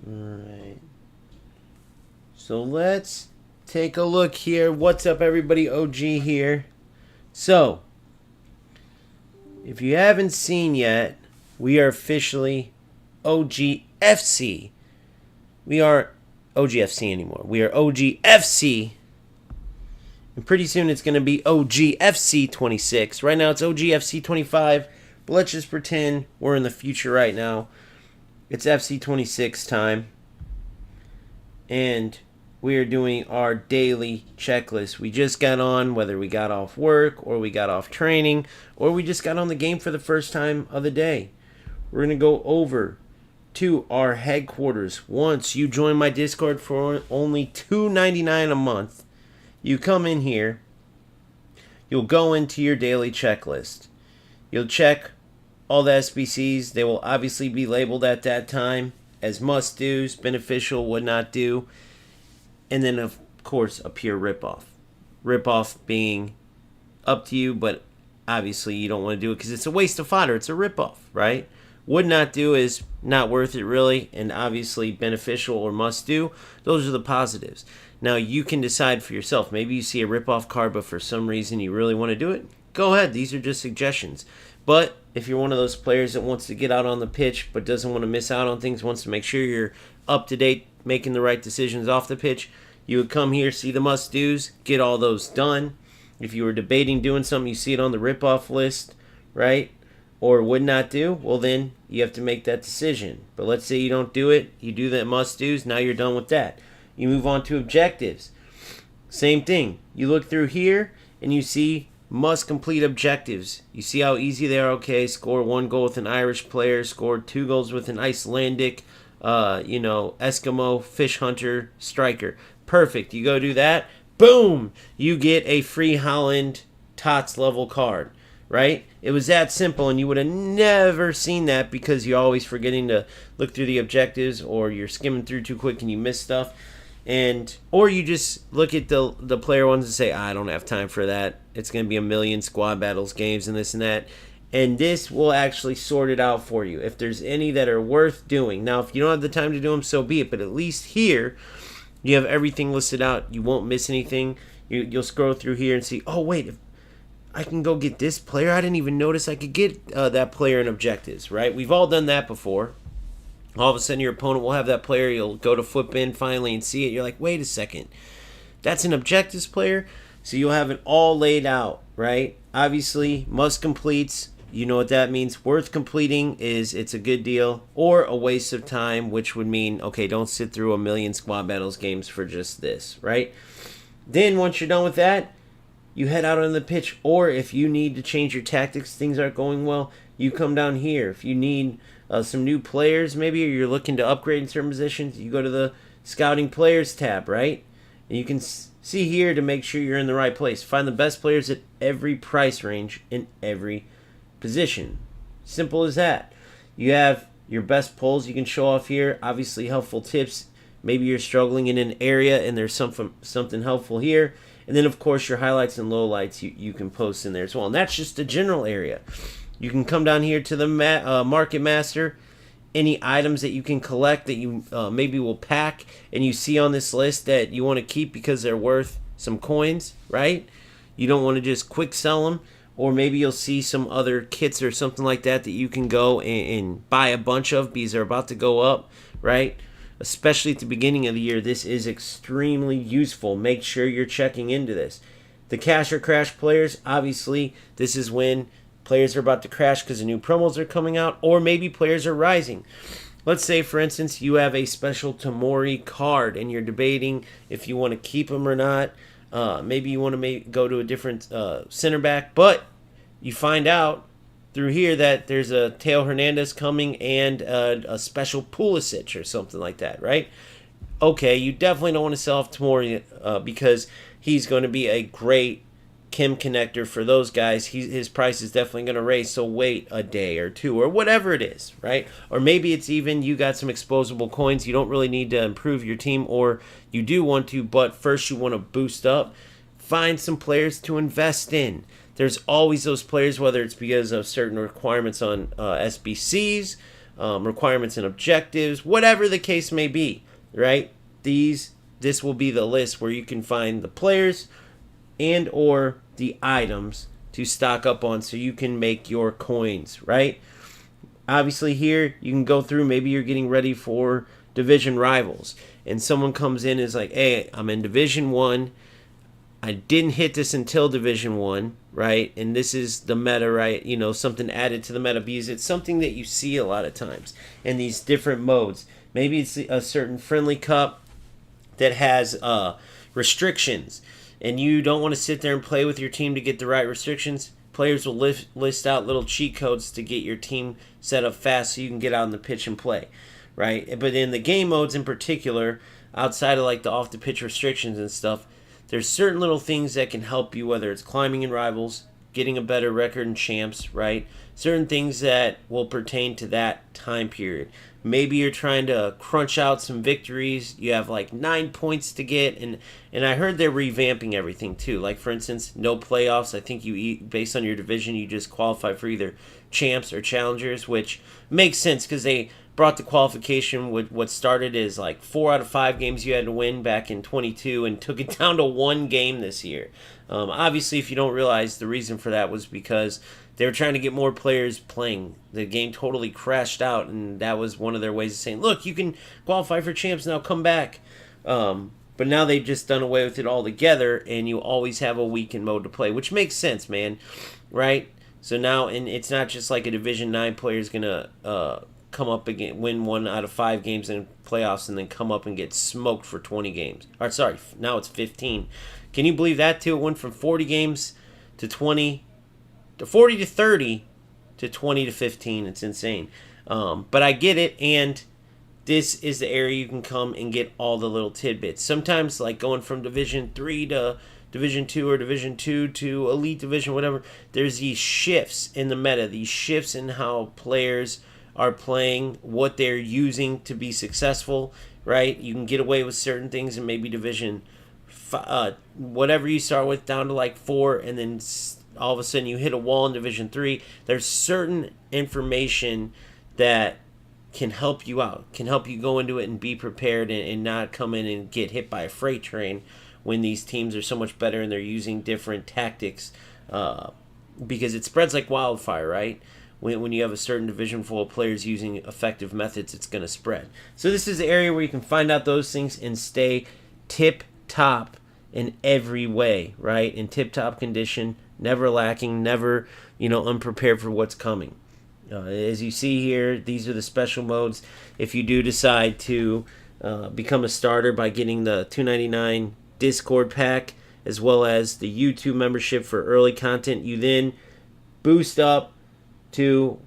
Alright. So let's take a look here. What's up, everybody? OG here. So, if you haven't seen yet, we are officially OGFC. We aren't OGFC anymore. We are OGFC. And pretty soon it's going to be OGFC26. Right now it's OGFC25. But let's just pretend we're in the future right now. It's FC26 time. And we are doing our daily checklist. We just got on, whether we got off work or we got off training or we just got on the game for the first time of the day. We're going to go over to our headquarters. Once you join my Discord for only $2.99 a month, you come in here, you'll go into your daily checklist. You'll check all the SBCs. They will obviously be labeled at that time as must-dos, beneficial, would not do, and then, of course, a pure rip-off. Rip-off being up to you, but obviously you don't want to do it because it's a waste of fodder. It's a rip-off, right? Would not do is not worth it, really, and obviously beneficial or must-do. Those are the positives. Now, you can decide for yourself. Maybe you see a rip-off card, but for some reason you really want to do it. Go ahead. These are just suggestions. But if you're one of those players that wants to get out on the pitch but doesn't want to miss out on things, wants to make sure you're up to date, making the right decisions off the pitch, you would come here, see the must-dos, get all those done. If you were debating doing something, you see it on the rip-off list, right? Or would not do, well then you have to make that decision. But let's say you don't do it, you do the must-dos, now you're done with that. You move on to objectives. Same thing. You look through here and you see must complete objectives. You see how easy they are. Okay, score 1 goal with an Irish player, score 2 goals with an Icelandic, Eskimo, fish hunter, striker. Perfect. You go do that. Boom! You get a free Holland TOTS level card, right? It was that simple, and you would have never seen that because you're always forgetting to look through the objectives, or you're skimming through too quick and you miss stuff. Or you just look at the player ones and say, I don't have time for that. It's going to be a million squad battles games and this and that. And this will actually sort it out for you. If there's any that are worth doing. Now, if you don't have the time to do them, so be it. But at least here, you have everything listed out. You won't miss anything. You'll scroll through here and see, oh, wait, if I can go get this player. I didn't even notice I could get that player in objectives, right? We've all done that before. All of a sudden, your opponent will have that player. You'll go to flip in finally and see it. You're like, wait a second. That's an objectives player? So you'll have it all laid out, right? Obviously, must completes. You know what that means. Worth completing is it's a good deal. Or a waste of time, which would mean, okay, don't sit through a million squad battles games for just this, right? Then, once you're done with that, you head out on the pitch. Or if you need to change your tactics, things aren't going well, you come down here. If you need some new players maybe, or you're looking to upgrade in certain positions, you go to the scouting players tab, right? And you can see here to make sure you're in the right place. Find the best players at every price range in every position. Simple as that. You have your best polls you can show off here. Obviously helpful tips. Maybe you're struggling in an area and there's something helpful here. And then of course your highlights and lowlights you can post in there as well. And that's just the general area. You can come down here to the Market Master. Any items that you can collect that you maybe will pack and you see on this list that you want to keep because they're worth some coins, right? You don't want to just quick sell them. Or maybe you'll see some other kits or something like that that you can go and buy a bunch of because they're about to go up, right? Especially at the beginning of the year, this is extremely useful. Make sure you're checking into this. The cash or crash players, obviously, this is when players are about to crash because the new promos are coming out, or maybe players are rising. Let's say, for instance, you have a special Tamori card and you're debating if you want to keep him or not. Maybe you want to go to a different center back, but you find out through here that there's a Teo Hernandez coming and a special Pulisic or something like that, right? Okay, you definitely don't want to sell off Tamori because he's going to be a great Kim connector for those guys. His price is definitely going to raise, so wait a day or two or whatever it is, right? Or maybe it's even you got some exposable coins. You don't really need to improve your team, or you do want to, but first you want to boost up. Find some players to invest in. There's always those players, whether it's because of certain requirements on SBCs, requirements and objectives, whatever the case may be, right? This will be the list where you can find the players and or the items to stock up on so you can make your coins, right? Obviously here you can go through, maybe you're getting ready for division rivals and someone comes in and is like, hey, I'm in Division 1. I didn't hit this until Division 1, right? And this is the meta, right? You know, something added to the meta because it's something that you see a lot of times in these different modes. Maybe it's a certain friendly cup that has restrictions and you don't want to sit there and play with your team to get the right restrictions. Players will list out little cheat codes to get your team set up fast so you can get out on the pitch and play, right? But in the game modes in particular, outside of like the off-the-pitch restrictions and stuff, there's certain little things that can help you, whether it's climbing in rivals, getting a better record in champs, right? Certain things that will pertain to that time period. Maybe you're trying to crunch out some victories. You have like 9 points to get, and I heard they're revamping everything too. Like for instance, no playoffs. I think based on your division, you just qualify for either champs or challengers, which makes sense because they brought the qualification with what started as like 4 out of 5 games you had to win back in 22 and took it down to 1 game this year. Obviously, if you don't realize, the reason for that was because they were trying to get more players playing. The game totally crashed out, and that was one of their ways of saying, look, you can qualify for champs now, come back. But now they've just done away with it altogether, and you always have a weekend mode to play, which makes sense, man, right? So now, and it's not just like a Division 9 player is going to come up again, win 1 out of 5 games in playoffs, and then come up and get smoked for 20 games. Or sorry, now it's 15. Can you believe that too? It went from 40 games to 20 to 40 to 30 to 20 to 15. It's insane. But I get it, and this is the area you can come and get all the little tidbits. Sometimes, like going from Division 3 to Division 2 or Division 2 to Elite Division, whatever, there's these shifts in the meta, these shifts in how players are playing, what they're using to be successful, right? You can get away with certain things in maybe Division whatever you start with down to like 4, and then all of a sudden you hit a wall in Division 3. There's certain information that can help you out, can help you go into it and be prepared and not come in and get hit by a freight train when these teams are so much better and they're using different tactics because it spreads like wildfire, right? When you have a certain division full of players using effective methods, it's going to spread. So this is the area where you can find out those things and stay tip-top in every way, right? In tip-top condition, never lacking, never, unprepared for what's coming. As you see here, these are the special modes. If you do decide to become a starter by getting the $2.99 Discord pack, as well as the YouTube membership for early content, you then boost up to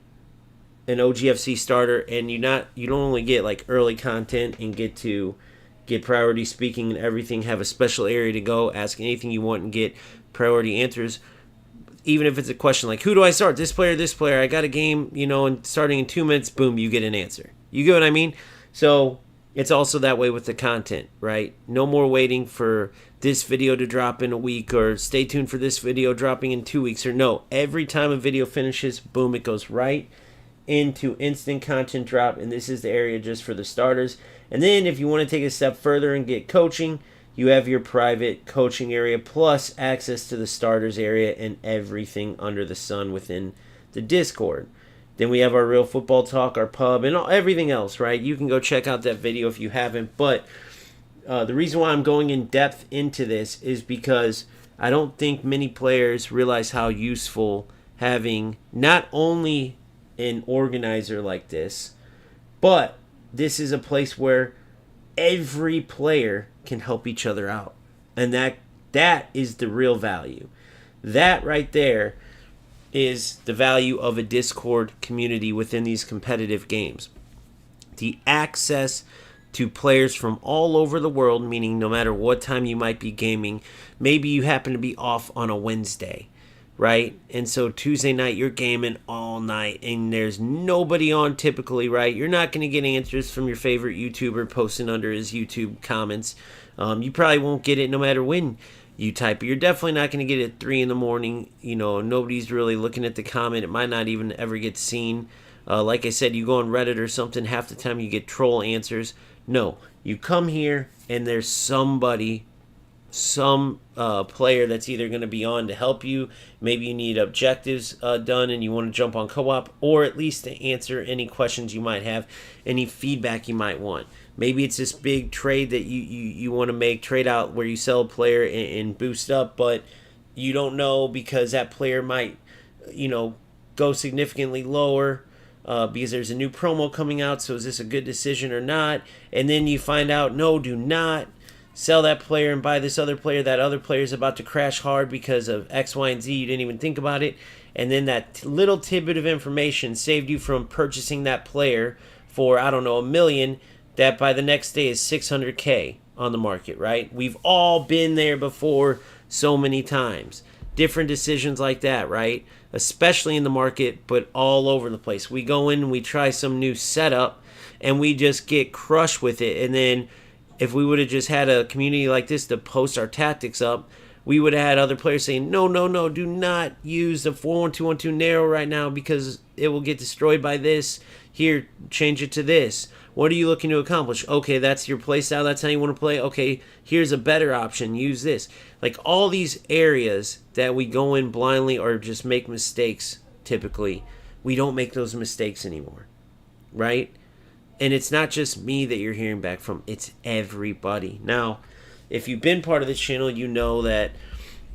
an OGFC starter, and you don't only get like early content and get priority speaking and everything, have a special area to go, ask anything you want and get priority answers. Even if it's a question like, who do I start? This player, I got a game, and starting in 2 minutes, boom, you get an answer. You get what I mean? So it's also that way with the content, right? No more waiting for this video to drop in a week, or stay tuned for this video dropping in 2 weeks, or no. Every time a video finishes, boom, it goes right into instant content drop, and this is the area just for the starters. And then if you want to take a step further and get coaching, you have your private coaching area plus access to the starters area and everything under the sun within the Discord. Then we have our Real Football Talk, our pub, and everything else, right? You can go check out that video if you haven't. But the reason why I'm going in depth into this is because I don't think many players realize how useful having not only an organizer like this, but this is a place where every player can help each other out. And that is the real value. That right there is the value of a Discord community within these competitive games. The access to players from all over the world, meaning no matter what time you might be gaming, maybe you happen to be off on a Wednesday, right? And so Tuesday night you're gaming all night and there's nobody on typically, right? You're not going to get answers from your favorite YouTuber posting under his YouTube comments. You probably won't get it no matter when you type it. You're definitely not going to get it at 3 in the morning. Nobody's really looking at the comment. It might not even ever get seen Like I said, you go on Reddit or something, half the time you get troll answers. No, you come here and there's somebody, some player that's either going to be on to help you. Maybe you need objectives done and you want to jump on co-op, or at least to answer any questions you might have, any feedback you might want. Maybe it's this big trade that you want to make, trade out where you sell a player and boost up, but you don't know because that player might, go significantly lower because there's a new promo coming out. So is this a good decision or not? And then you find out, no, do not sell that player and buy this other player. That other player is about to crash hard because of X, Y, and Z. You didn't even think about it. And then that little tidbit of information saved you from purchasing that player for, I don't know, $1 million, that by the next day is $600K on the market, right? We've all been there before so many times. Different decisions like that, right? Especially in the market, but all over the place. We go in and we try some new setup and we just get crushed with it. And then if we would have just had a community like this to post our tactics up, we would have had other players saying, no, do not use the 4-1-2-1-2 narrow right now because it will get destroyed by this. Here, change it to this. What are you looking to accomplish? Okay, that's your play style. That's how you want to play. Okay, here's a better option. Use this. Like all these areas that we go in blindly or just make mistakes typically, we don't make those mistakes anymore, right? And it's not just me that you're hearing back from. It's everybody. Now, if you've been part of this channel, you know that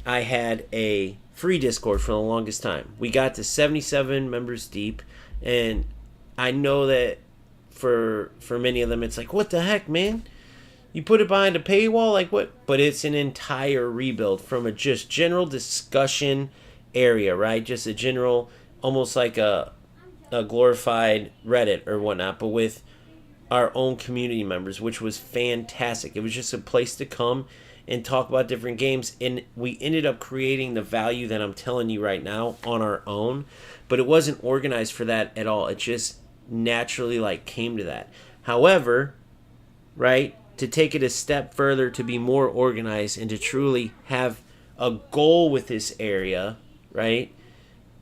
I had a free Discord for the longest time. We got to 77 members deep, and I know that for many of them, it's like, what the heck, man? You put it behind a paywall? Like what? But it's an entire rebuild from a just general discussion area, right? Just a general, almost like a glorified Reddit or whatnot, but with our own community members, which was fantastic. It was just a place to come and talk about different games, and we ended up creating the value that I'm telling you right now on our own, but it wasn't organized for that at all. It just naturally came to that. However, right, to take it a step further, to be more organized and to truly have a goal with this area, right,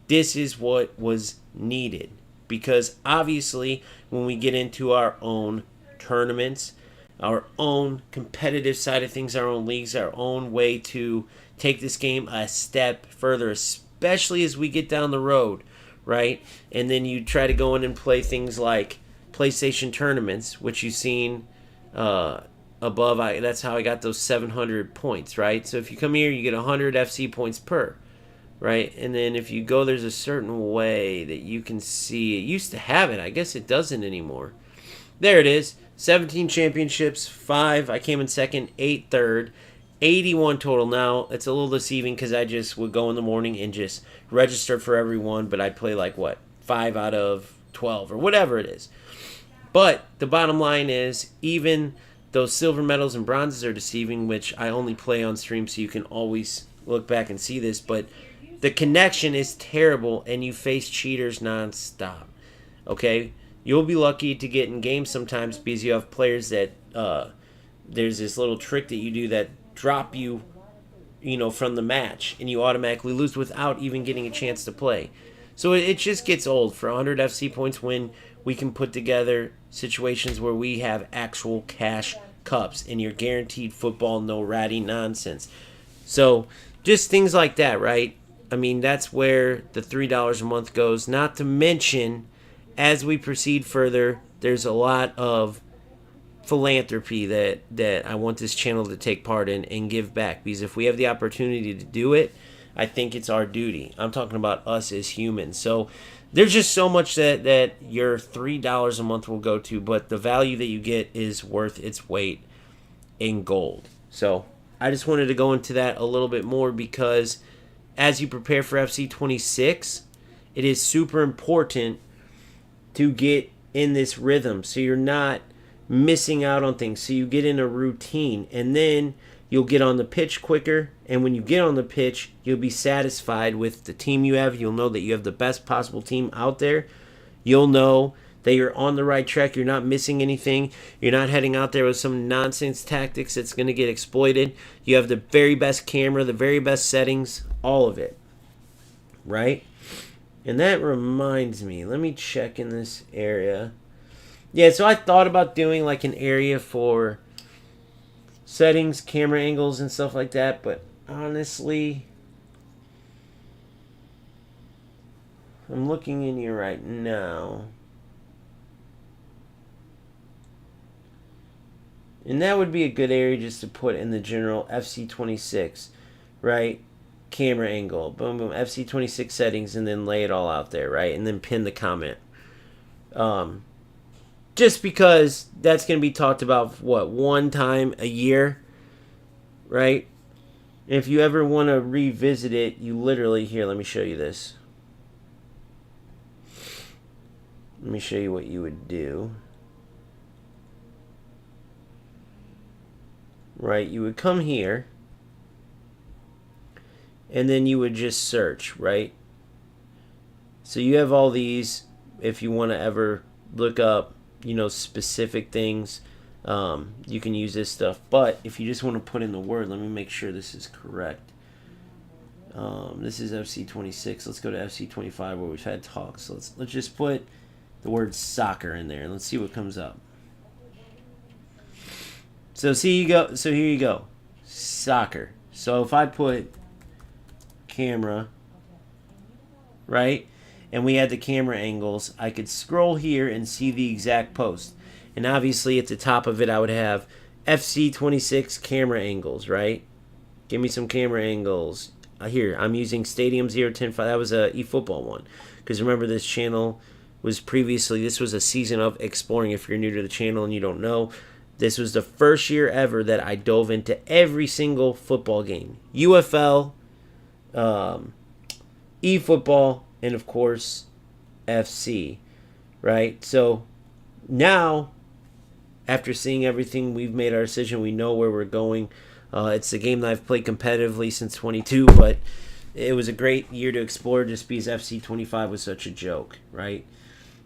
this is what was needed. Because obviously when we get into our own tournaments, our own competitive side of things, our own leagues, our own way to take this game a step further, especially as we get down the road, right? And then you try to go in and play things like PlayStation tournaments, which you've seen above. That's how I got those 700 points, right? So if you come here, you get 100 FC points per, right? And then if you go, there's a certain way that you can see. It used to have it. I guess it doesn't anymore. There it is. 17 championships, 5. I came in second, 8 third, 81 total. Now, it's a little deceiving because I just would go in the morning and just register for everyone, but I'd play 5 out of 12 or whatever it is. But the bottom line is, even those silver medals and bronzes are deceiving, which I only play on stream so you can always look back and see this, but the connection is terrible and you face cheaters nonstop. Okay? You'll be lucky to get in games sometimes because you have players that there's this little trick that you do that drop you, from the match, and you automatically lose without even getting a chance to play. So it just gets old. For 100 FC points when we can put together situations where we have actual cash cups and you're guaranteed football, no ratty nonsense. So just things like that, right? I mean, that's where the $3 a month goes. Not to mention, as we proceed further, there's a lot of philanthropy that I want this channel to take part in and give back. Because if we have the opportunity to do it, I think it's our duty. I'm talking about us as humans. So there's just so much that your $3 a month will go to, but the value that you get is worth its weight in gold. So I just wanted to go into that a little bit more because as you prepare for FC26, it is super important to get in this rhythm so you're not missing out on things, so you get in a routine, and then you'll get on the pitch quicker, and when you get on the pitch, you'll be satisfied with the team you have. You'll know that you have the best possible team out there. You'll know that you're on the right track. You're not missing anything. You're not heading out there with some nonsense tactics that's going to get exploited. You have the very best camera, the very best settings, all of it, right? And that reminds me, let me check in this area. Yeah, so I thought about doing like an area for settings, camera angles, and stuff like that, but honestly, I'm looking in here right now. And that would be a good area just to put in the general FC26, right? Camera angle, boom, boom, FC26 settings, and then lay it all out there, right? And then pin the comment. Just because that's going to be talked about, what, one time a year, right? If you ever want to revisit it, you literally, here, let me show you this. Let me show you what you would do. Right, you would come here, and then you would just search, right? So you have all these, if you want to ever look up, you know, specific things, you can use this stuff. But if you just want to put in the word, let me make sure this is correct. This is FC26. Let's go to FC25 where we've had talks. So let's just put the word soccer in there and let's see what comes up. So see you go. So here you go, soccer. So if I put camera, right, and we had the camera angles, I could scroll here and see the exact post. And obviously at the top of it, I would have FC26 camera angles, right? Give me some camera angles. Here, I'm using Stadium 0105. That was a eFootball one. Because remember, this channel was previously, this was a season of exploring. If you're new to the channel and you don't know, this was the first year ever that I dove into every single football game. UFL, eFootball, and of course, FC, right? So now, after seeing everything, we've made our decision. We know where we're going. It's a game that I've played competitively since 22, but it was a great year to explore just because FC25 was such a joke, right?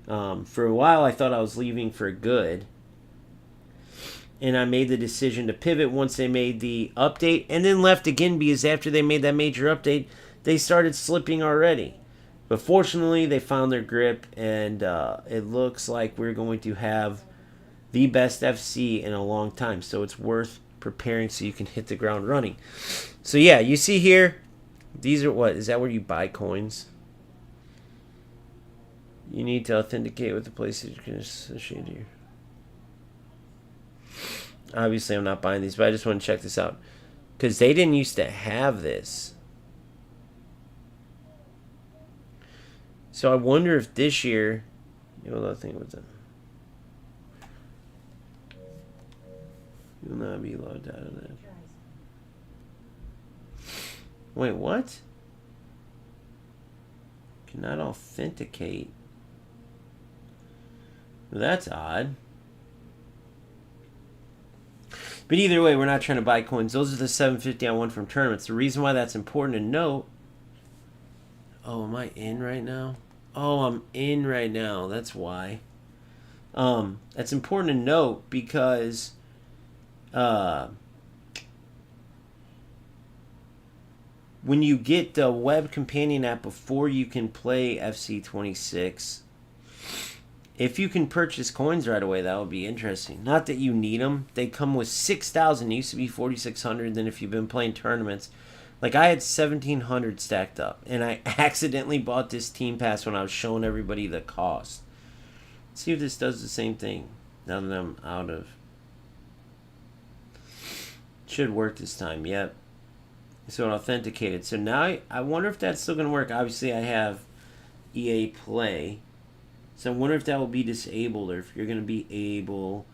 For a while, I thought I was leaving for good, and I made the decision to pivot once they made the update, and then left again because after they made that major update, they started slipping already. But fortunately, they found their grip, and it looks like we're going to have the best FC in a long time. So it's worth preparing so you can hit the ground running. So yeah, you see here, these are what? Is that where you buy coins? You need to authenticate with the places you can associate here. Obviously, I'm not buying these, but I just want to check this out. Because they didn't used to have this. So I wonder if this year... You know, thing with them. You'll not be logged out of that. Wait, what? Cannot authenticate. That's odd. But either way, we're not trying to buy coins. Those are the 750 I won from tournaments. The reason why that's important to note... Oh, am I in right now? Oh, I'm in right now. That's why. That's important to note because... when you get the web companion app before you can play FC26, if you can purchase coins right away, that would be interesting. Not that you need them. They come with 6,000. It used to be 4,600. Then if you've been playing tournaments, like I had 1,700 stacked up, and I accidentally bought this team pass when I was showing everybody the cost. Let's see if this does the same thing now that I'm out of. Should work this time. Yep. So it authenticated. So now I wonder if that's still going to work. Obviously, I have EA Play. So I wonder if that will be disabled or if you're going to be able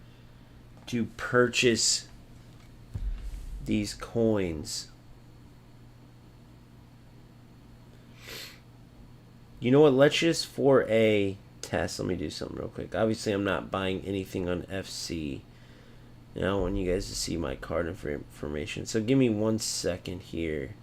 to purchase these coins. You know what? Let's just, for a test, let me do something real quick. Obviously, I'm not buying anything on FC. And I want you guys to see my card information. So give me 1 second here.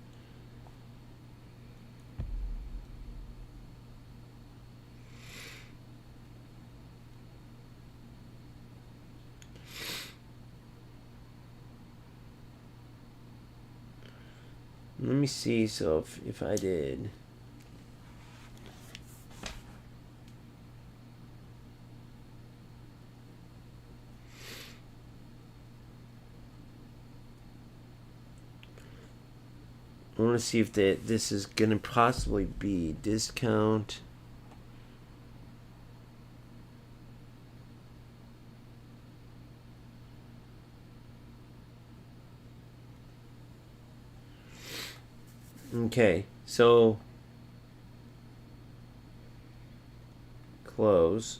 Let me see. So if I did... I want to see if this is going to possibly be discount. Okay, so close.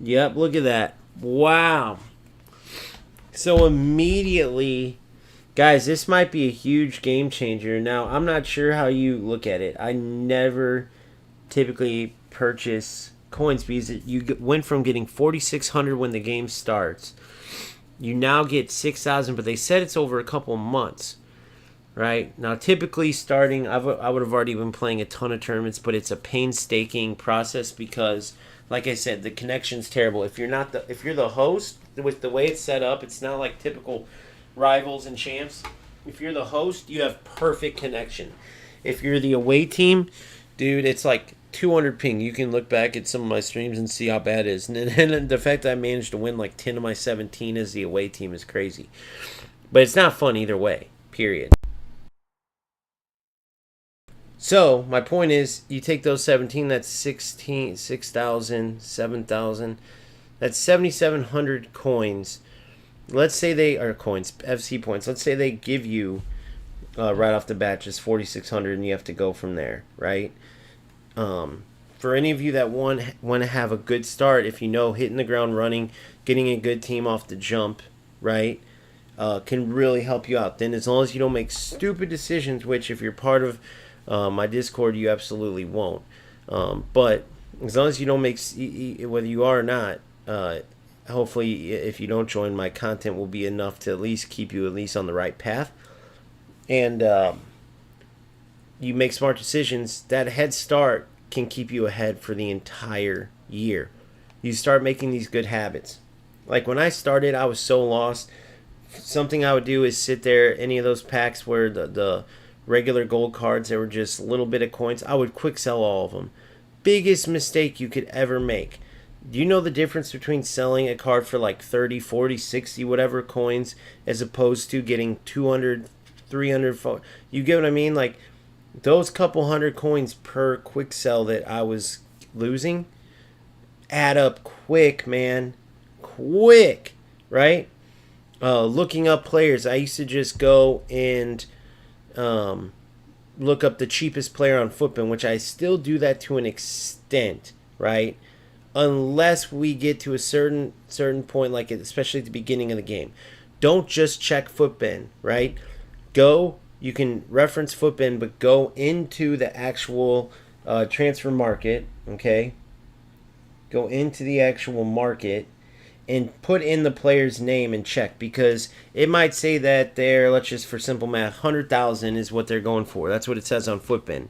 Yep, look at that. Wow. So immediately, guys, this might be a huge game changer. Now, I'm not sure how you look at it. I never typically purchase coins because you went from getting 4,600 when the game starts. You now get 6,000, but they said it's over a couple months. Right? Now, typically starting, I would have already been playing a ton of tournaments, but it's a painstaking process because, like I said, the connection's terrible. If you're the host, with the way it's set up, it's not like typical rivals and champs. If you're the host, you have perfect connection. If you're the away team, dude, it's like 200 ping. You can look back at some of my streams and see how bad it is. And the fact that I managed to win like 10 of my 17 as the away team is crazy. But it's not fun either way, period. So, my point is, you take those 17, that's 6,000, 7,000. That's 7,700 coins. Let's say they are coins, FC points. Let's say they give you, right off the bat, just 4,600, and you have to go from there, right? For any of you that want to have a good start, if you know hitting the ground running, getting a good team off the jump, right, can really help you out. Then as long as you don't make stupid decisions, which if you're part of my Discord, you absolutely won't. But as long as you don't make, whether you are or not, hopefully if you don't join, my content will be enough to at least keep you at least on the right path. And you make smart decisions, that head start can keep you ahead for the entire year. You start making these good habits. Like when I started, I was so lost. Something I would do is sit there, any of those packs where the regular gold cards, they were just a little bit of coins, I would quick sell all of them. Biggest mistake you could ever make. Do you know the difference between selling a card for like 30, 40, 60, whatever coins, as opposed to getting 200, 300, you get what I mean? Like those couple hundred coins per quick sell that I was losing add up quick, man. Quick, right? Looking up players, I used to just go and look up the cheapest player on Footbin, which I still do that to an extent, right? Unless we get to a certain point, like especially at the beginning of the game. Don't just check Footbin, right? You can reference Footbin, but go into the actual transfer market, okay? Go into the actual market and put in the player's name and check, because it might say that they're, let's just for simple math, 100,000 is what they're going for. That's what it says on Footbin.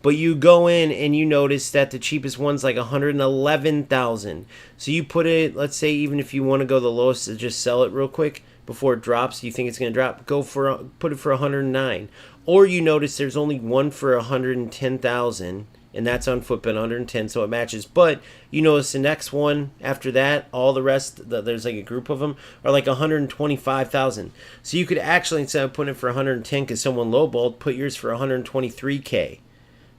But you go in and you notice that the cheapest one's like 111,000. So you put it, let's say even if you want to go the lowest to just sell it real quick before it drops, you think it's going to drop, put it for 109. Or you notice there's only one for 110,000. And that's on Footbin, 110, so it matches. But you notice the next one after that, all the rest, there's like a group of them, are like 125,000. So you could actually, instead of putting it for 110 because someone lowballed, put yours for 123K,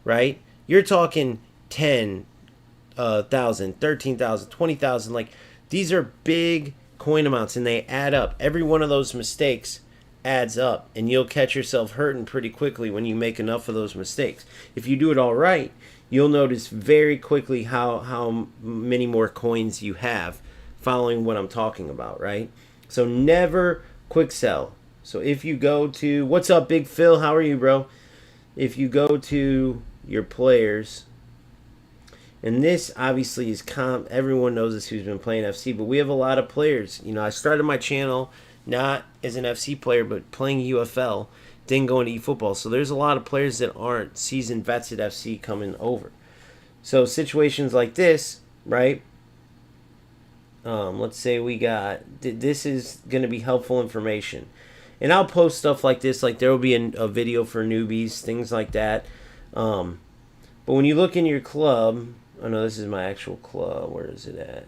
right? You're talking 10,000, 13,000, 20,000. Like, these are big coin amounts, and they add up. Every one of those mistakes adds up, and you'll catch yourself hurting pretty quickly when you make enough of those mistakes. If you do it all right, you'll notice very quickly how many more coins you have following what I'm talking about, right? So never quick sell. So if you go to, what's up, Big Phil? How are you, bro? If you go to your players, and this obviously is everyone knows this who's been playing FC, but we have a lot of players. You know, I started my channel not as an FC player, but playing UFL, then going to eFootball. So there's a lot of players that aren't seasoned vets at FC coming over. So situations like this, right? Let's say we got, this is going to be helpful information. And I'll post stuff like this, like there will be a video for newbies, things like that. But when you look in your club, oh no, this is my actual club. Where is it at?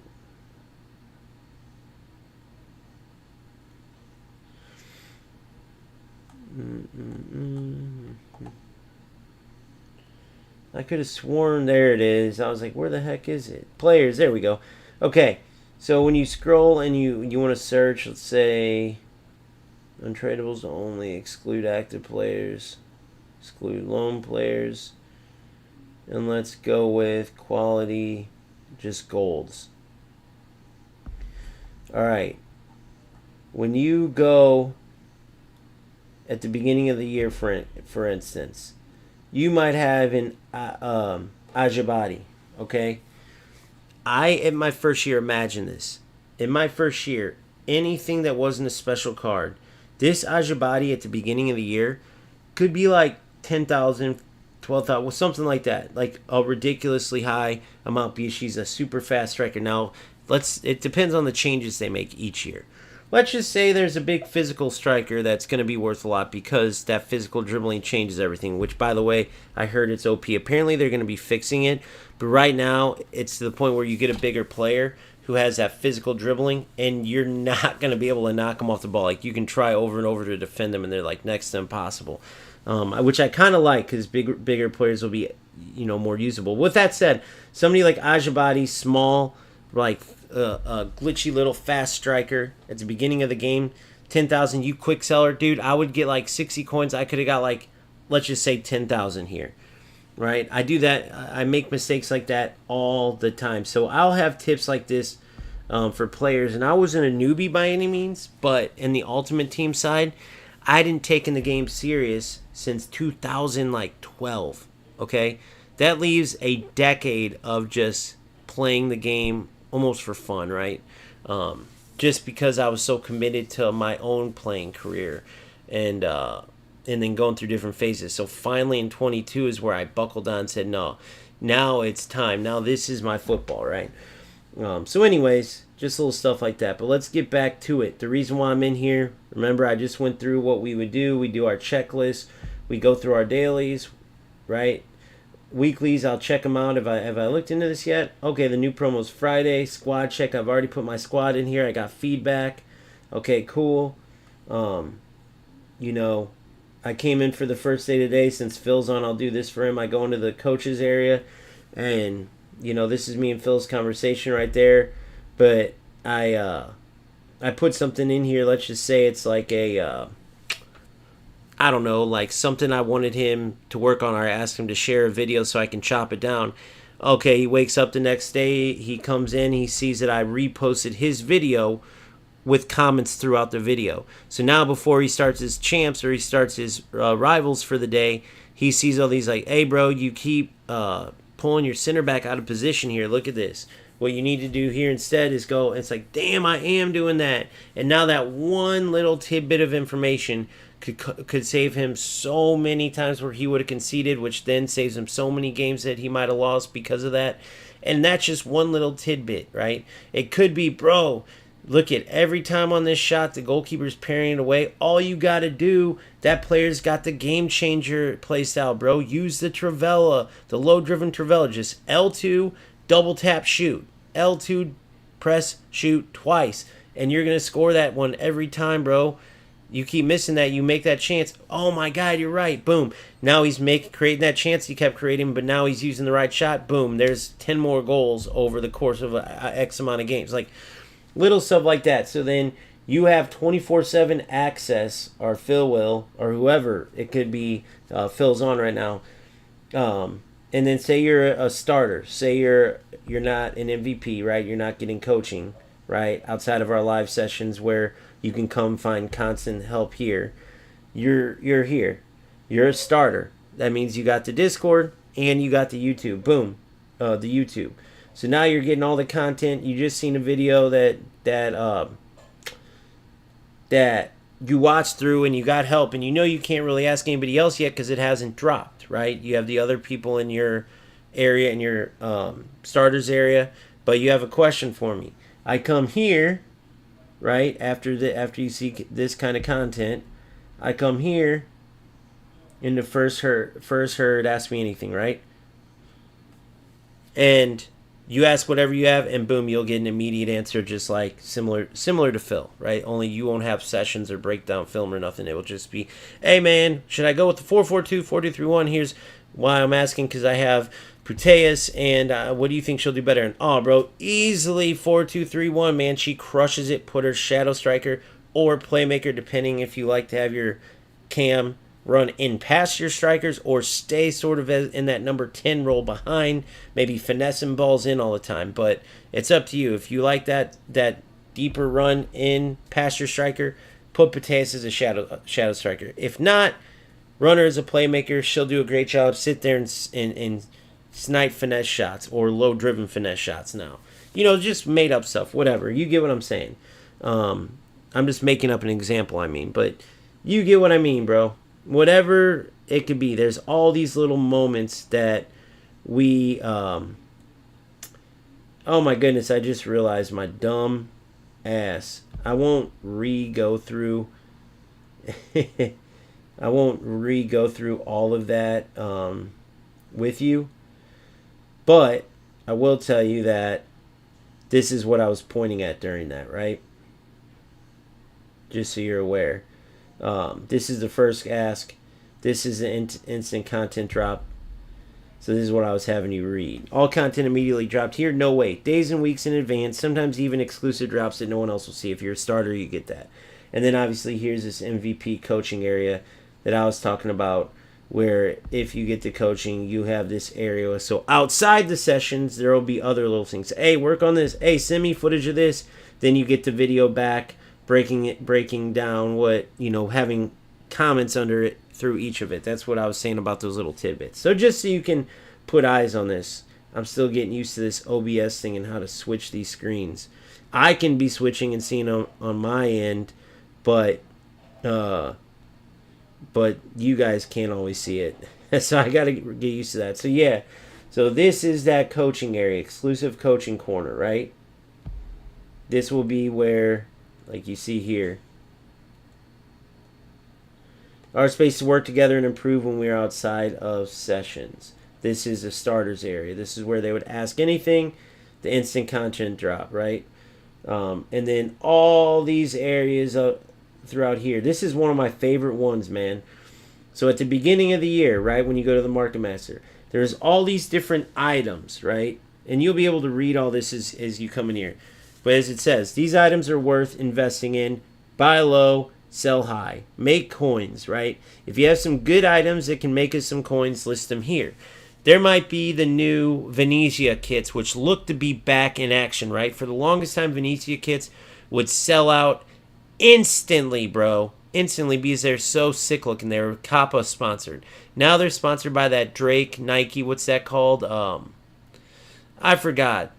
I could have sworn there it is. I was like, where the heck is it? Players, there we go. Okay, so when you scroll and you want to search, let's say untradables only, exclude active players, exclude loan players, and let's go with quality, just golds. All right. When you go at the beginning of the year, for instance, you might have an Ajabadi, okay? In my first year, imagine this. In my first year, anything that wasn't a special card, this Ajabadi at the beginning of the year could be like 10,000, 12,000, something like that. Like a ridiculously high amount because she's a super fast striker. Now, it depends on the changes they make each year. Let's just say there's a big physical striker that's going to be worth a lot because that physical dribbling changes everything, which, by the way, I heard it's OP. Apparently, they're going to be fixing it, but right now, it's to the point where you get a bigger player who has that physical dribbling, and you're not going to be able to knock them off the ball. Like, you can try over and over to defend them, and they're, like, next to impossible, which I kind of like because bigger players will be, more usable. With that said, somebody like Ajabadi, small, like a glitchy little fast striker at the beginning of the game, 10,000, you quick seller, dude, I would get like 60 coins. I could have got like, let's just say 10,000 here, right? I do that. I make mistakes like that all the time. So I'll have tips like this for players. And I wasn't a newbie by any means, but in the ultimate team side, I didn't take in the game serious since 2012, okay? That leaves a decade of just playing the game almost for fun, right? Just because I was so committed to my own playing career, and then going through different phases. So finally in 22 is where I buckled on and said, no, now it's time. Now this is my football, right? So anyways, just little stuff like that. But let's get back to it. The reason why I'm in here, remember I just went through what we would do. We do our checklist. We go through our dailies, right? Weeklies, I'll check them out. Have I looked into this yet? Okay, the new promo's Friday. Squad check. I've already put my squad in here. I got feedback. Okay, cool. I came in for the first day today. Since Phil's on, I'll do this for him. I go into the coaches area, and this is me and Phil's conversation right there. But I put something in here. Let's just say it's like a I don't know, like something I wanted him to work on, or I asked him to share a video so I can chop it down. Okay, he wakes up the next day, he comes in, he sees that I reposted his video with comments throughout the video. So now before he starts his champs or he starts his rivals for the day, he sees all these like, hey bro, you keep pulling your center back out of position here. Look at this. What you need to do here instead is go, it's like, damn, I am doing that. And now that one little tidbit of information could save him so many times where he would have conceded, which then saves him so many games that he might have lost because of that. And that's just one little tidbit, right? It could be, bro, look at every time on this shot, the goalkeeper's parrying it away. All you got to do, that player's got the game changer play style, bro. Use the Trivella, the low-driven Trivella. Just L2, double tap, shoot. L2, press, shoot twice. And you're going to score that one every time, bro. You keep missing that, you make that chance. Oh my God, you're right. Boom. Now he's creating that chance he kept creating, but now he's using the right shot. Boom. There's 10 more goals over the course of X amount of games. Like little stuff like that. So then you have 24/7 access, or Phil will, or whoever. It could be Phil's on right now. And then say you're a starter. Say you're not an MVP, right? You're not getting coaching, right? Outside of our live sessions where you can come find constant help here. You're here. You're a starter. That means you got the Discord and you got the YouTube. Boom. The YouTube. So now you're getting all the content. You just seen a video that you watched through and you got help, and you can't really ask anybody else yet because it hasn't dropped, right? You have the other people in your area, in your starters area, but you have a question for me. I come here, right, after you see this kind of content, I come here in the first herd, ask me anything, right? And You ask whatever you have, and boom, you'll get an immediate answer, just like similar to Phil, right? Only you won't have sessions or breakdown film or nothing. It will just be, hey man, should I go with the 4-4-2, 4-2-3-1? Here's why I'm asking, because I have Puteus, and what do you think she'll do better? And oh, bro, easily 4-2-3-1, man. She crushes it. Put her shadow striker or playmaker, depending if you like to have your cam run in past your strikers or stay sort of in that number 10 role behind, maybe finessing balls in all the time. But it's up to you. If you like that deeper run in past your striker, put Pateas as a shadow striker. If not, run her as a playmaker. She'll do a great job. Sit there and snipe finesse shots or low driven finesse shots now. Just made up stuff, whatever. You get what I'm saying. I'm just making up an example, but you get what I mean, bro. Whatever it could be, there's all these little moments that we oh my goodness, I just realized my dumb ass. I won't re-go through all of that with you, but I will tell you that this is what I was pointing at during that, right? Just so you're aware. This is the first ask. This is an instant content drop. So this is what I was having you read. All content immediately dropped here. No wait. Days and weeks in advance. Sometimes even exclusive drops that no one else will see. If you're a starter, you get that. And then obviously here's this MVP coaching area that I was talking about, where if you get the coaching, you have this area. So outside the sessions, there will be other little things. Hey, work on this. Hey, send me footage of this. Then you get the video back, breaking down what, having comments under it through each of it. That's what I was saying about those little tidbits. So just so you can put eyes on this, I'm still getting used to this OBS thing and how to switch these screens. I can be switching and seeing on my end, but you guys can't always see it. So I got to get used to that. So yeah, so this is that coaching area, exclusive coaching corner, right? This will be where, like you see here, our space to work together and improve when we are outside of sessions. This is a starters area. This is where they would ask anything, the instant content drop, right? And then all these areas throughout here. This is one of my favorite ones, man. So at the beginning of the year, right, when you go to the Market Master, there's all these different items, right? And you'll be able to read all this as you come in here. But as it says, these items are worth investing in. Buy low, sell high. Make coins, right? If you have some good items that can make us some coins, list them here. There might be the new Venezia kits, which look to be back in action, right? For the longest time, Venezia kits would sell out instantly, bro. Instantly, because they're so sick looking. They were Kappa sponsored. Now they're sponsored by that Drake, Nike, what's that called? I forgot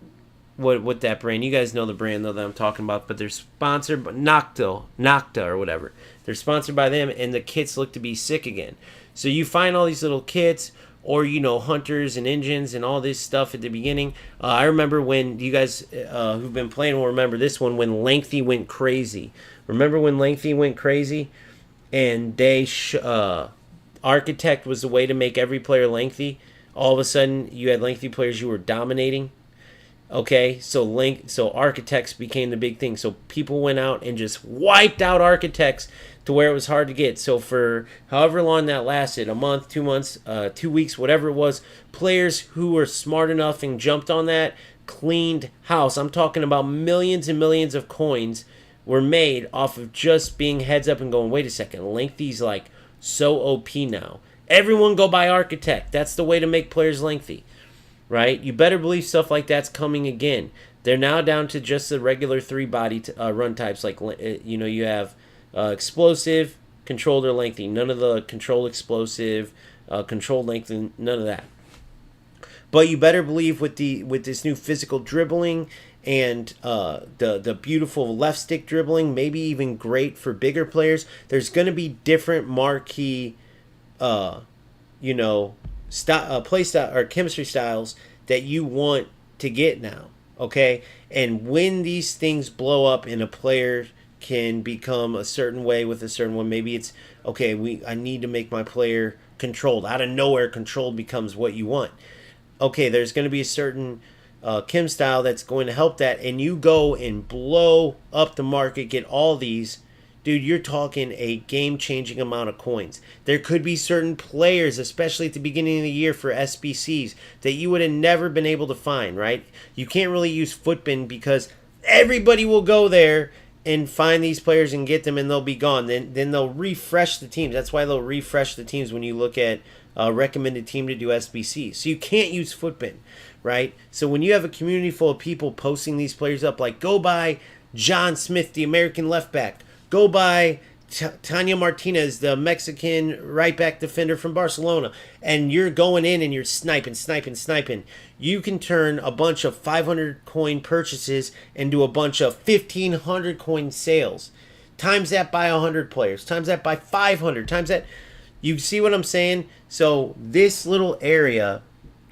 what that brand. You guys know the brand, though, that I'm talking about. But they're sponsored by Nocta or whatever. They're sponsored by them, and the kits look to be sick again. So you find all these little kits, or, hunters and engines and all this stuff at the beginning. I remember when you guys who've been playing will remember this one, when Lengthy went crazy. Remember when Lengthy went crazy? And they Architect was the way to make every player lengthy. All of a sudden, you had lengthy players you were dominating. Okay, so Architects became the big thing. So people went out and just wiped out Architects to where it was hard to get. So for however long that lasted, a month, 2 months, 2 weeks, whatever it was, players who were smart enough and jumped on that cleaned house. I'm talking about millions and millions of coins were made off of just being heads up and going, wait a second, Lengthy's like so OP now. Everyone go buy Architect. That's the way to make players lengthy, right? You better believe stuff like that's coming again. They're now down to just the regular 3-body run types. Like, you have explosive, controlled, or lengthy. None of the controlled explosive, controlled lengthy, none of that. But you better believe with this new physical dribbling and the beautiful left stick dribbling, maybe even great for bigger players, there's going to be different marquee play style or chemistry styles that you want to get now, okay? And when these things blow up and a player can become a certain way with a certain one, maybe it's, okay, I need to make my player controlled. Out of nowhere, controlled becomes what you want. Okay, there's going to be a certain Kim style that's going to help that, and you go and blow up the market, get all these, dude, you're talking a game-changing amount of coins. There could be certain players, especially at the beginning of the year for SBCs, that you would have never been able to find, right? You can't really use Footbin because everybody will go there and find these players and get them, and they'll be gone. Then they'll refresh the teams. That's why they'll refresh the teams when you look at recommended team to do SBC. So you can't use Footbin, right? So when you have a community full of people posting these players up, like go buy John Smith, the American left back, go buy Tanya Martinez, the Mexican right back defender from Barcelona, and you're going in and you're sniping. You can turn a bunch of 500 coin purchases into a bunch of 1,500 coin sales. Times that by 100 players. Times that by 500. Times that. You see what I'm saying? So this little area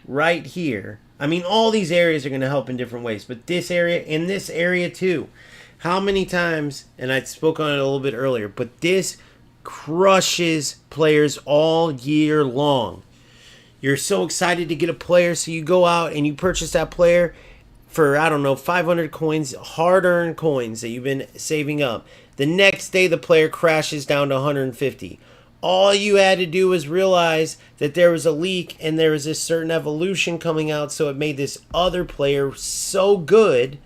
right here, I mean, all these areas are going to help in different ways, but this area, in this area too. How many times, and I spoke on it a little bit earlier, but this crushes players all year long. You're so excited to get a player, so you go out and you purchase that player for, I don't know, 500 coins, hard-earned coins that you've been saving up. The next day, the player crashes down to 150. All you had to do was realize that there was a leak and there was this certain evolution coming out, so it made this other player so good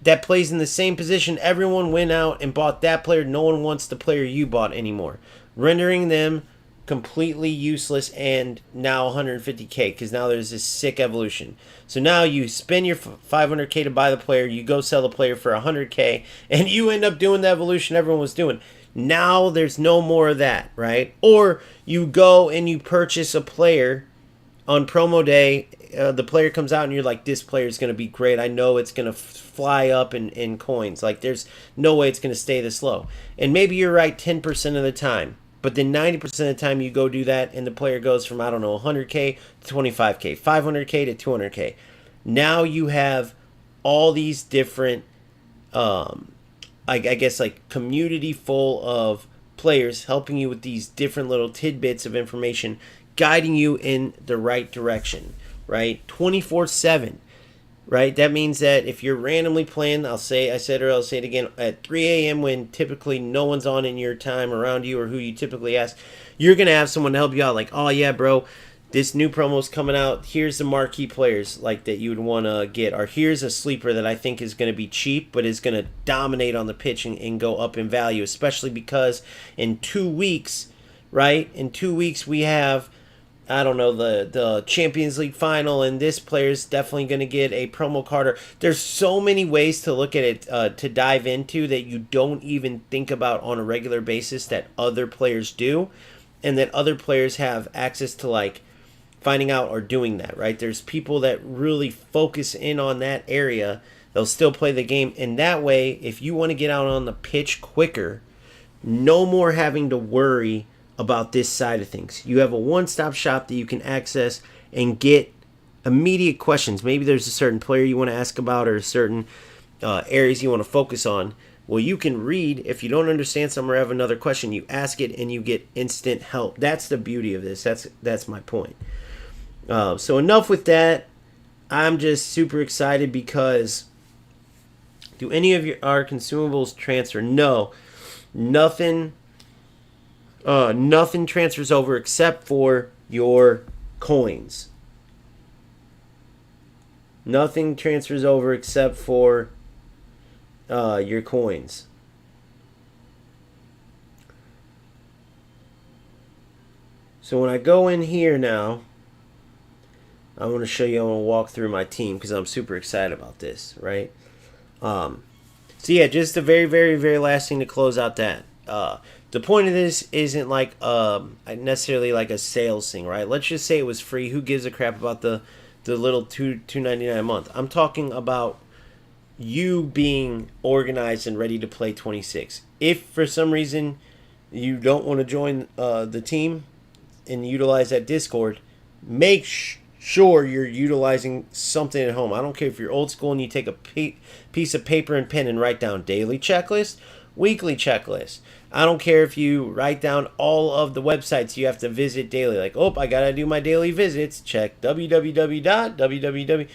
that plays in the same position. Everyone went out and bought that player. No one wants the player you bought anymore, rendering them completely useless and now 150k because now there's this sick evolution. So now you spend your 500k to buy the player, you go sell the player for 100k, and you end up doing the evolution everyone was doing. Now there's no more of that, right? Or you go and you purchase a player on promo day. The player comes out and you're like, this player is going to be great. I know it's going to fly up in coins. Like, there's no way it's going to stay this low. And maybe you're right 10% of the time. But then 90% of the time you go do that and the player goes from, I don't know, 100K to 25K, 500K to 200K. Now you have all these different, I guess, like community full of players helping you with these different little tidbits of information, guiding you in the right direction, right? 24/7, right? That means that if you're randomly playing, I said it earlier, I'll say it again, at 3 a.m. when typically no one's on in your time around you or who you typically ask, you're going to have someone to help you out. Like, oh yeah, bro, this new promo's coming out. Here's the marquee players like that you would want to get. Or here's a sleeper that I think is going to be cheap, but is going to dominate on the pitch and go up in value, especially because in 2 weeks, right? In 2 weeks we have, I don't know, the Champions League final, and this player's definitely going to get a promo card. Or there's so many ways to look at it, to dive into that you don't even think about on a regular basis that other players do, and that other players have access to, like, finding out or doing that, right? There's people that really focus in on that area. They'll still play the game. And that way, if you want to get out on the pitch quicker, no more having to worry about this side of things. You have a one-stop shop that you can access and get immediate questions. Maybe there's a certain player you want to ask about or certain areas you want to focus on. Well, you can read. If you don't understand something or have another question, you ask it and you get instant help. That's the beauty of this. That's my point. So enough with that. I'm just super excited because do any of our consumables transfer? No, nothing transfers over except for your coins. Nothing transfers over except for your coins. So when I go in here now, I want to show you, I want to walk through my team because I'm super excited about this, right? So yeah, just the very, very, very last thing to close out that. The point of this isn't like necessarily like a sales thing, right? Let's just say it was free. Who gives a crap about the little $2.99 a month? I'm talking about you being organized and ready to play 26. If for some reason you don't want to join the team and utilize that Discord, make sure you're utilizing something at home. I don't care if you're old school and you take a piece of paper and pen and write down daily checklist, weekly checklist. I don't care if you write down all of the websites you have to visit daily. Like, oh, I got to do my daily visits. Check www.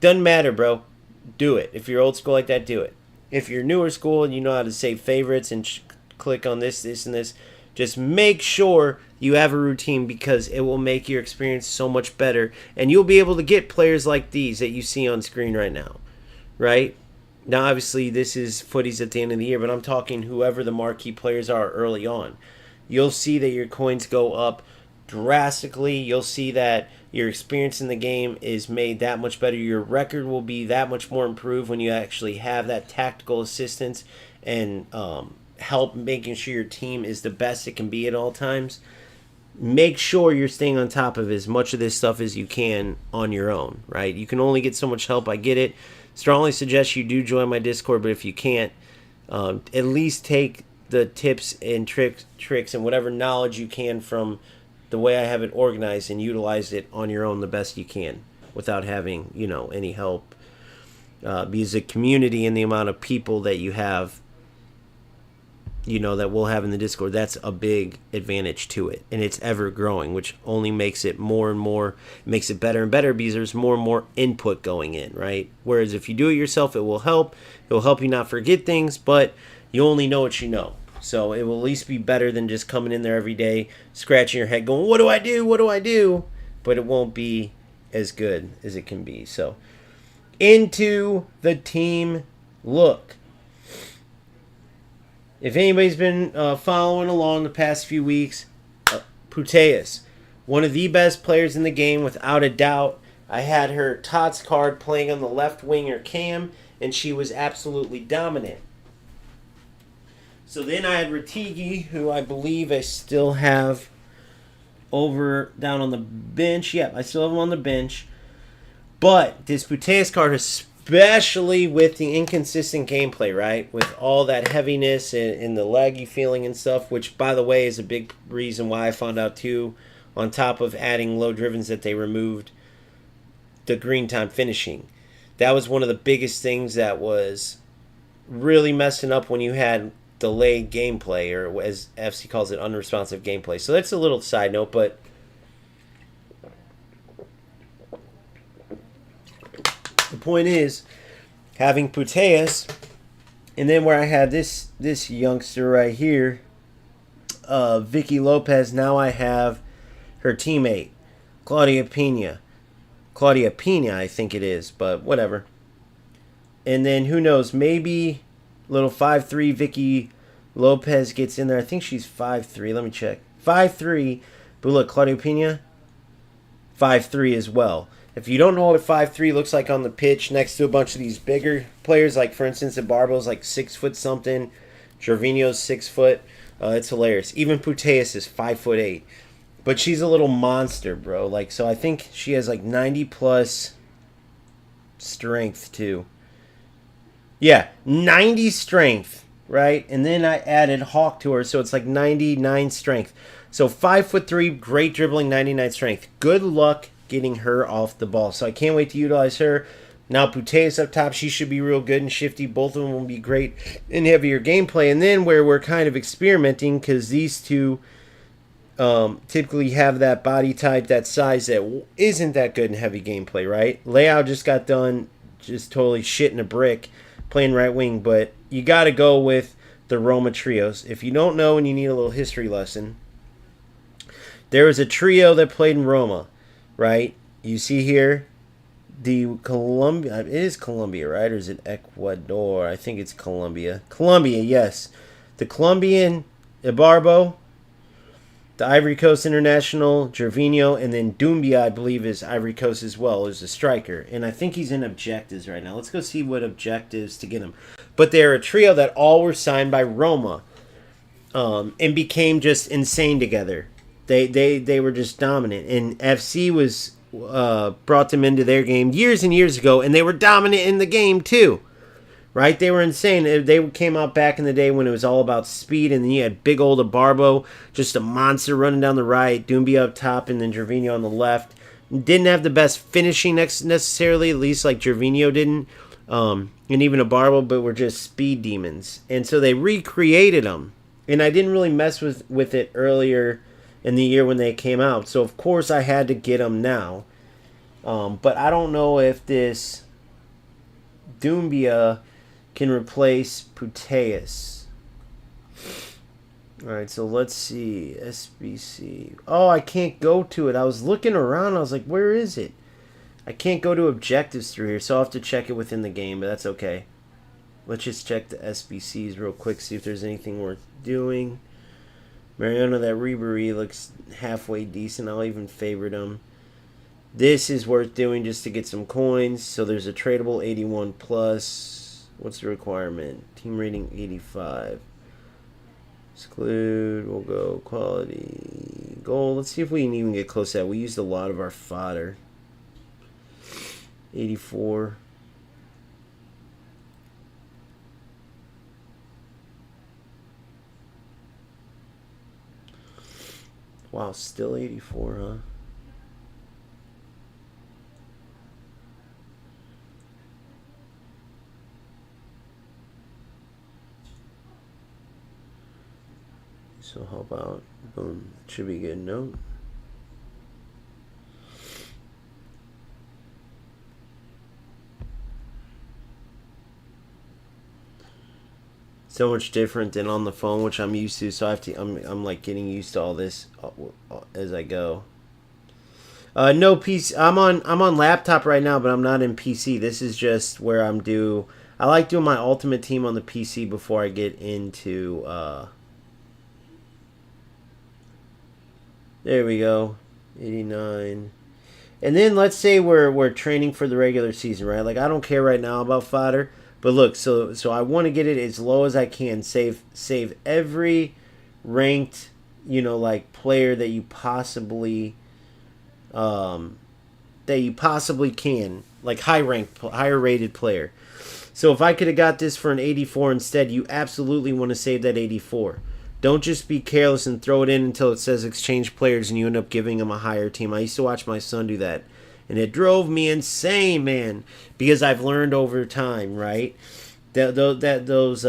Doesn't matter, bro. Do it. If you're old school like that, do it. If you're newer school and you know how to save favorites and click on this, this, and this, just make sure you have a routine because it will make your experience so much better. And you'll be able to get players like these that you see on screen right now, right? Now, obviously, this is footies at the end of the year, but I'm talking whoever the marquee players are early on. You'll see that your coins go up drastically. You'll see that your experience in the game is made that much better. Your record will be that much more improved when you actually have that tactical assistance and help making sure your team is the best it can be at all times. Make sure you're staying on top of as much of this stuff as you can on your own, right? You can only get so much help. I get it. Strongly suggest you do join my Discord, but if you can't, at least take the tips and tricks and whatever knowledge you can from the way I have it organized and utilize it on your own the best you can without having, any help. Because the community and the amount of people that you have, that we'll have in the Discord, that's a big advantage to it. And it's ever growing, which only makes it more and more, makes it better and better because there's more and more input going in, right? Whereas if you do it yourself, it will help. It will help you not forget things, but you only know what you know. So it will at least be better than just coming in there every day, scratching your head, going, what do I do? What do I do? But it won't be as good as it can be. So into the team look. If anybody's been following along the past few weeks, Puteas, one of the best players in the game without a doubt. I had her Tots card playing on the left winger cam, and she was absolutely dominant. So then I had Ratigi, who I believe I still have down on the bench. Yeah, I still have him on the bench. But this Puteas card, especially with the inconsistent gameplay, right? With all that heaviness and the laggy feeling and stuff, which, by the way, is a big reason why I found out, too, on top of adding low drivens, that they removed the green time finishing. That was one of the biggest things that was really messing up when you had delayed gameplay, or as FC calls it, unresponsive gameplay. So that's a little side note, but the point is having Puteas, and then where I had this youngster right here, Vicky Lopez. Now I have her teammate, Claudia Pena, I think it is, but whatever. And then who knows, maybe little 5'3" Vicky Lopez gets in there. I think she's 5'3". Let me check. 5'3", but look, Claudia Pena, 5'3" as well. If you don't know what 5'3" looks like on the pitch next to a bunch of these bigger players, like for instance, Ibarbo's like 6 foot something, Gervinho's 6 foot. It's hilarious. Even Puteas is 5'8", but she's a little monster, bro. Like, so I think she has like 90 plus strength too. Yeah, 90 strength, right? And then I added Hawk to her, so it's like 99 strength. So 5'3", great dribbling, 99 strength. Good luck getting her off the ball. So I can't wait to utilize her. Now Puteas up top, she should be real good and shifty. Both of them will be great in heavier gameplay. And then where we're kind of experimenting, because these two typically have that body type, that size that isn't that good in heavy gameplay, right? Leao just got done just totally shitting a brick playing right wing, but you got to go with the Roma trios. If you don't know and you need a little history lesson, there was a trio that played in Roma, right? You see here the Colombia. It is Colombia, right? Or is it Ecuador? I think it's Colombia. Colombia, yes. The Colombian Ibarbo, the Ivory Coast International, Gervinho, and then Doumbia, I believe, is Ivory Coast as well, is a striker. And I think he's in objectives right now. Let's go see what objectives to get him. But they're a trio that all were signed by Roma and became just insane together. They were just dominant. And FC was brought them into their game years and years ago, and they were dominant in the game too. Right? They were insane. They came out back in the day when it was all about speed, and then you had big old Ibarbo, just a monster running down the right, Doumbia up top, and then Gervinho on the left. Didn't have the best finishing necessarily, at least like Gervinho didn't, and even Ibarbo, but were just speed demons. And so they recreated them, and I didn't really mess with it earlier in the year when they came out. So, of course, I had to get them now. But I don't know if this Doumbia can replace Puteus. Alright, so let's see. SBC. Oh, I can't go to it. I was looking around. I was like, where is it? I can't go to objectives through here, so I'll have to check it within the game, but that's okay. Let's just check the SBCs real quick, see if there's anything worth doing. Mariano, that Ribery looks halfway decent. I'll even favorite him. This is worth doing just to get some coins. So there's a tradable 81 plus. What's the requirement? Team rating 85. Exclude. We'll go quality. Goal. Let's see if we can even get close to that. We used a lot of our fodder. 84. Wow, still 84, huh? So how about, boom, should be good, no? So much different than on the phone, which I'm used to. So I have to. I'm like getting used to all this as I go. No PC. I'm on laptop right now, but I'm not in PC. This is just where I'm due. I like doing my ultimate team on the PC before I get into. There we go, 89. And then let's say we're training for the regular season, right? Like I don't care right now about fodder. But look, so I want to get it as low as I can. Save every ranked, like player that you possibly can, like higher rated player. So if I could have got this for an 84 instead, you absolutely want to save that 84. Don't just be careless and throw it in until it says exchange players and you end up giving them a higher team. I used to watch my son do that. And it drove me insane, man, because I've learned over time, right? Those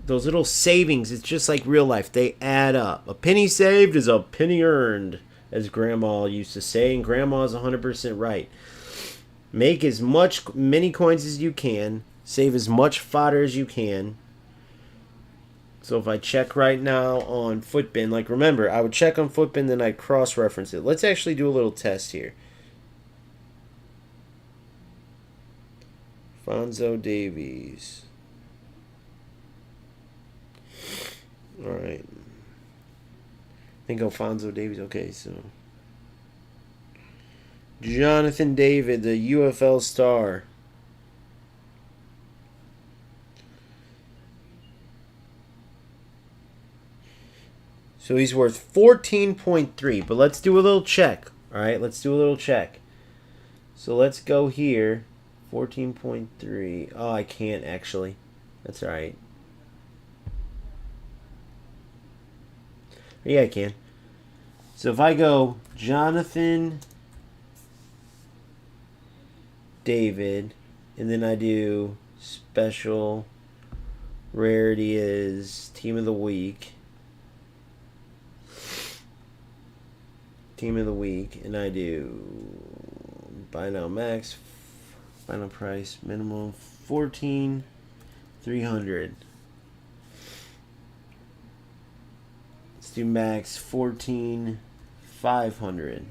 little savings, it's just like real life. They add up. A penny saved is a penny earned, as Grandma used to say, and Grandma is 100% right. Make many coins as you can. Save as much fodder as you can. So if I check right now on Footbin, like remember, I would check on Footbin, then I'd cross-reference it. Let's actually do a little test here. Fonzo Davies. Alright. I think Alfonso Davies. Okay, so. Jonathan David, the UFL star. So he's worth 14.3. But let's do a little check. Alright, let's do a little check. So let's go here. 14.3. Oh, I can't actually. That's alright. Yeah, I can. So if I go Jonathan David, and then I do special rarity is team of the week. And I do buy now max. Final price minimum 14,300. Let's do max 14,500.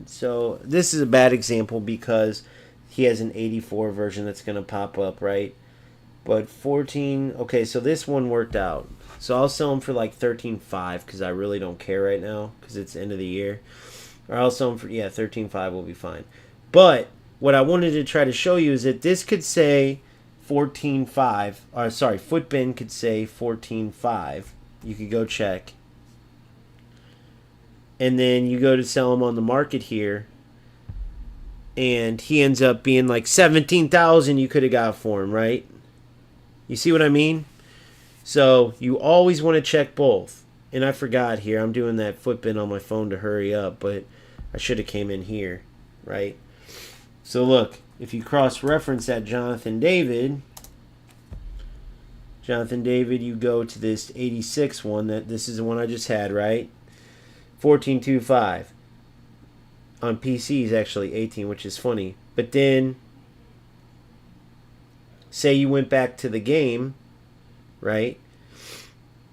So this is a bad example because he has an 84 version that's going to pop up, right? But 14. Okay, so this one worked out. So I'll sell them for like 13.5 because I really don't care right now because it's end of the year. Or I'll sell them for 13.5 will be fine. But what I wanted to try to show you is that this could say 14.5. Or sorry, Footbin could say 14.5. You could go check. And then you go to sell him on the market here. And he ends up being like 17,000 you could have got for him, right? You see what I mean? So you always want to check both. And I forgot here. I'm doing that Footbin on my phone to hurry up. But I should have came in here, right? So look, if you cross-reference that Jonathan David, you go to this 86 one. This is the one I just had, right? 14.25. On PC is actually 18, which is funny. But then, say you went back to the game, right?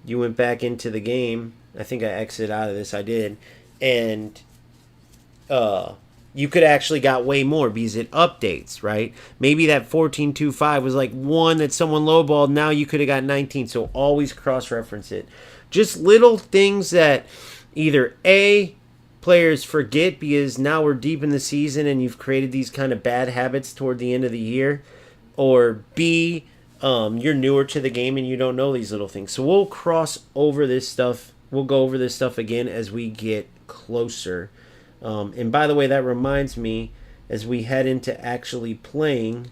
You went back into the game. I think I exited out of this. I did. And you could actually got way more because it updates, right? Maybe that 14.25 was like one that someone lowballed. Now you could have got 19. So always cross-reference it. Just little things that either A, players forget because now we're deep in the season and you've created these kind of bad habits toward the end of the year, or B, you're newer to the game and you don't know these little things. So we'll cross over this stuff. We'll go over this stuff again as we get closer. And by the way, that reminds me, as we head into actually playing,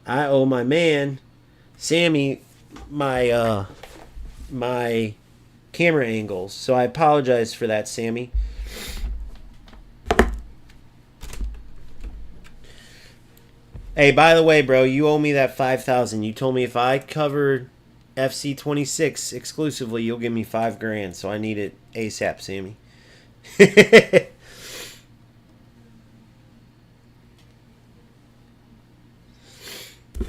I owe my man Sammy my camera angles, so I apologize for that, Sammy. Hey, by the way, bro, you owe me that 5,000. You told me if I covered FC26 exclusively, you'll give me $5,000. So I need it ASAP, Sammy.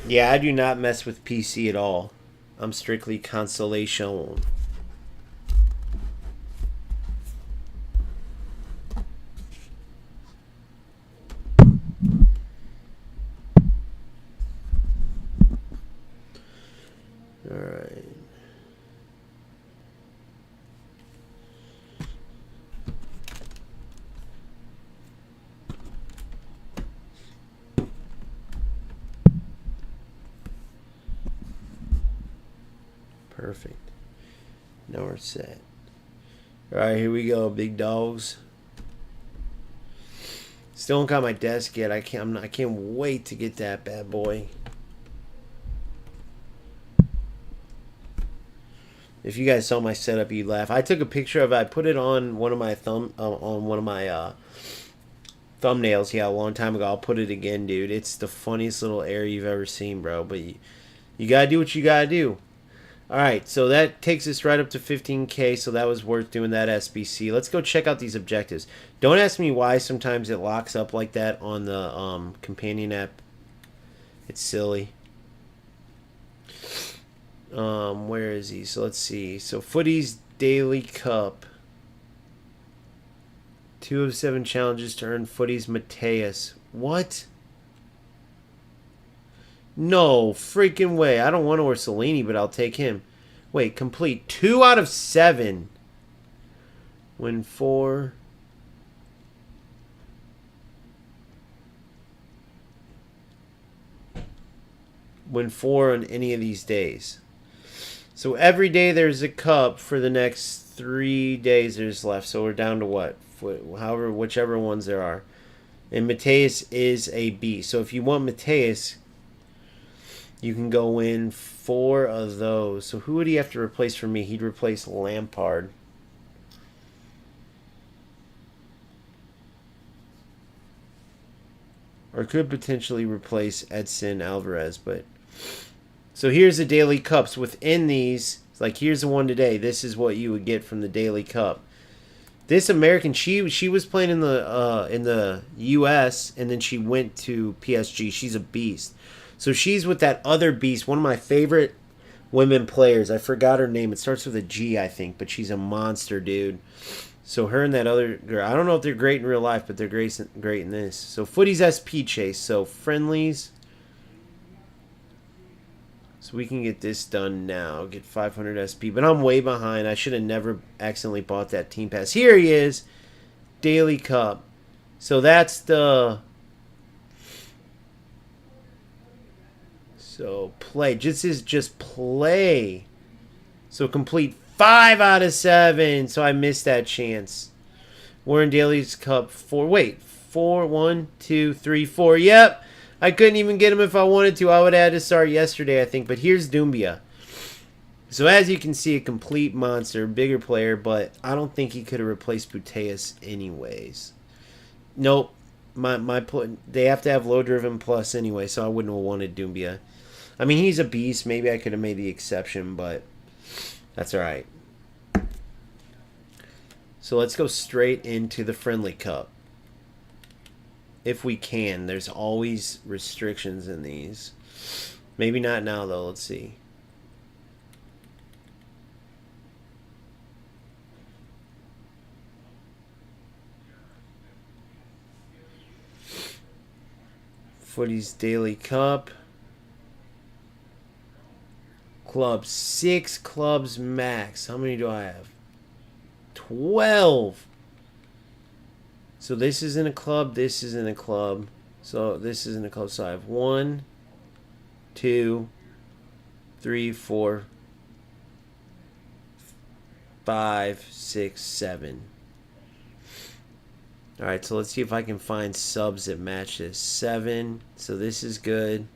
Yeah, I do not mess with PC at all. I'm strictly consolation. All right. Perfect. Now we're set. All right, here we go, big dogs. Still don't got my desk yet. I can't wait to get that bad boy. If you guys saw my setup, you'd laugh. I took a picture of it. I put it on one of my thumbnails. Yeah, a long time ago. I'll put it again, dude. It's the funniest little area you've ever seen, bro. But you gotta do what you gotta do. All right, so that takes us right up to 15K. So that was worth doing that SBC. Let's go check out these objectives. Don't ask me why sometimes it locks up like that on the companion app. It's silly. Where is he? So let's see. So Footy's Daily Cup. 2 of 7 challenges to earn Footy's Mateus. What? No freaking way. I don't want Orsolini, but I'll take him. Wait, complete 2 out of 7. Win 4. Win 4 on any of these days. So every day there's a cup for the next 3 days there's left. So we're down to what? However, whichever ones there are. And Mateus is a B. So if you want Mateus, you can go in 4 of those. So who would he have to replace for me? He'd replace Lampard. Or could potentially replace Edson Alvarez, but... So here's the daily cups. Within these, like here's the one today. This is what you would get from the daily cup. This American, she was playing in the U.S. and then she went to PSG. She's a beast. So she's with that other beast, one of my favorite women players. I forgot her name. It starts with a G, I think, but she's a monster, dude. So her and that other girl, I don't know if they're great in real life, but they're great in this. So Footy's SP Chase. So friendlies. So we can get this done now. Get 500 SP. But I'm way behind. I should have never accidentally bought that team pass. Here he is. Daily Cup. So that's the... So play. This is just play. So complete 5 out of 7. So I missed that chance. We're in Daily's Cup 4. Wait. 4. 1, 2, 3, 4. Yep. I couldn't even get him if I wanted to. I would have had to start yesterday, I think. But here's Doumbia. So as you can see, a complete monster. Bigger player. But I don't think he could have replaced Puteus anyways. Nope. They have to have low-driven plus anyway. So I wouldn't have wanted Doumbia. I mean, he's a beast. Maybe I could have made the exception. But that's all right. So let's go straight into the Friendly Cup. If we can. There's always restrictions in these. Maybe not now, though. Let's see. Footy's Daily Cup. Clubs. 6 clubs max. How many do I have? 12. So this is in a club. This is in a club. So this is in a club. So I have 1, 2, 3, 4, 5, 6, 7. Alright, so let's see if I can find subs that match this. 7. So this is good.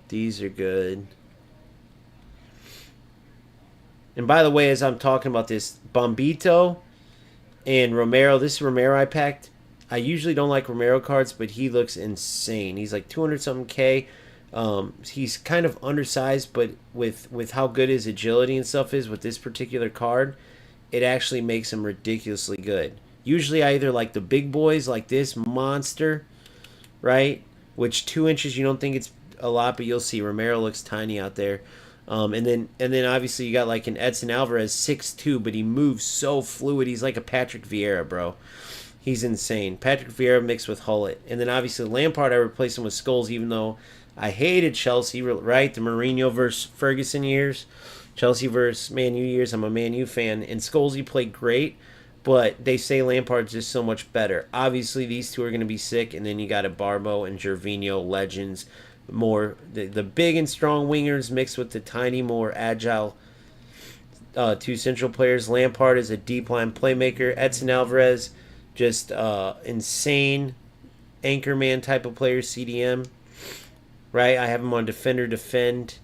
These are good. And by the way, as I'm talking about this, Bombito and Romero, this is Romero I packed. I usually don't like Romero cards, but he looks insane. He's like 200-something K. He's kind of undersized, but with how good his agility and stuff is with this particular card, it actually makes him ridiculously good. Usually I either like the big boys like this monster, right? Which 2 inches, you don't think it's a lot, but you'll see Romero looks tiny out there. And then obviously you got like an Edson Alvarez 6'2", but he moves so fluid. He's like a Patrick Vieira, bro. He's insane. Patrick Vieira mixed with Hullet. And then obviously Lampard, I replaced him with Scholes, even though I hated Chelsea, right? The Mourinho versus Ferguson years. Chelsea versus Man U years. I'm a Man U fan. And Scholes, he played great, but they say Lampard's just so much better. Obviously, these two are going to be sick. And then you got a Barbo and Gervinho, legends. More the big and strong wingers mixed with the tiny, more agile 2 central players. Lampard is a deep line playmaker. Edson Alvarez, just insane anchorman type of player, CDM. Right, I have him on defender defend.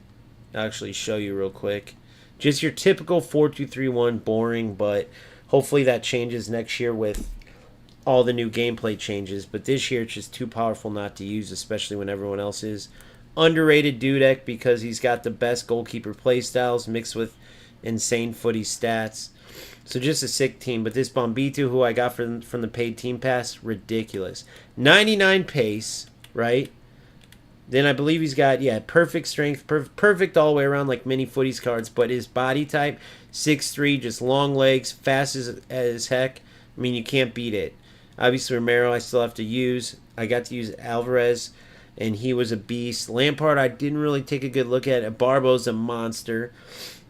I'll actually show you real quick. Just your typical 4-2-3-1, boring, but hopefully that changes next year with all the new gameplay changes, but this year it's just too powerful not to use, especially when everyone else is. Underrated Dudek because he's got the best goalkeeper play styles mixed with insane footy stats. So just a sick team, but this Bombito, who I got from the paid team pass, ridiculous. 99 pace, right? Then I believe he's got, perfect strength, perfect all the way around like mini footies cards, but his body type, 6'3", just long legs, fast as heck. I mean, you can't beat it. Obviously, Romero I still have to use. I got to use Alvarez, and he was a beast. Lampard I didn't really take a good look at. Barbo's a monster.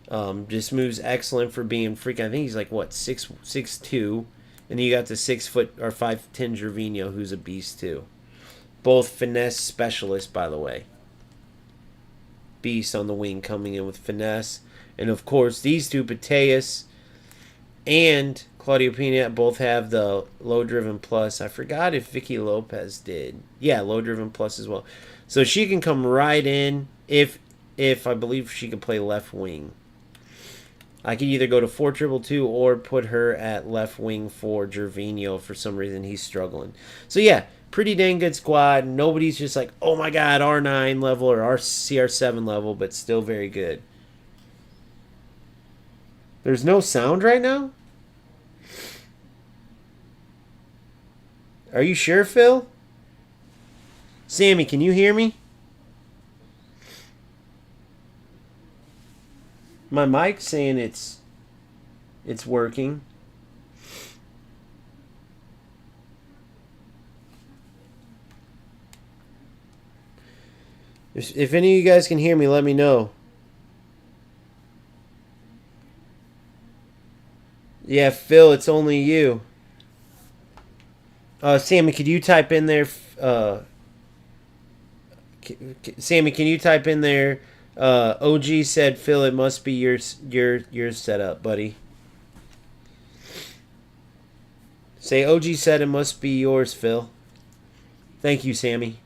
Just moves excellent for being freaking. I think he's like, what, 6'2". And you got the 6 foot or 5'10" Gervinho, who's a beast too. Both finesse specialists, by the way. Beast on the wing coming in with finesse. And of course, these two, Pateas and Claudio Pina, both have the low driven plus. I forgot if Vicky Lopez did. Yeah, low driven plus as well. So she can come right in if I believe she can play left wing. I could either go to 4-2-2 or put her at left wing for Gervinho. For some reason, he's struggling. So yeah, pretty dang good squad. Nobody's just like, oh my god, R9 level or CR7 level, but still very good. There's no sound right now? Are you sure, Phil? Sammy, can you hear me? My mic's saying it's working. If any of you guys can hear me, let me know. Yeah, Phil, it's only you. Sammy, could you type in there? Sammy, can you type in there? OG said, Phil, it must be your setup, buddy. Say, OG said it must be yours, Phil. Thank you, Sammy.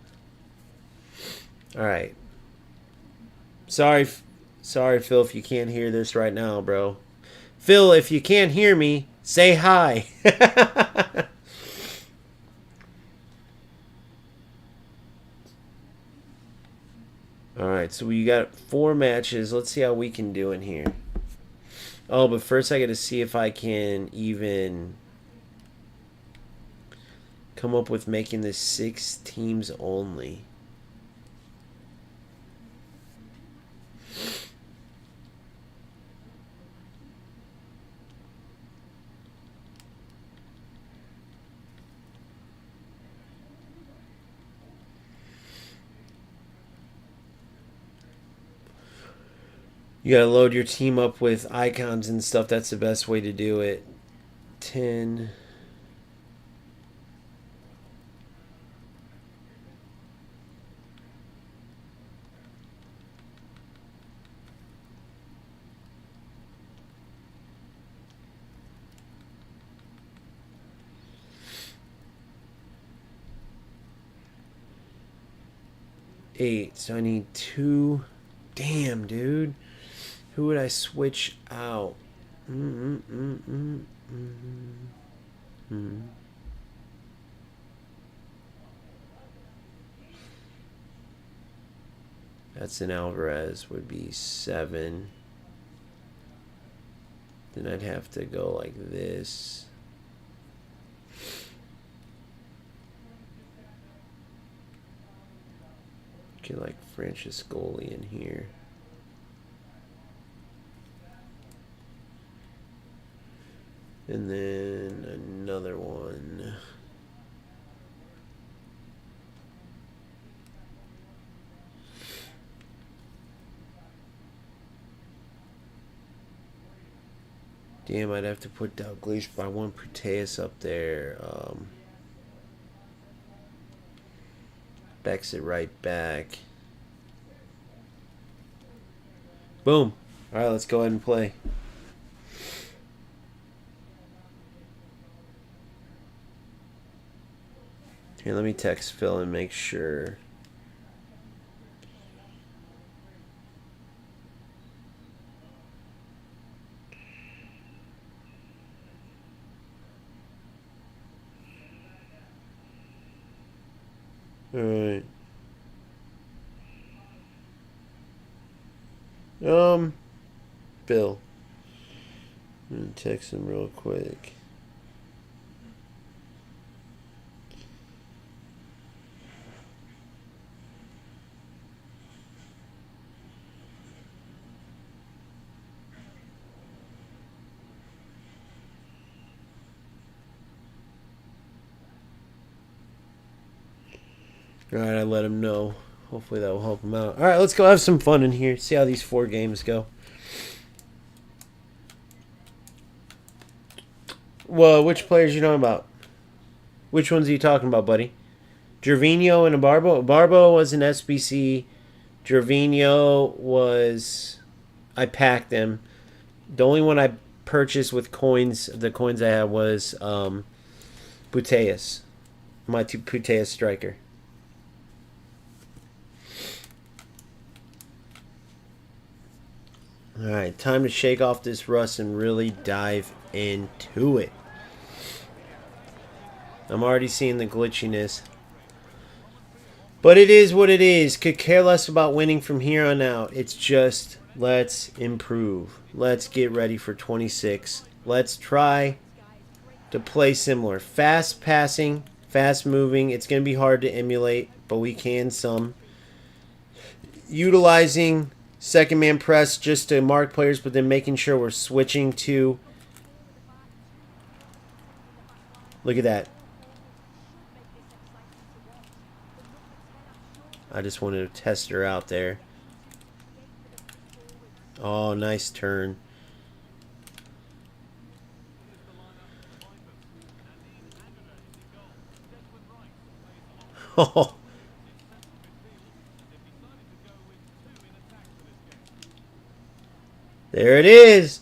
All right. Sorry, Phil, if you can't hear this right now, bro. Phil, if you can't hear me, say hi. All right, so we got 4 matches. Let's see how we can do in here. Oh, but first I got to see if I can even come up with making this 6 teams only. You gotta load your team up with icons and stuff. That's the best way to do it. 10. Eight. So I need 2. Damn, dude. Who would I switch out? That's an Alvarez would be 7. Then I'd have to go like this. Get like Francescoli in here. And then another one. Damn, I'd have to put Dalglish, but I want Proteus up there. Backs it right back. Boom. All right, let's go ahead and play. Here, let me text Phil and make sure. All right. Bill. I'm gonna text him real quick. Alright, I let him know. Hopefully that will help him out. Alright, let's go have some fun in here. See how these 4 games go. Well, which players you talking about? Which ones are you talking about, buddy? Gervinho and Barbo? Barbo was an SBC. Gervinho was... I packed them. The only one I purchased with coins, the coins I had was Puteas. My Puteas striker. Alright, time to shake off this rust and really dive into it. I'm already seeing the glitchiness. But it is what it is. Could care less about winning from here on out. It's just, let's improve. Let's get ready for 26. Let's try to play similar. Fast passing, fast moving. It's going to be hard to emulate, but we can some. Utilizing second man press just to mark players, but then making sure we're switching to... Look at that. I just wanted to test her out there. Oh, nice turn. Oh. There it is.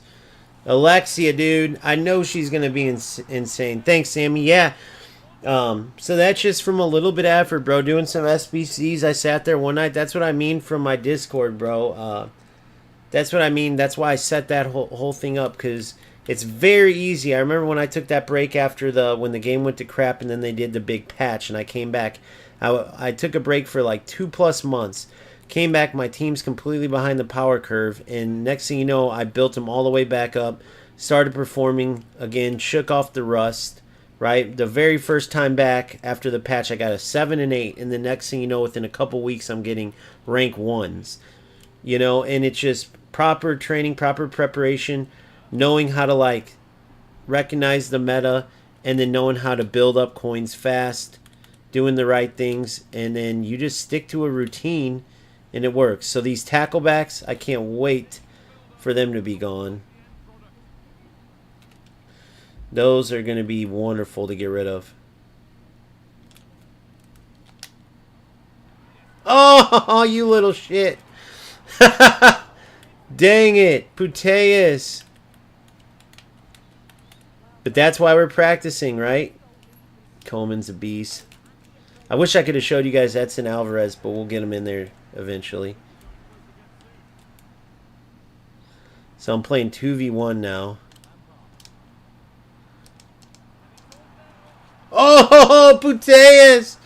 Alexia, dude. I know she's going to be insane. Thanks, Sammy. Yeah. So that's just from a little bit of effort, bro. Doing some SBCs. I sat there one night. That's what I mean from my Discord, bro. That's what I mean. That's why I set that whole thing up, because it's very easy. I remember when I took that break after when the game went to crap and then they did the big patch and I came back. I took a break for like 2+ months. Came back, my team's completely behind the power curve, and next thing you know, I built them all the way back up, started performing again, shook off the rust, right? The very first time back after the patch, I got a 7 and 8, and the next thing you know, within a couple weeks, I'm getting rank 1s, you know, and it's just proper training, proper preparation, knowing how to like recognize the meta, and then knowing how to build up coins fast, doing the right things, and then you just stick to a routine and it works. So these tacklebacks, I can't wait for them to be gone. Those are going to be wonderful to get rid of. Oh, you little shit. Dang it, Puteus. But that's why we're practicing, right? Coleman's a beast. I wish I could have showed you guys Edson Alvarez, but we'll get him in there eventually. So I'm playing 2v1 now. Oh, Puteus!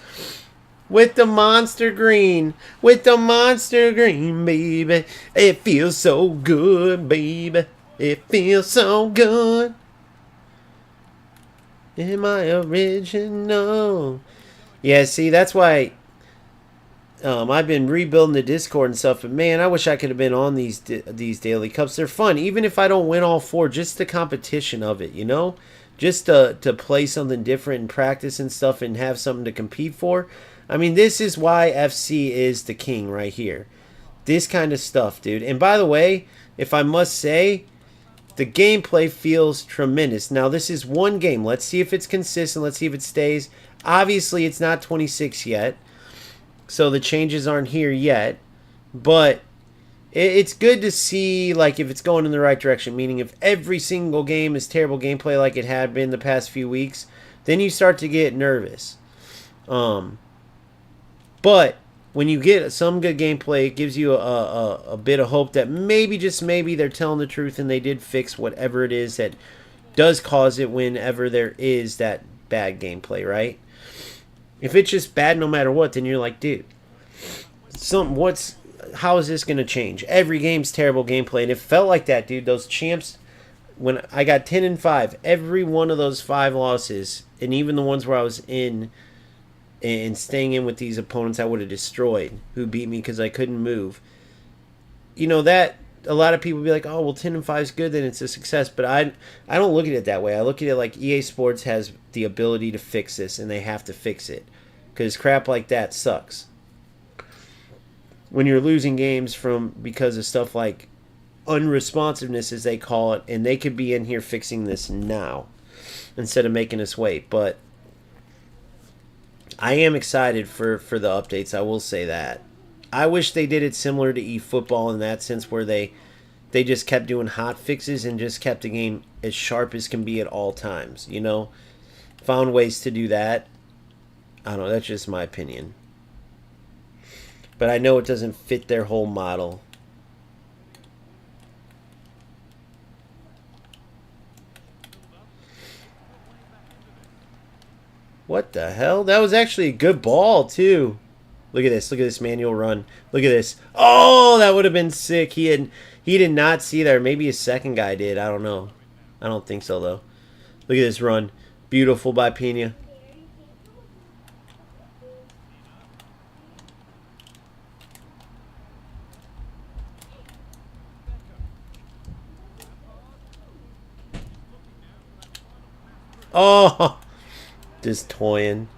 With the monster green. With the monster green, baby. It feels so good, baby. It feels so good. Am I original? Yeah, see, that's why I've been rebuilding the Discord and stuff. But man, I wish I could have been on these daily cups. They're fun, even if I don't win all 4. Just the competition of it, you know, just to play something different and practice and stuff and have something to compete for. I mean, this is why FC is the king right here. This kind of stuff, dude. And by the way, if I must say, the gameplay feels tremendous. Now, this is one game. Let's see if it's consistent. Let's see if it stays. Obviously, it's not 26 yet, so the changes aren't here yet. But it's good to see, like, if it's going in the right direction. Meaning, if every single game is terrible gameplay like it had been the past few weeks, then you start to get nervous. But when you get some good gameplay, it gives you a bit of hope that maybe, just maybe, they're telling the truth and they did fix whatever it is that does cause it whenever there is that bad gameplay, right? If it's just bad no matter what, then you're like, dude, how is this going to change? Every game's terrible gameplay, and it felt like that, dude. Those champs, when I got 10 and 5, every one of those 5 losses, and even the ones where I was in and staying in with these opponents I would have destroyed, who beat me because I couldn't move. You know, that a lot of people be like, oh, well, 10 and 5 is good, then it's a success. But I don't look at it that way. I look at it like EA Sports has the ability to fix this, and they have to fix it, because crap like that sucks. When you're losing games because of stuff like unresponsiveness, as they call it, and they could be in here fixing this now instead of making us wait. But I am excited for the updates, I will say that. I wish they did it similar to eFootball in that sense, where they just kept doing hot fixes and just kept the game as sharp as can be at all times, you know? Found ways to do that. I don't know, that's just my opinion. But I know it doesn't fit their whole model. What the hell? That was actually a good ball, too. Look at this. Look at this manual run. Look at this. Oh, that would have been sick. He did not see that. Or maybe his second guy did. I don't know. I don't think so, though. Look at this run. Beautiful by Pena. Oh, just toying.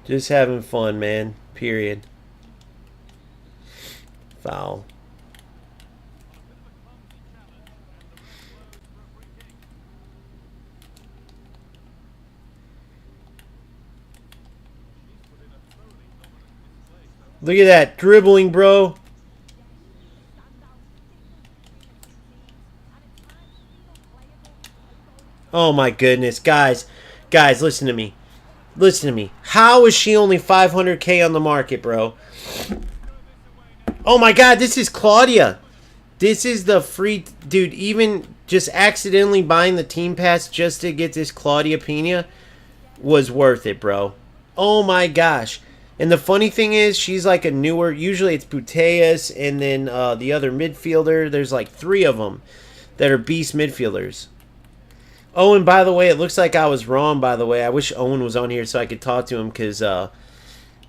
Just having fun, man. Period. Foul. Look at that dribbling, bro. Oh my goodness, guys, listen to me. Listen to me. How is she only 500k on the market, bro? Oh my god, this is Claudia. This is the free... Dude, even just accidentally buying the team pass just to get this Claudia Pena was worth it, bro. Oh my gosh. And the funny thing is, she's like a newer. Usually it's Puteas and then the other midfielder. There's like 3 of them that are beast midfielders. Oh, and by the way, it looks like I was wrong, by the way. I wish Owen was on here so I could talk to him because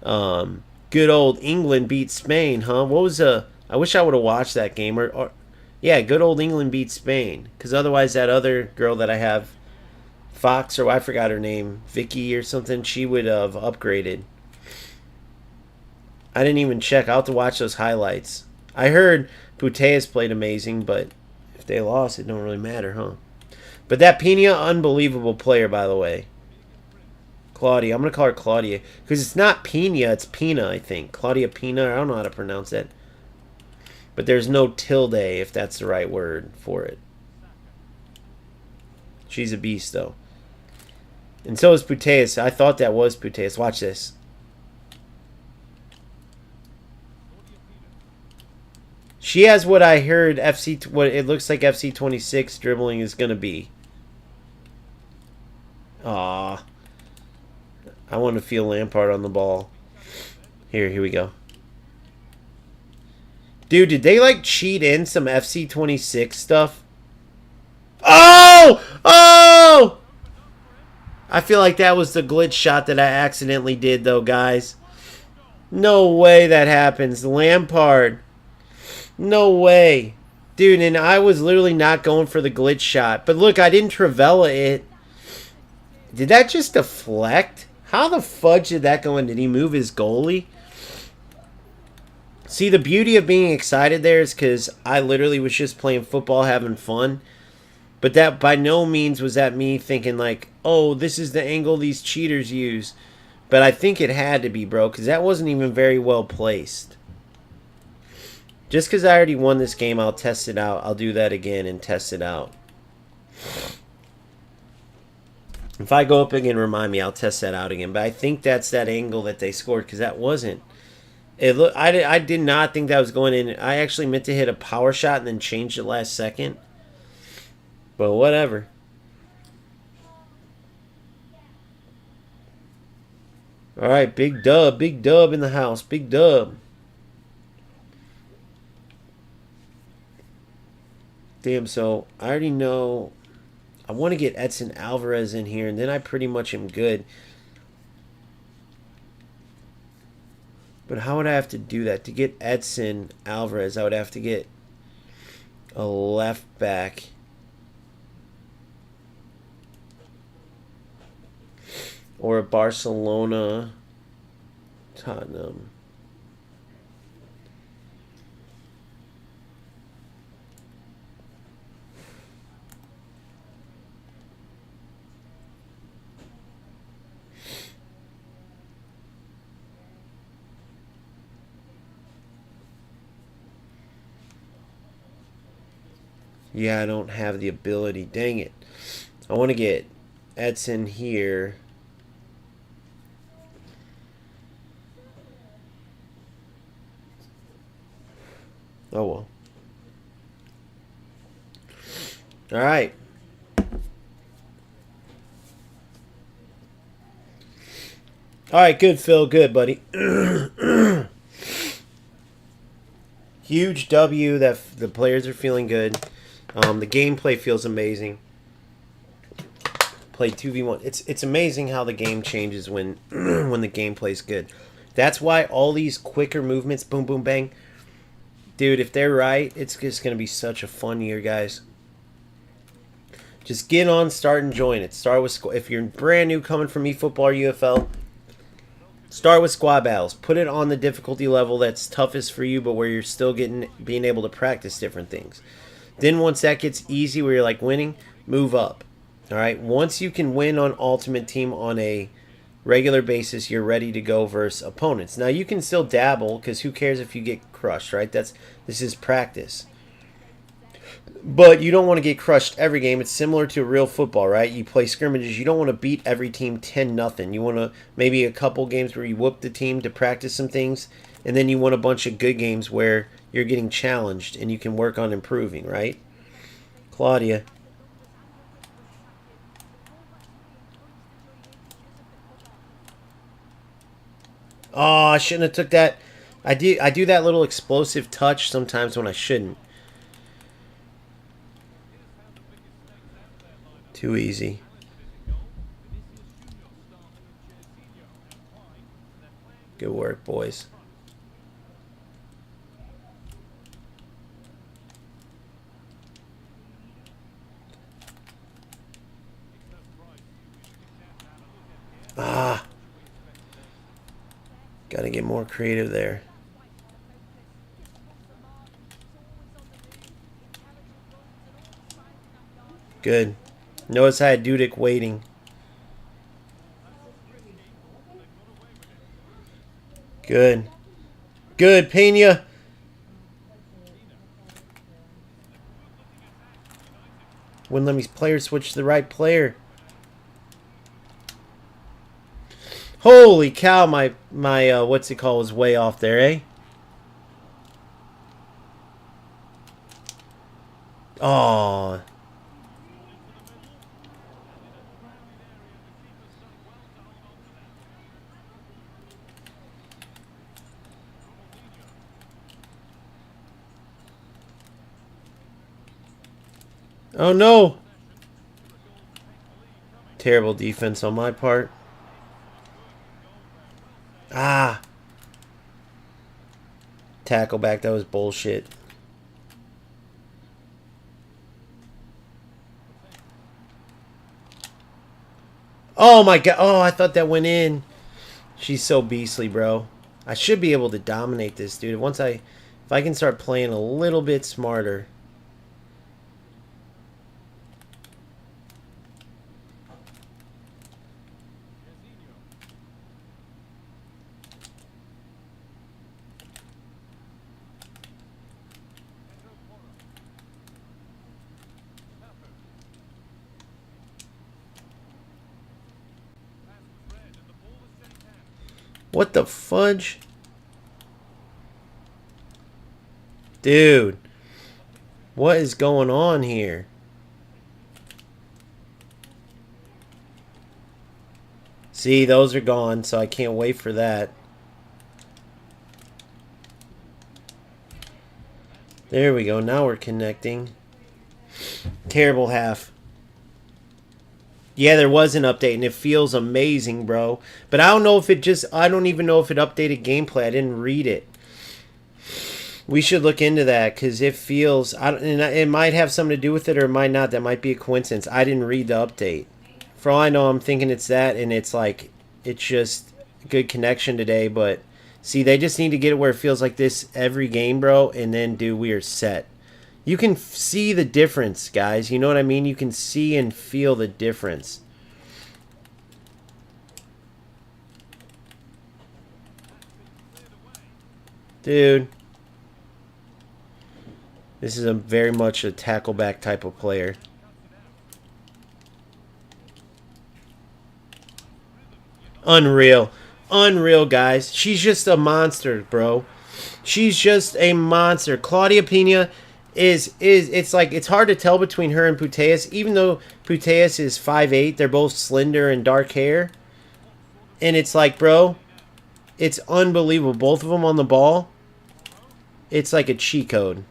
good old England beat Spain, huh? What was I wish I would have watched that game. Or yeah, good old England beat Spain. Because otherwise that other girl that I have, Fox, or I forgot her name, Vicky or something, she would have upgraded. I didn't even check. I'll have to watch those highlights. I heard Puteas played amazing, but if they lost, it don't really matter, huh? But that Pina, unbelievable player, by the way. Claudia. I'm going to call her Claudia. Because it's not Pina, it's Pina, I think. Claudia Pina. I don't know how to pronounce that. But there's no tilde, if that's the right word for it. She's a beast, though. And so is Puteas. I thought that was Puteas. Watch this. She has what I heard what it looks like FC26 dribbling is going to be. Aw. I want to feel Lampard on the ball. Here we go. Dude, did they like cheat in some FC26 stuff? Oh! Oh! I feel like that was the glitch shot that I accidentally did, though, guys. No way that happens. Lampard. No way. Dude, and I was literally not going for the glitch shot. But look, I didn't Travella it. Did that just deflect? How the fudge did that go in? Did he move his goalie? See, the beauty of being excited there is because I literally was just playing football, having fun. But that by no means was that me thinking like, oh, this is the angle these cheaters use. But I think it had to be, bro, because that wasn't even very well placed. Just because I already won this game, I'll test it out. I'll do that again and test it out. If I go up again, remind me, I'll test that out again. But I think that's that angle that they scored because that wasn't. I did not think that was going in. I actually meant to hit a power shot and then changed it last second. But whatever. All right, big dub in the house, big dub. Damn, so I already know I want to get Edson Alvarez in here, and then I pretty much am good. But how would I have to do that? To get Edson Alvarez, I would have to get a left back. Or a Barcelona, Tottenham. Yeah, I don't have the ability. Dang it. I want to get Edson here. Oh, well. All right. All right, good, Phil. Good, buddy. Huge W. That the players are feeling good. The gameplay feels amazing. Played 2v1. It's amazing how the game changes when when the gameplay's good. That's why all these quicker movements, boom, boom, bang. Dude, if they're right, it's just going to be such a fun year, guys. Just get on, start enjoying it. Start with if you're brand new coming from eFootball or UFL, start with squad battles. Put it on the difficulty level that's toughest for you, but where you're still being able to practice different things. Then once that gets easy, where you're like winning, move up. All right. Once you can win on Ultimate Team on a regular basis, you're ready to go versus opponents. Now you can still dabble because who cares if you get crushed, right? This is practice. But you don't want to get crushed every game. It's similar to real football, right? You play scrimmages. You don't want to beat every team 10-0. You want to maybe a couple games where you whoop the team to practice some things, and then you want a bunch of good games where you're getting challenged and you can work on improving, right? Claudia. Oh, I shouldn't have took that. I do that little explosive touch sometimes when I shouldn't. Too easy. Good work, boys. Ah. Gotta get more creative there. Good. Notice I had Dudek waiting. Good. Good, Pena. Wouldn't let me player switch to the right player. Holy cow, my what's it called was way off there, eh? Oh. Oh no. Terrible defense on my part. Ah. Tackle back, that was bullshit. Oh my god. Oh, I thought that went in. She's so beastly, bro. I should be able to dominate this, dude. If I can start playing a little bit smarter. What the fudge? Dude. What is going on here? See, those are gone, so I can't wait for that. There we go. Now we're connecting. Terrible half. Yeah, there was an update, and it feels amazing, bro. But I don't know if I don't even know if it updated gameplay. I didn't read it. We should look into that, because it feels... it might have something to do with it, or it might not. That might be a coincidence. I didn't read the update. For all I know, I'm thinking it's that, and it's like... It's just good connection today, but... See, they just need to get it where it feels like this every game, bro, and then, dude, we are set. You can see the difference, guys. You know what I mean? You can see and feel the difference. Dude. This is very much a tackle back type of player. Unreal. Unreal, guys. She's just a monster, bro. She's just a monster. Claudia Pena... it's like it's hard to tell between her and Puteas, even though Puteas is 5'8", they're both slender and dark hair. And it's like, bro, it's unbelievable. Both of them on the ball. It's like a cheat code.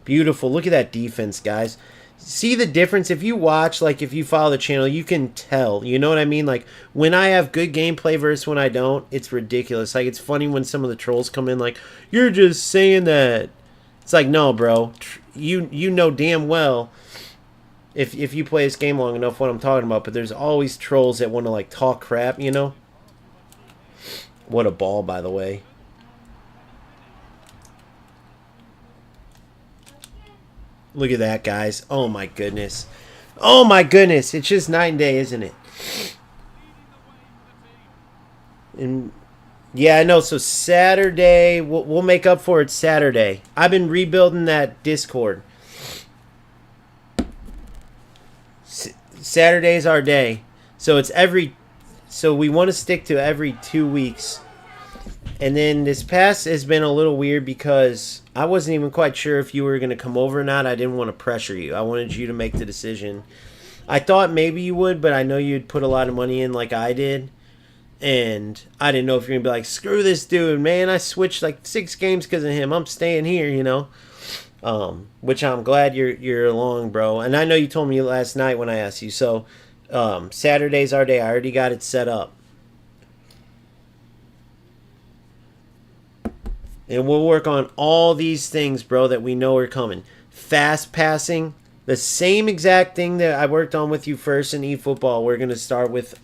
Beautiful. Look at that defense, guys. See the difference? If you watch, like if you follow the channel, you can tell. You know what I mean? Like when I have good gameplay versus when I don't, it's ridiculous. Like it's funny when some of the trolls come in like, you're just saying that. It's like, no, bro. You know damn well if you play this game long enough what I'm talking about. But there's always trolls that want to like talk crap, you know? What a ball, by the way. Look at that, guys. Oh, my goodness. Oh, my goodness. It's just night and day, isn't it? And yeah, I know. So Saturday, we'll make up for it Saturday. I've been rebuilding that Discord. Saturday's our day. So it's so we want to stick to every 2 weeks. And then this past has been a little weird because I wasn't even quite sure if you were going to come over or not. I didn't want to pressure you. I wanted you to make the decision. I thought maybe you would, but I know you'd put a lot of money in like I did. And I didn't know if you're going to be like, screw this dude, man. I switched like 6 games because of him. I'm staying here, you know. Which I'm glad you're along, bro. And I know you told me last night when I asked you. So Saturday's our day. I already got it set up. And we'll work on all these things, bro, that we know are coming. Fast passing, the same exact thing that I worked on with you first in eFootball. We're gonna start with.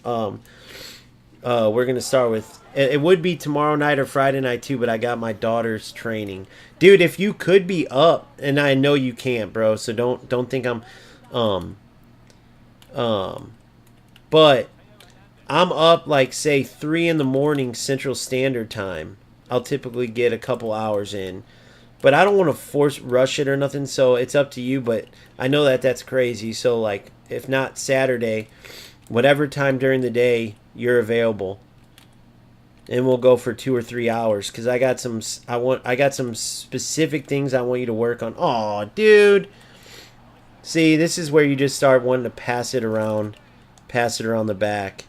It would be tomorrow night or Friday night too, but I got my daughter's training, dude. If you could be up, and I know you can't, bro. So don't think I'm, but I'm up like say 3 in the morning Central Standard Time. I'll typically get a couple hours in, but I don't want to force rush it or nothing. So it's up to you. But I know that that's crazy. So like, if not Saturday, whatever time during the day you're available, and we'll go for 2 or 3 hours. Cause I got some specific things I want you to work on. Aw, dude. See, this is where you just start wanting to pass it around the back.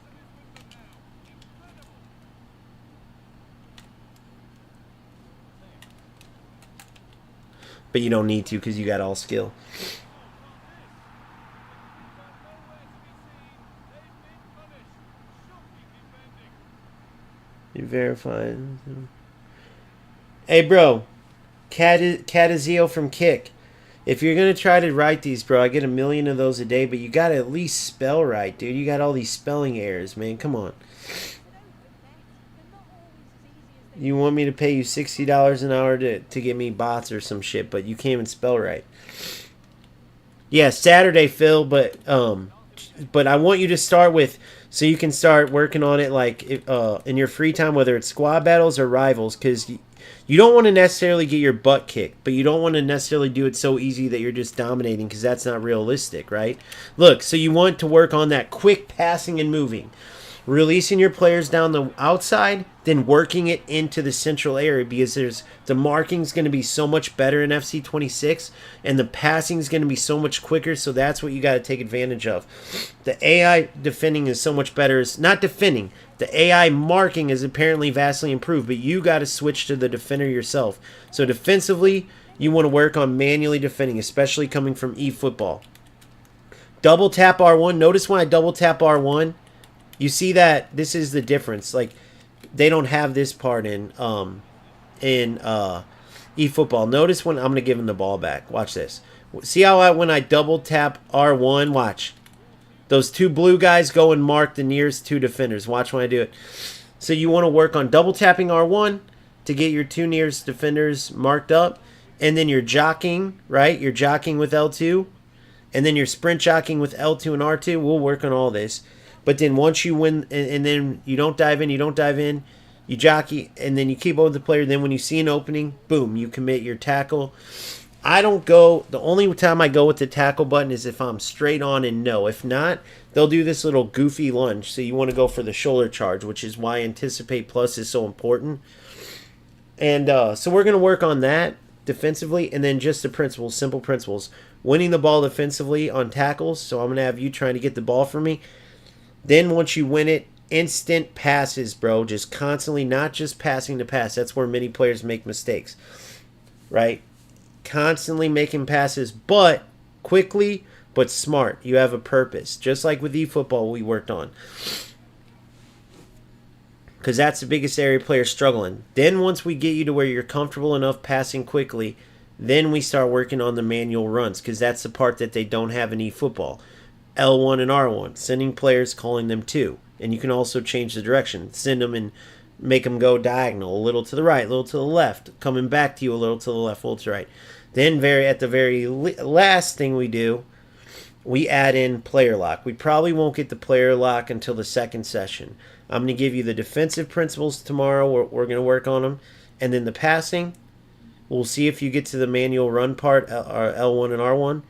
But you don't need to because you got all skill. You verified. Hey, bro. Catazio from Kick. If you're going to try to write these, bro, I get 1 million of those a day, but you got to at least spell right, dude. You got all these spelling errors, man. Come on. You want me to pay you $60 an hour to get me bots or some shit, but you can't even spell right. Yeah, Saturday, Phil, but I want you to start with, so you can start working on it like in your free time, whether it's squad battles or rivals, because you don't want to necessarily get your butt kicked, but you don't want to necessarily do it so easy that you're just dominating, because that's not realistic, right? Look, so you want to work on that quick passing and moving. Releasing your players down the outside, then working it into the central area, because the marking is going to be so much better in FC26, and the passing is going to be so much quicker. So that's what you got to take advantage of. The AI defending is so much better. It's not defending. The AI marking is apparently vastly improved, but you got to switch to the defender yourself. So defensively, you want to work on manually defending, especially coming from eFootball. Double tap R1. Notice when I double tap R1. You see that this is the difference. Like, they don't have this part in eFootball. Notice when I'm going to give him the ball back. Watch this. See how when I double tap R1, watch. Those 2 blue guys go and mark the nearest 2 defenders. Watch when I do it. So you want to work on double tapping R1 to get your 2 nearest defenders marked up. And then you're jockeying, right? You're jockeying with L2. And then you're sprint jockeying with L2 and R2. We'll work on all this. But then once you win, and then you don't dive in, you jockey, and then you keep up with the player. Then when you see an opening, boom, you commit your tackle. I don't go, the only time I go with the tackle button is if I'm straight on and no. If not, they'll do this little goofy lunge. So you want to go for the shoulder charge, which is why Anticipate Plus is so important. And so we're going to work on that defensively, and then just the principles, simple principles. Winning the ball defensively on tackles, so I'm going to have you trying to get the ball for me. Then once you win it, instant passes, bro. Just constantly, not just passing to pass. That's where many players make mistakes, right? Constantly making passes, but quickly, but smart. You have a purpose. Just like with eFootball we worked on. Because that's the biggest area players struggling. Then once we get you to where you're comfortable enough passing quickly, then we start working on the manual runs, because that's the part that they don't have in eFootball. L1 and R1, sending players, calling them 2. And you can also change the direction. Send them and make them go diagonal, a little to the right, a little to the left, coming back to you a little to the left, a little to the right. Then at the very last thing we do, we add in player lock. We probably won't get the player lock until the second session. I'm going to give you the defensive principles tomorrow. We're going to work on them. And then the passing, we'll see if you get to the manual run part, L1 and R1.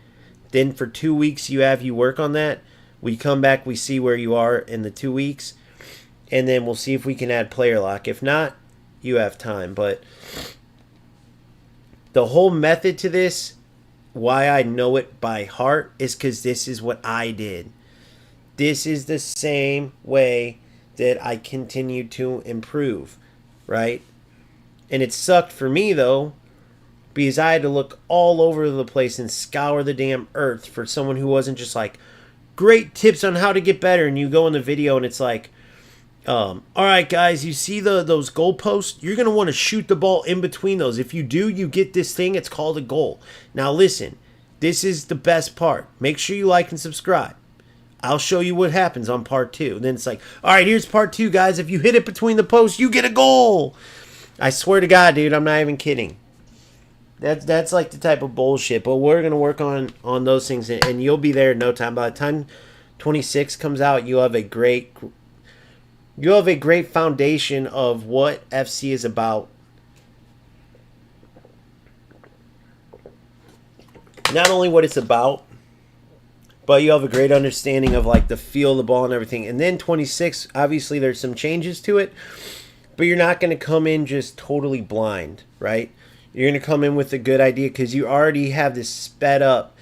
Then for 2 weeks you work on that. We come back, we see where you are in the 2 weeks, and then we'll see if we can add player lock. If not, you have time. But the whole method to this, why I know it by heart, is because this is what I did. This is the same way that I continue to improve, right? And it sucked for me, though, because I had to look all over the place and scour the damn earth for someone who wasn't just like, great tips on how to get better. And you go in the video and it's like, all right, guys, you see those goalposts? You're going to want to shoot the ball in between those. If you do, you get this thing. It's called a goal. Now, listen, this is the best part. Make sure you like and subscribe. I'll show you what happens on part 2. And then it's like, all right, here's part 2, guys. If you hit it between the posts, you get a goal. I swear to God, dude, I'm not even kidding. That's like the type of bullshit. But we're going to work on those things, and you'll be there in no time. By the time 26 comes out, you'll have a great foundation of what FC is about. Not only what it's about, but you have a great understanding of like the feel of the ball and everything. And then 26, obviously there's some changes to it, but you're not going to come in just totally blind, right? You're going to come in with a good idea because you already have this sped up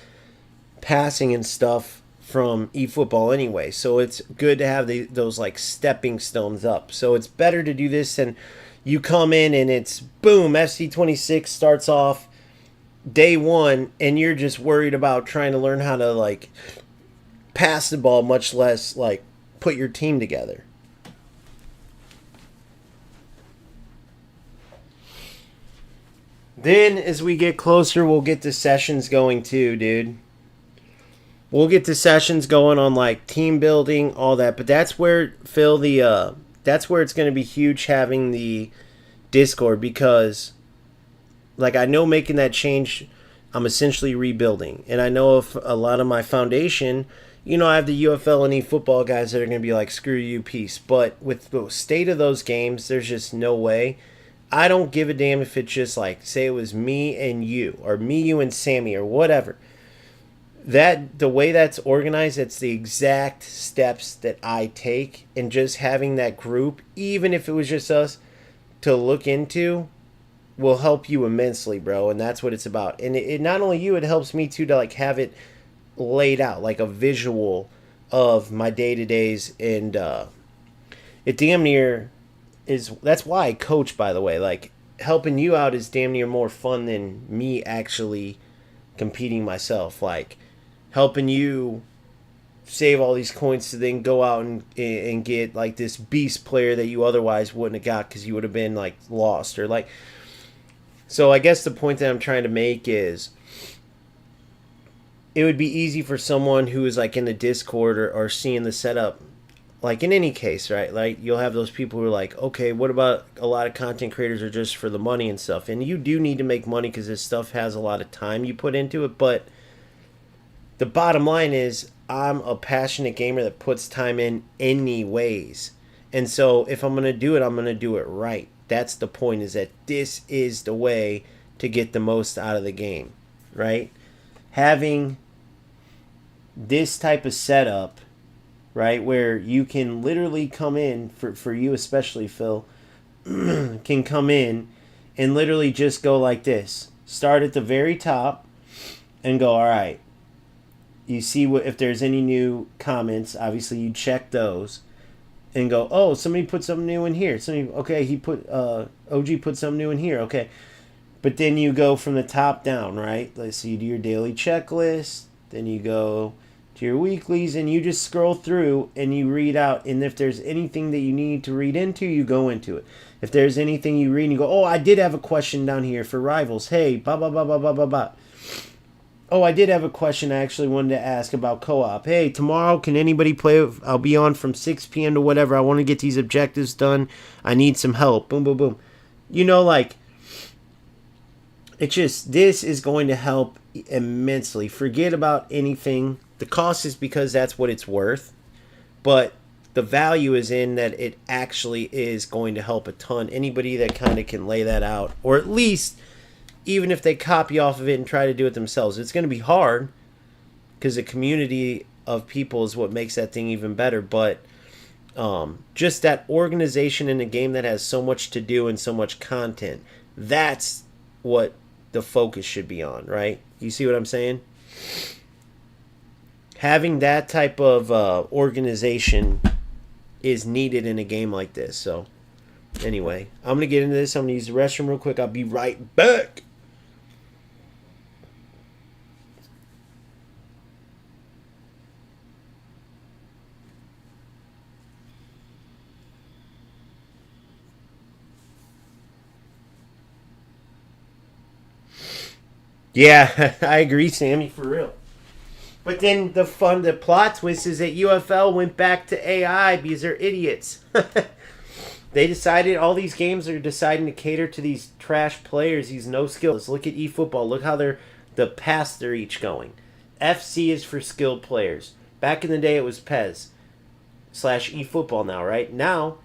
passing and stuff from eFootball anyway. So it's good to have those like stepping stones up. So it's better to do this than you come in and it's boom, FC26 starts off day 1 and you're just worried about trying to learn how to like pass the ball, much less like put your team together. Then as we get closer, we'll get the sessions going too, dude. We'll get the sessions going on like team building, all that. But that's where, Phil, that's where it's going to be huge having the Discord, because like I know making that change, I'm essentially rebuilding. And I know if a lot of my foundation, you know, I have the UFL and eFootball guys that are going to be like, screw you, peace. But with the state of those games, there's just no way. I don't give a damn if it's just like, say it was me and you, or me, you, and Sammy, or whatever. That the way that's organized, it's the exact steps that I take, and just having that group, even if it was just us, to look into, will help you immensely, bro. And that's what it's about. And it not only you, it helps me too to like have it laid out, like a visual of my day-to-days, and it damn near is, that's why I coach, by the way. Like helping you out is damn near more fun than me actually competing myself. Like helping you save all these coins to then go out and get like this beast player that you otherwise wouldn't have got because you would have been like lost or like. So I guess the point that I'm trying to make is it would be easy for someone who is like in the Discord or seeing the setup, like in any case, right? Like you'll have those people who are like, okay, what about a lot of content creators are just for the money and stuff. And you do need to make money because this stuff has a lot of time you put into it. But the bottom line is I'm a passionate gamer that puts time in anyways. And so if I'm going to do it, I'm going to do it right. That's the point, is that this is the way to get the most out of the game, right? Having this type of setup, right, where you can literally come in, for you especially, Phil, can come in and literally just go like this. Start at the very top and go, all right, you see what if there's any new comments, obviously you check those and go, oh, somebody put something new in here. Okay, he put, OG put something new in here, okay. But then you go from the top down, right? Let's see, you do your daily checklist, then you go to your weeklies, and you just scroll through and you read out. And if there's anything that you need to read into, you go into it. If there's anything you read and you go, oh, I did have a question down here for rivals. Hey, blah, blah, blah, blah, blah, blah, blah. Oh, I did have a question I actually wanted to ask about co-op. Hey, tomorrow, can anybody play? I'll be on from 6 p.m. to whatever. I want to get these objectives done. I need some help. Boom, boom, boom. You know, like, it's just, this is going to help immensely. Forget about anything. The cost is because that's what it's worth. But the value is in that it actually is going to help a ton. Anybody that kind of can lay that out, or at least even if they copy off of it and try to do it themselves, it's going to be hard because the community of people is what makes that thing even better. But just that organization in a game that has so much to do and so much content, that's what the focus should be on, right? You see what I'm saying? Having that type of organization is needed in a game like this. So anyway, I'm gonna get into this. I'm gonna use the restroom real quick. I'll be right back. Yeah, I agree, Sammy, for real. But then the plot twist is that UFL went back to AI because they're idiots. They decided all these games are deciding to cater to these trash players, these no skills. Look at eFootball. Look how the paths they're each going. FC is for skilled players. Back in the day, it was PES / eFootball now, right? Now,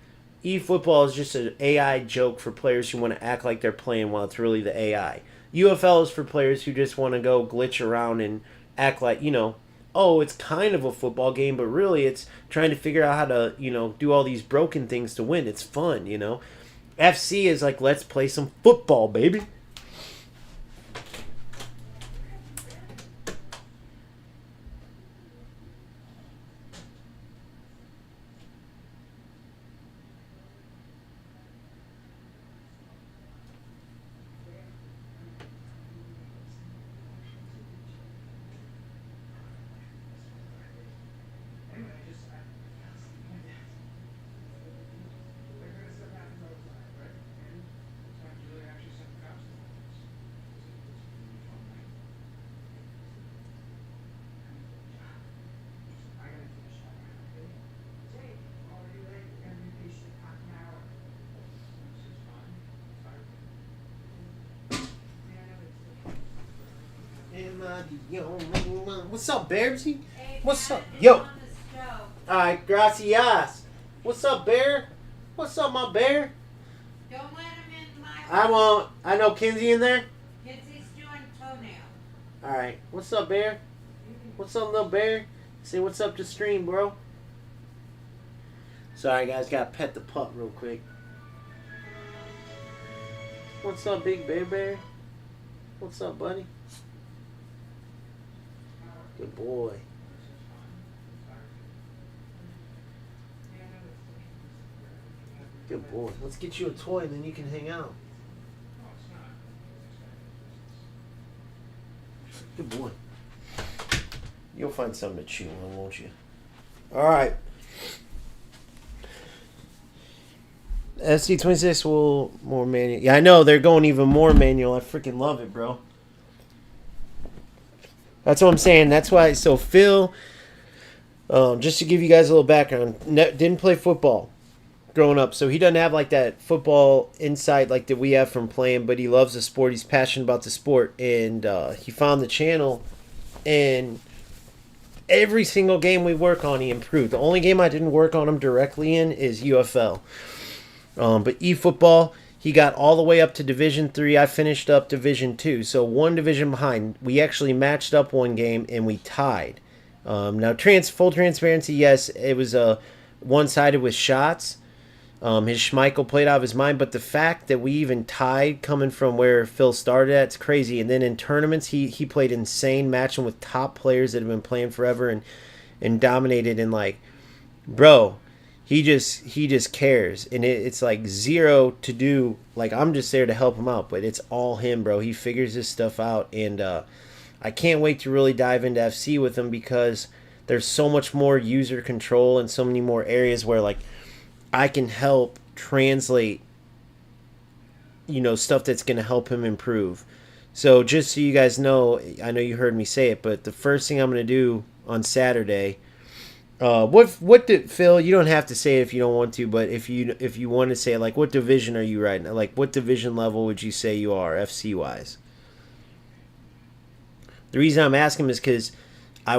eFootball is just an AI joke for players who want to act like they're playing while it's really the AI. UFL is for players who just want to go glitch around and act like, oh, it's kind of a football game, but really it's trying to figure out how to, do all these broken things to win. It's fun, FC is like, let's play some football, baby. What's up, Babesy? What's up? Yo. Alright, gracias. What's up, Bear? What's up, my bear? Don't let him in my I won't. I know Kinsey in there. Kinsey's doing toenail. Alright. What's up, Bear? What's up, little bear? Say what's up to stream, bro. Sorry, guys. Gotta pet the pup real quick. What's up, big bear? What's up, buddy? Good boy. Good boy. Let's get you a toy and then you can hang out. Good boy. You'll find something to chew on, won't you? Alright. FC26 will more manual. Yeah, I know. They're going even more manual. I freaking love it, bro. That's what I'm saying. That's why. So Phil, just to give you guys a little background, didn't play football growing up, so he doesn't have like that football insight like that we have from playing. But he loves the sport. He's passionate about the sport, and he found the channel. And every single game we work on, he improved. The only game I didn't work on him directly in is UFL. But eFootball, he got all the way up to Division 3. I finished up Division 2, so one division behind. We actually matched up one game, and we tied. Now, full transparency, yes, it was one-sided with shots. His Schmeichel played out of his mind, but the fact that we even tied coming from where Phil started at, it's crazy. And then in tournaments, he played insane, matching with top players that have been playing forever and dominated. And, like, bro, he just cares, and it's like zero to do. Like, I'm just there to help him out, but it's all him, bro. He figures this stuff out, and I can't wait to really dive into FC with him because there's so much more user control and so many more areas where, like, I can help translate, stuff that's going to help him improve. So just so you guys know, I know you heard me say it, but the first thing I'm going to do on Saturday. What did Phil? You don't have to say it if you don't want to, but if you want to say it, like, what division are you right now? Like, what division level would you say you are FC wise? The reason I'm asking is because I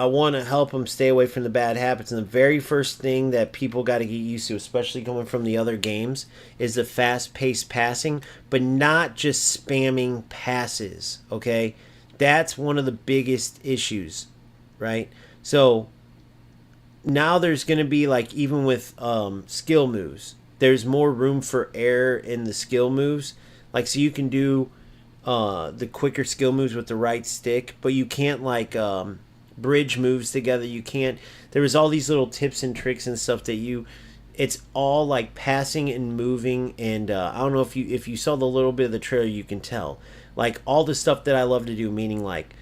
want to help him stay away from the bad habits, and the very first thing that people got to get used to, especially coming from the other games, is the fast-paced passing, but not just spamming passes. Okay, that's one of the biggest issues, right? So now there's going to be, like, even with skill moves, there's more room for error in the skill moves. Like, so you can do the quicker skill moves with the right stick, but you can't, like, bridge moves together. You can't. There was all these little tips and tricks and stuff that you. It's all like passing and moving, and I don't know if you saw the little bit of the trailer, you can tell like all the stuff that I love to do. Meaning like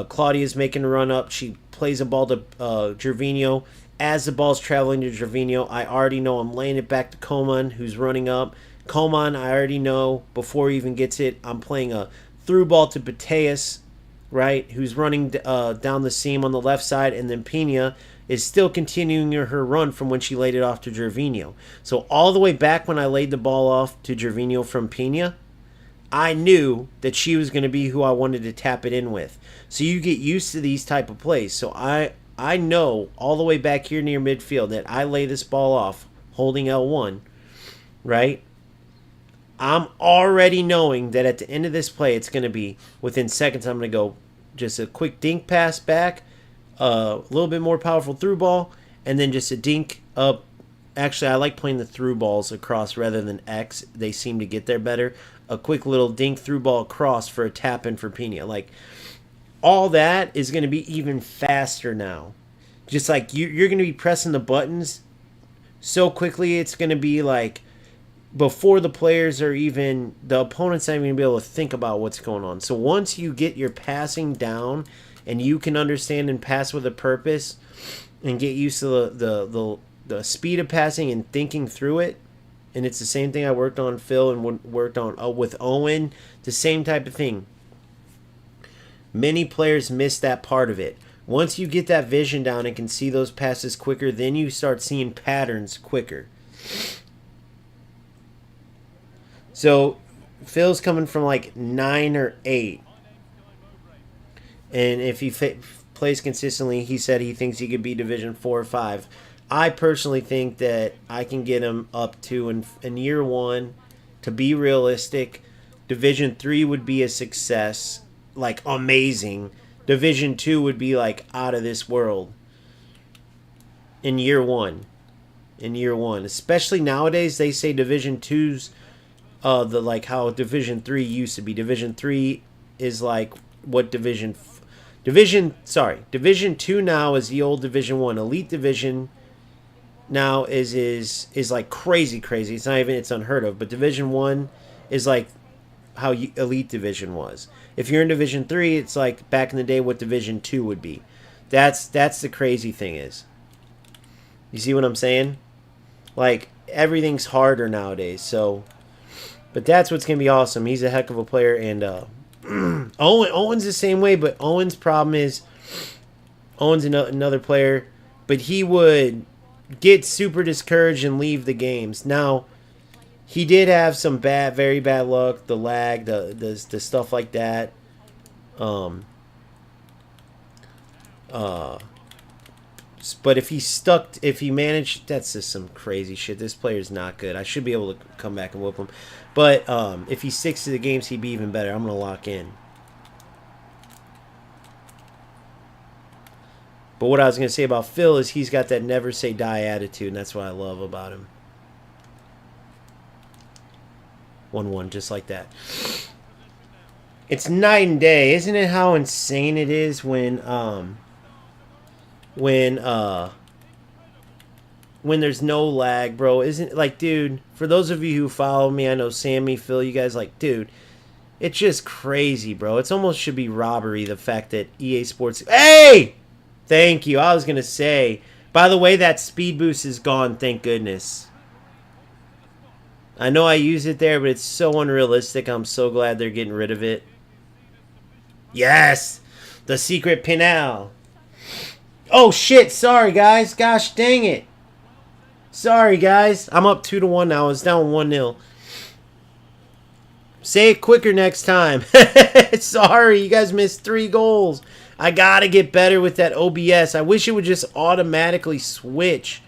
Claudia's making a run up, she plays a ball to Gervinho. As the ball's traveling to Gervinho, I already know I'm laying it back to Coman, who's running up. Coman, I already know before he even gets it, I'm playing a through ball to Bateas, right, who's running down the seam on the left side, and then Pina is still continuing her run from when she laid it off to Gervinho. So all the way back when I laid the ball off to Gervinho from Pina, I knew that she was going to be who I wanted to tap it in with. So you get used to these type of plays. So I know all the way back here near midfield that I lay this ball off holding L1, right? I'm already knowing that at the end of this play, it's going to be within seconds. I'm going to go just a quick dink pass back, a little bit more powerful through ball, and then just a dink up. Actually, I like playing the through balls across rather than X. They seem to get there better. A quick little dink through ball across for a tap in for Pina. Like, all that is going to be even faster now. Just like you're going to be pressing the buttons so quickly, it's going to be like before the players are even, the opponent's not even going to be able to think about what's going on. So once you get your passing down and you can understand and pass with a purpose and get used to the speed of passing and thinking through it, and it's the same thing I worked on Phil and worked on with Owen, the same type of thing. Many players miss that part of it. Once you get that vision down and can see those passes quicker, then you start seeing patterns quicker. So Phil's coming from like 9 or 8. And if he plays consistently, he said he thinks he could be Division 4 or 5. I personally think that I can get him up to, in year 1, to be realistic, Division 3 would be a success, like amazing. Division 2 would be like out of this world in year 1. In year 1. Especially nowadays, they say Division 2's the like how Division 3 used to be. Division 3 is like what Division 2 now is the old Division 1. Elite Division now is like crazy. It's not even, it's unheard of, but Division 1 is like how Elite Division was. If you're in Division 3, it's like back in the day what Division 2 would be. That's the crazy thing is. You see what I'm saying? Like everything's harder nowadays. So, but that's what's gonna be awesome. He's a heck of a player, and Owen's the same way. But Owen's problem is Owen's another player, but he would get super discouraged and leave the games. Now, he did have some very bad luck, the lag, the stuff like that. But if he managed, that's just some crazy shit. This player's not good. I should be able to come back and whoop him. But if he sticks to the games, he'd be even better. I'm going to lock in. But what I was going to say about Phil is he's got that never say die attitude, and that's what I love about him. 1-1, just like that. It's night and day. Isn't it how insane it is when there's no lag, bro? Isn't, like, dude, for those of you who follow me, I know Sammy, Phil, you guys, like, dude, it's just crazy, bro. It's almost should be robbery, the fact that EA Sports... Hey! Thank you. I was going to say, by the way, that speed boost is gone, thank goodness. I know I use it there, but it's so unrealistic. I'm so glad they're getting rid of it. Yes! The secret penal. Oh, shit. Sorry, guys. Gosh dang it. Sorry, guys. I'm up 2-1 now. I was down 1-0. Say it quicker next time. Sorry, you guys missed 3 goals. I gotta get better with that OBS. I wish it would just automatically switch,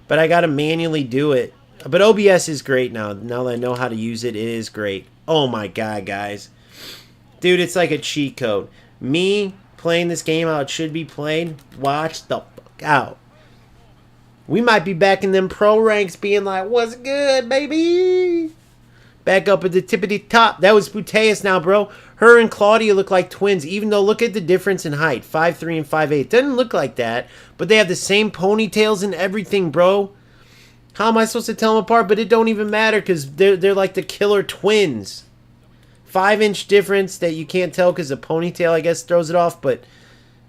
but I gotta manually do it. But OBS is great now. Now that I know how to use it, it is great. Oh my god, guys. Dude, it's like a cheat code. Me playing this game how it should be played, watch the fuck out. We might be back in them pro ranks being like, what's good, baby? Back up at the tippity top. That was Puteus now, bro. Her and Claudia look like twins, even though look at the difference in height. 5'3" and 5'8". Doesn't look like that, but they have the same ponytails and everything, bro. How am I supposed to tell them apart? But it don't even matter because they're like the killer twins. 5-inch difference that you can't tell because the ponytail, I guess, throws it off. But,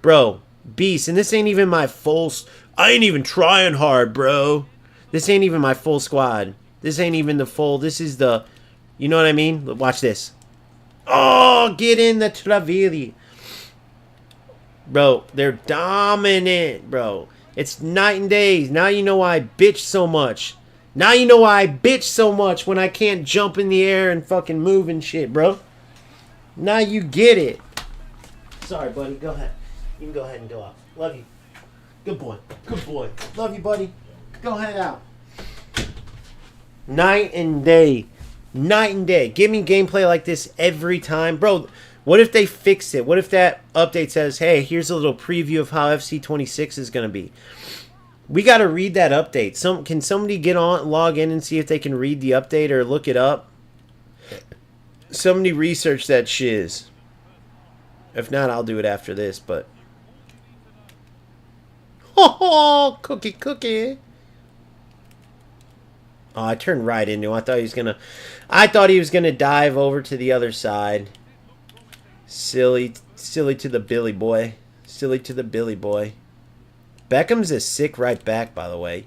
bro, beast. And this ain't even my full... I ain't even trying hard, bro. This ain't even my full squad. This ain't even the full... This is the... You know what I mean? Watch this. Oh, get in the Travilli. Bro, they're dominant, bro. It's night and day. Now you know why I bitch so much. Now you know why I bitch so much when I can't jump in the air and fucking move and shit, bro. Now you get it. Sorry, buddy. Go ahead. You can go ahead and go out. Love you. Good boy. Good boy. Love you, buddy. Go ahead out. Night and day. Night and day. Give me gameplay like this every time. Bro, what if they fix it? What if that update says, hey, here's a little preview of how FC26 is going to be? We got to read that update. Can somebody get on, log in and see if they can read the update or look it up? Somebody research that shiz. If not, I'll do it after this, but... Oh, cookie, cookie. Oh, I turned right into him. I thought he was gonna dive over to the other side. Silly to the Billy boy. Silly to the Billy boy. Beckham's a sick right back, by the way.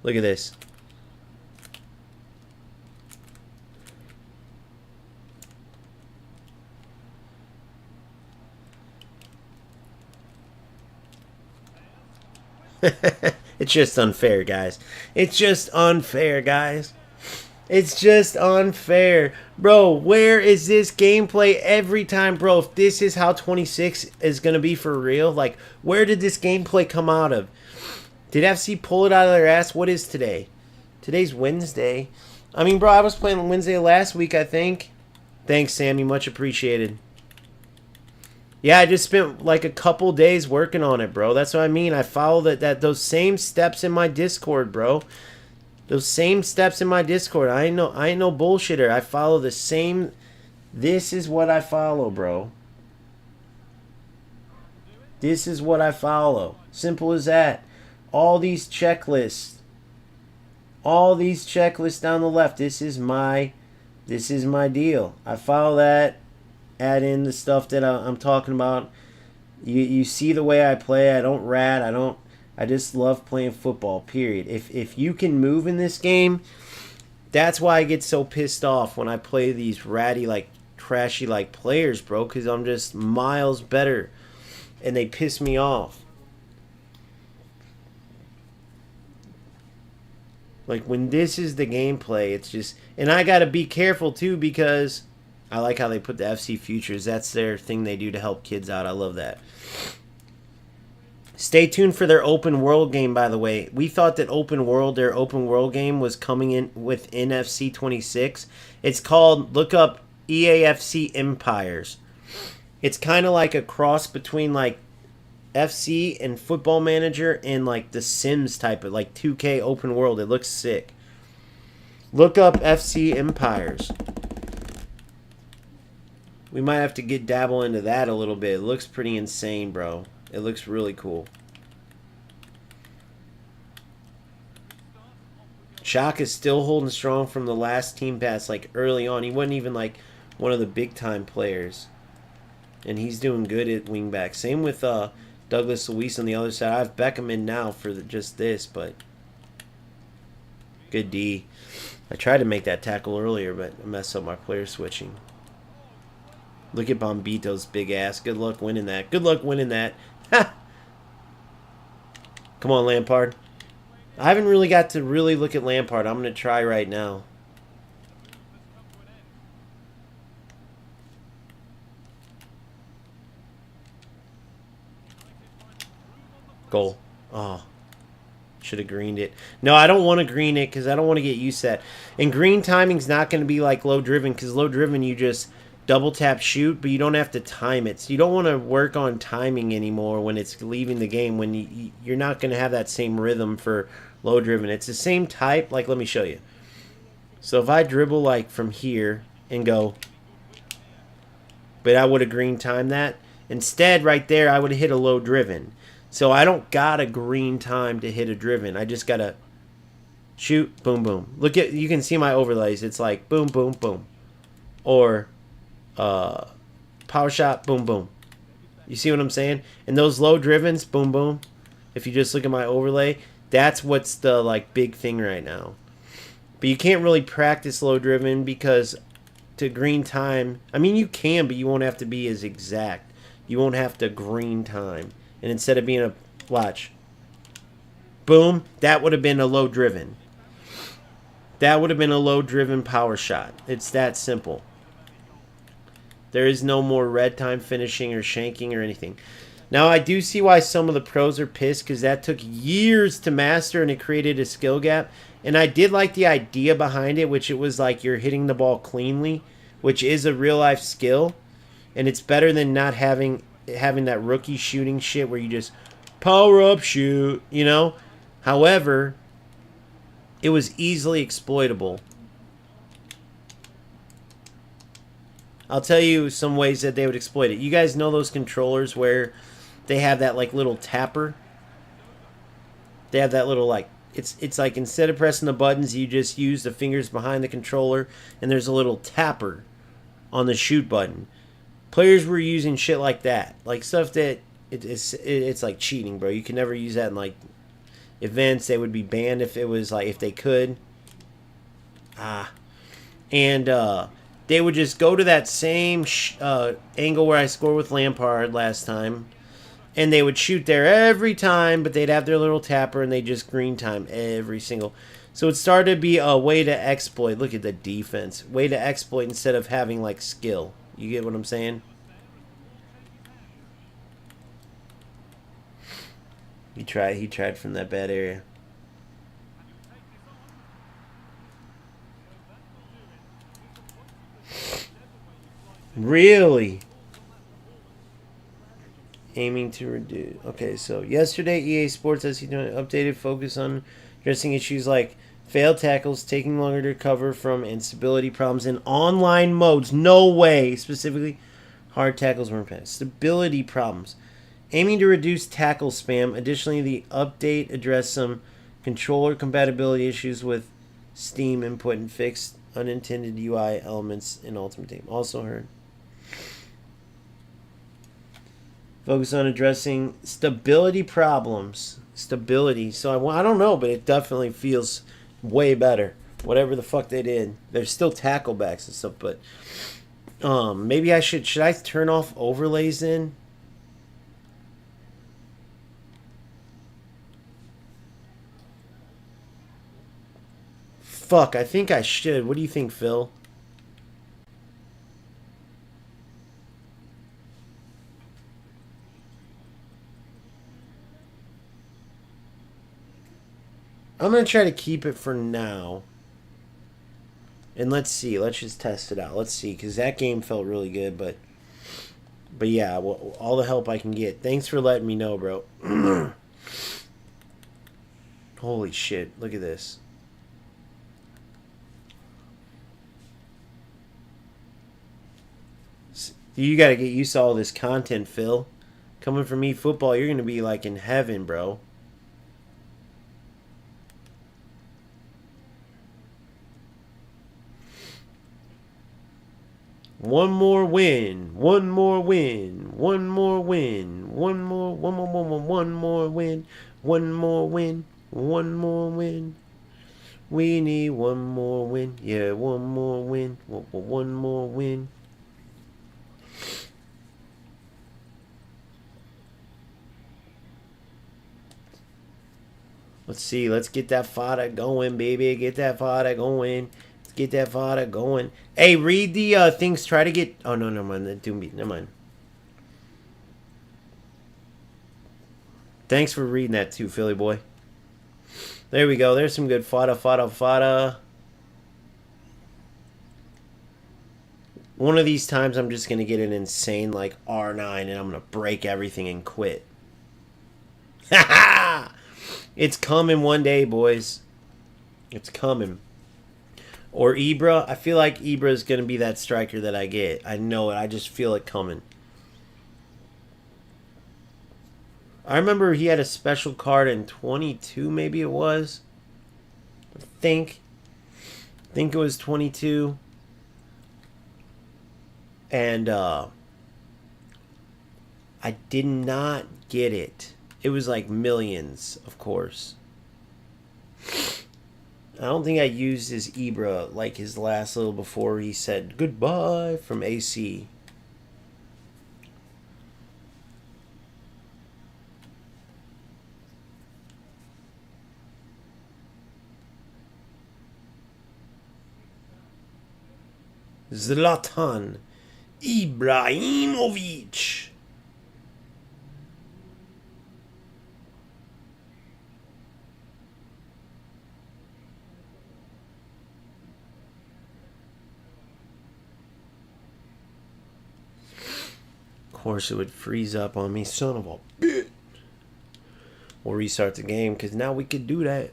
Look at this. It's just unfair, guys. It's just unfair, guys. It's just unfair. Bro, where is this gameplay every time, bro? If this is how 26 is going to be for real, like, where did this gameplay come out of? Did FC pull it out of their ass? What is today? Today's Wednesday. I mean, bro, I was playing Wednesday last week, I think. Thanks, Sammy. Much appreciated. Yeah, I just spent like a couple days working on it, bro. That's what I mean. I follow those same steps in my Discord, bro. Those same steps in my Discord. I ain't no bullshitter. I follow the same. This is what I follow, bro. This is what I follow. Simple as that. All these checklists. All these checklists down the left. This is my deal. I follow that. Add in the stuff that I'm talking about. You see the way I play. I don't rat. I just love playing football, period. If you can move in this game, that's why I get so pissed off when I play these ratty, like, trashy, like, players, bro, because I'm just miles better, and they piss me off. Like, when this is the gameplay, it's just... And I got to be careful, too, because... I like how they put the FC Futures. That's their thing they do to help kids out. I love that. Stay tuned for their open world game, by the way. We thought that their open world game was coming in within FC26. It's called, look up EAFC Empires. It's kind of like a cross between like FC and Football Manager and like the Sims type of like 2K open world. It looks sick. Look up FC Empires. We might have to dabble into that a little bit. It looks pretty insane, bro. It looks really cool. Shock is still holding strong from the last team pass, like early on. He wasn't even like one of the big time players. And he's doing good at wingback. Same with Douglas Luiz on the other side. I have Beckham in now for just this, but good D. I tried to make that tackle earlier, but I messed up my player switching. Look at Bombito's big ass. Good luck winning that. Good luck winning that. Ha! Come on, Lampard. I haven't really got to really look at Lampard. I'm going to try right now. Goal. Oh. Should have greened it. No, I don't want to green it because I don't want to get used to that. And green timing's not going to be like low driven because low driven you just... double tap shoot, but you don't have to time it. So you don't want to work on timing anymore when it's leaving the game, when you're not going to have that same rhythm for low driven. It's the same type. Like, let me show you. So if I dribble like from here and go, but I would have green timed that. Instead, right there, I would have hit a low driven. So I don't got a green time to hit a driven. I just got to shoot, boom, boom. Look at, you can see my overlays. It's like boom, boom, boom. Or power shot, boom, boom. You see what I'm saying? And those low drivens, boom, boom. If you just look at my overlay, that's what's the like big thing right now. But you can't really practice low driven because to green time, I mean you can, but you won't have to be as exact. You won't have to green time. And instead of being a, watch, boom, that would have been a low driven. That would have been a low driven power shot. It's that simple. There is no more red time finishing or shanking or anything. Now, I do see why some of the pros are pissed because that took years to master and it created a skill gap. And I did like the idea behind it, which it was like you're hitting the ball cleanly, which is a real-life skill. And it's better than not having that rookie shooting shit where you just power up, shoot, you know? However, it was easily exploitable. I'll tell you some ways that they would exploit it. You guys know those controllers where they have that like little tapper? They have that little like, it's like instead of pressing the buttons, you just use the fingers behind the controller and there's a little tapper on the shoot button. Players were using shit like that. Like stuff that it's like cheating, bro. You can never use that in like events. They would be banned if it was like, if they could. And they would just go to that same angle where I scored with Lampard last time. And they would shoot there every time, but they'd have their little tapper and they just green time every single. So it started to be a way to exploit. Look at the defense. Way to exploit instead of having like skill. You get what I'm saying? He tried from that bad area. Really? Aiming to reduce. Okay, so yesterday EA Sports has updated focus on addressing issues like failed tackles, taking longer to recover from, and stability problems in online modes. No way. Specifically, hard tackles weren't passed. Stability problems. Aiming to reduce tackle spam. Additionally, the update addressed some controller compatibility issues with Steam input and fixed unintended UI elements in Ultimate Team. Also heard. Focus on addressing stability problems. Stability. So I don't know, but it definitely feels way better. Whatever the fuck they did. There's still tackle backs and stuff, but maybe I should I turn off overlays then? Fuck, I think I should. What do you think, Phil? I'm going to try to keep it for now. And let's see. Let's just test it out. Let's see. Because that game felt really good. But yeah, well, all the help I can get. Thanks for letting me know, bro. Holy shit. Look at this. You got to get used to all this content, Phil. Coming from me, football, you're going to be like in heaven, bro. One more win. One more win. One more win. One more win. One more win. One more win. We need one more win. Yeah, one more win. One more win. Let's see. Let's get that fodder going, baby. Get that fodder going. Get that fodder going. Hey, read the things. Try to get... Oh, no, never mind. Never mind. Thanks for reading that too, Philly boy. There we go. There's some good fodder. One of these times I'm just going to get an insane like R9 and I'm going to break everything and quit. Ha ha! It's coming one day, boys. It's coming. Or Ibra. I feel like Ibra is going to be that striker that I get. I know it. I just feel it coming. I remember he had a special card in 22, maybe it was. I think it was 22. And I did not get it. It was like millions, of course. I don't think I used his Ibra like his last little before he said goodbye from AC. Zlatan Ibrahimovic. Of course, it would freeze up on me, son of a bitch. We'll restart the game because now we could do that.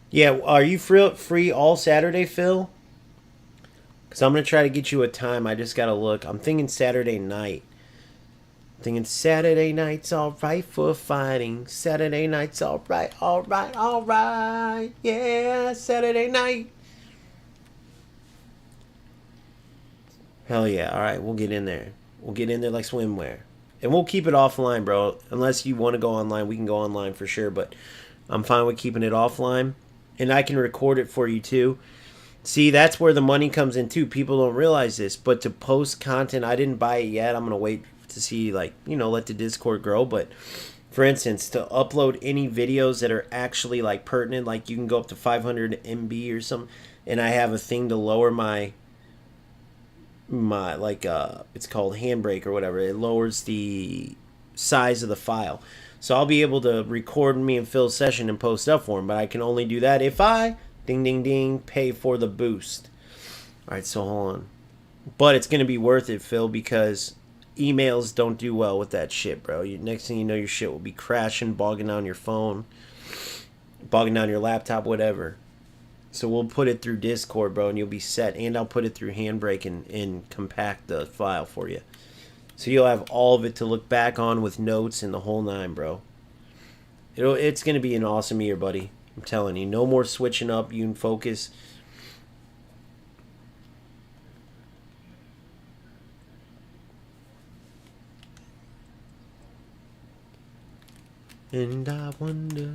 Yeah, are you free all Saturday, Phil? Because I'm going to try to get you a time. I just got to look. I'm thinking Saturday night. I'm thinking Saturday night's alright for fighting. Saturday night's alright, alright, alright. Yeah, Saturday night. Hell yeah. Alright, we'll get in there. We'll get in there like swimwear. And we'll keep it offline, bro. Unless you want to go online, we can go online for sure. But I'm fine with keeping it offline. And I can record it for you too. See, that's where the money comes in too. People don't realize this. But to post content, I didn't buy it yet. I'm going to wait to see, like, you know, let the Discord grow. But for instance, to upload any videos that are actually like pertinent, like you can go up to 500 MB or something. And I have a thing to lower my like, it's called Handbrake or whatever. It lowers the size of the file. So I'll be able to record me and Phil's session and post up for him. But I can only do that if I, ding, ding, ding, pay for the boost. All right, so hold on. But it's going to be worth it, Phil, because emails don't do well with that shit, bro. Next thing you know, your shit will be crashing, bogging down your phone, bogging down your laptop, whatever. So we'll put it through Discord, bro, and you'll be set. And I'll put it through Handbrake and compact the file for you. So you'll have all of it to look back on with notes and the whole nine, bro. It's going to be an awesome year, buddy. I'm telling you. No more switching up. You can focus. And I wonder.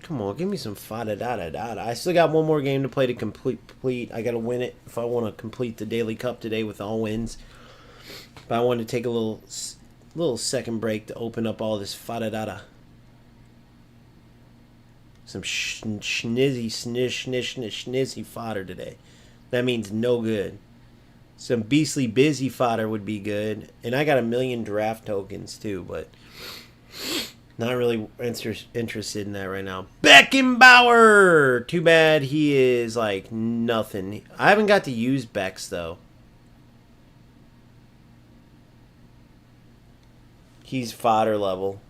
Come on, give me some fa-da-da-da-da. I still got one more game to play to complete. I got to win it if I want to complete the Daily Cup today with all wins. But I wanted to take a little second break to open up all this fa-da-da-da. Some schnizzy fodder today. That means no good. Some beastly busy fodder would be good. And I got 1 million draft tokens too, but not really interested in that right now. Beckenbauer! Too bad he is like nothing. I haven't got to use Becks though. He's fodder level.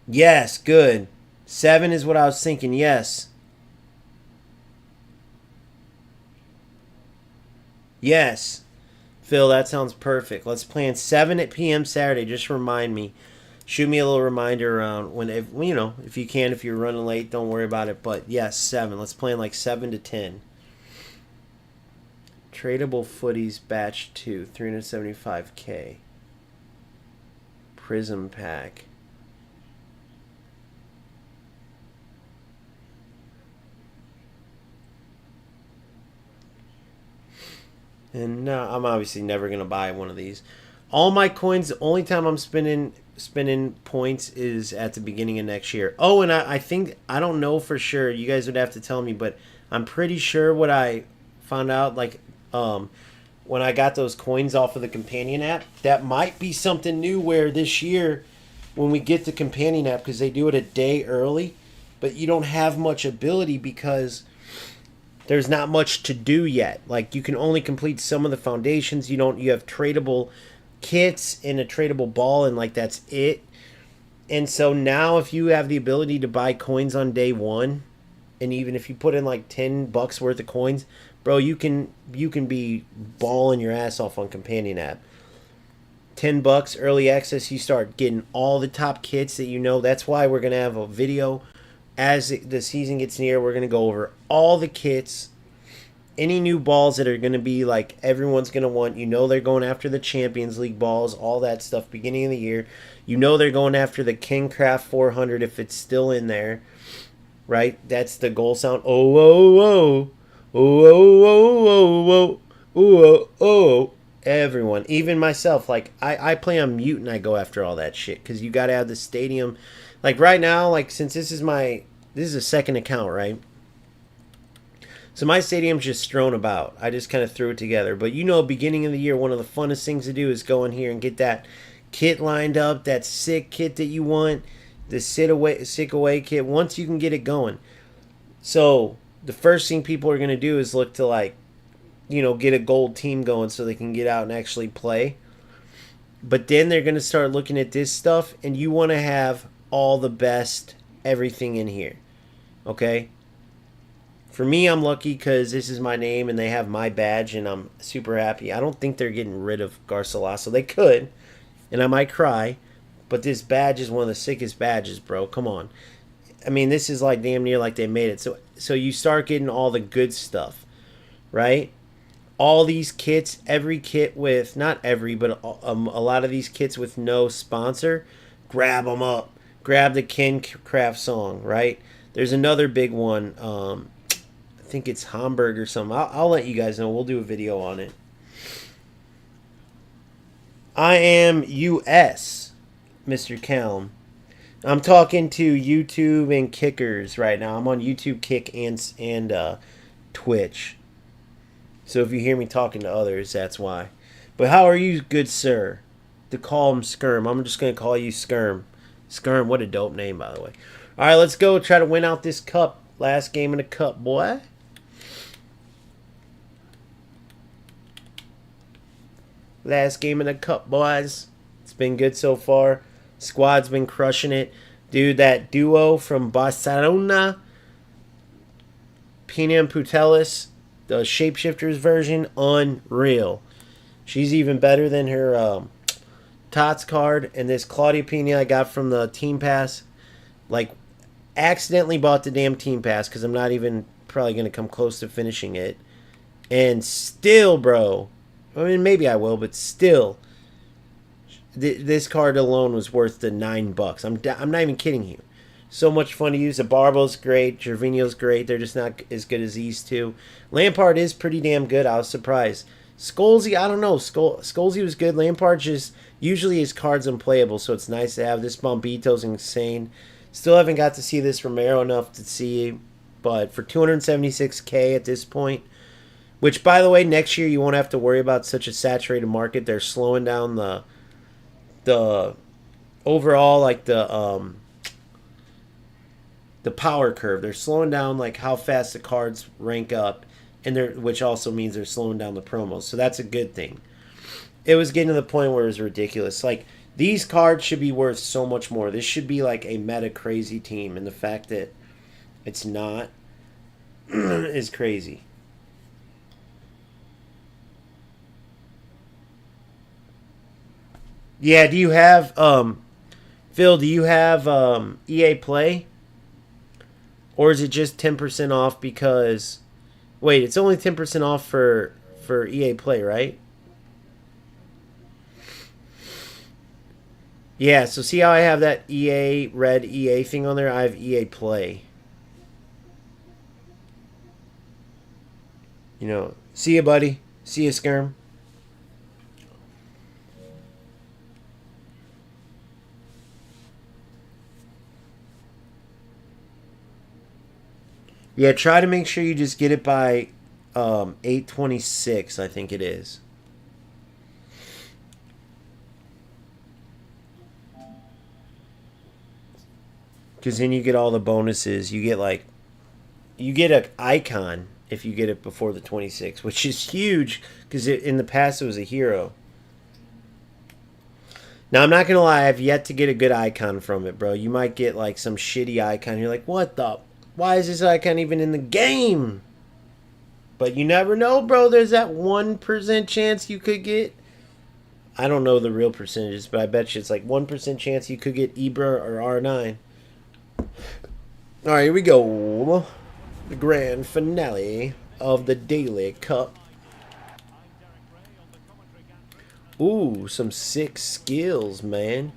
Yes, good. 7 is what I was thinking, yes. Yes. Phil, that sounds perfect. Let's plan 7 p.m. Saturday. Just remind me. Shoot me a little reminder around if you can. If you're running late, don't worry about it. But yes, 7. Let's plan like 7 to 10. Tradable Footies Batch 2, 375k. Prism Pack. And I'm obviously never going to buy one of these. All my coins, the only time I'm spending points is at the beginning of next year. Oh, and I think, I don't know for sure. You guys would have to tell me, but I'm pretty sure what I found out, like, when I got those coins off of the companion app. That might be something new where this year, when we get the companion app, because they do it a day early, but you don't have much ability because there's not much to do yet. Like, you can only complete some of the foundations. You have tradable kits and a tradable ball, and like that's it. And so now if you have the ability to buy coins on day one, and even if you put in like $10 worth of coins, bro, you can be balling your ass off on companion app. $10 early access, you start getting all the top kits that you know. That's why we're gonna have a video as the season gets near. We're gonna go over all the kits, any new balls that are gonna be like everyone's gonna want. You know they're going after the Champions League balls, all that stuff. Beginning of the year, you know they're going after the Kingcraft 400 if it's still in there, right? That's the goal sound. Oh oh oh oh oh oh oh oh oh oh. Everyone, even myself, like I play on mute and I go after all that shit because you got to have the stadium. Like right now, like since this is a second account, right? So my stadium's just strewn about. I just kind of threw it together. But you know, beginning of the year, one of the funnest things to do is go in here and get that kit lined up, that sick kit that you want, the sick away kit. Once you can get it going, so the first thing people are gonna do is look to like, get a gold team going so they can get out and actually play. But then they're going to start looking at this stuff, and you want to have all the best everything in here. Okay? For me, I'm lucky because this is my name and they have my badge, and I'm super happy. I don't think they're getting rid of Garcilaso. They could, and I might cry, but this badge is one of the sickest badges, bro. Come on. I mean, this is like damn near like they made it. So you start getting all the good stuff, right? All these kits, every kit with, not every, but a lot of these kits with no sponsor, grab them up. Grab the Kingcraft song, right? There's another big one. I think it's Hamburg or something. I'll let you guys know. We'll do a video on it. I am US, Mr. Kelm. I'm talking to YouTube and Kickers right now. I'm on YouTube, Kick, and Twitch. So if you hear me talking to others, that's why. But how are you, good sir? To call him Skirm. I'm just going to call you Skirm. Skirm, what a dope name, by the way. All right, let's go try to win out this cup. Last game in the cup, boy. Last game in the cup, boys. It's been good so far. Squad's been crushing it. Dude, that duo from Barcelona, Pina and Putelis, the Shapeshifters version, unreal. She's even better than her Tots card. And this Claudia Pina I got from the Team Pass. Like, accidentally bought the damn Team Pass because I'm not even probably going to come close to finishing it. And still, bro. I mean, maybe I will, but still. This card alone was worth the $9. I'm not even kidding you. So much fun to use. The Barbo's great. Gervinho's great. They're just not as good as these two. Lampard is pretty damn good. I was surprised. Scholesy, I don't know. Scholesy was good. Lampard just, usually his card's unplayable, so it's nice to have. This Bombito's insane. Still haven't got to see this Romero enough to see, but for 276K at this point, which, by the way, next year you won't have to worry about such a saturated market. They're slowing down the overall, like the power curve. They're slowing down like how fast the cards rank up, and which also means they're slowing down the promos. So that's a good thing. It was getting to the point where it was ridiculous. Like, these cards should be worth so much more. This should be like a meta crazy team, and the fact that it's not is crazy. Yeah, do you have Phil, do you have EA Play? Or is it just 10% off because... Wait, it's only 10% off for EA Play, right? Yeah, so see how I have that red EA thing on there? I have EA Play. See ya, buddy. See ya, Skirm. Yeah, try to make sure you just get it by 8/26, I think it is. Because then you get all the bonuses. You get like, you get an icon if you get it before the 26, which is huge because in the past it was a hero. Now, I'm not going to lie, I've yet to get a good icon from it, bro. You might get like some shitty icon. You're like, what the? Why is this icon even in the game? But you never know, bro. There's that 1% chance you could get. I don't know the real percentages, but I bet you it's like 1% chance you could get Ibra or R9. All right, here we go. The grand finale of the Daily Cup. Ooh, some sick skills, man.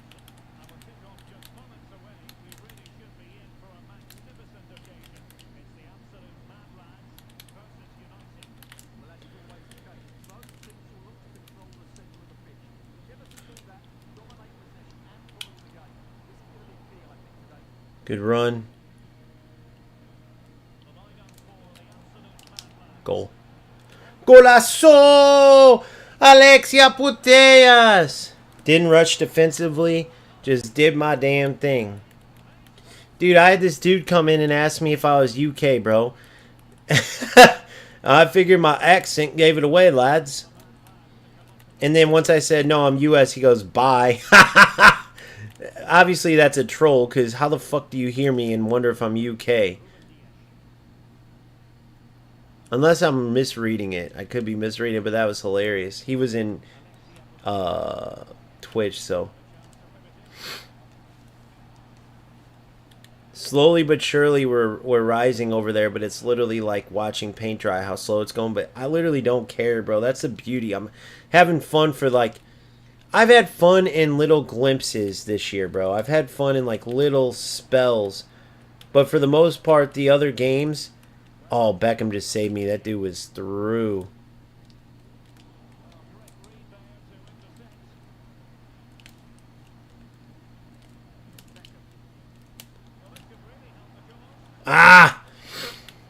Good run. Goal. Golazo! Alexia Putellas! Didn't rush defensively. Just did my damn thing. Dude, I had this dude come in and ask me if I was UK, bro. I figured my accent gave it away, lads. And then once I said, no, I'm US, he goes, bye. Obviously, that's a troll, because how the fuck do you hear me and wonder if I'm UK? Unless I'm misreading it. I could be misreading it, but that was hilarious. He was in Twitch, so. Slowly but surely we're rising over there, but it's literally like watching paint dry how slow it's going. But I literally don't care, bro. That's the beauty. I'm having fun for like... I've had fun in little glimpses this year, bro. I've had fun in like little spells. But for the most part, the other games... Oh, Beckham just saved me. That dude was through. Ah!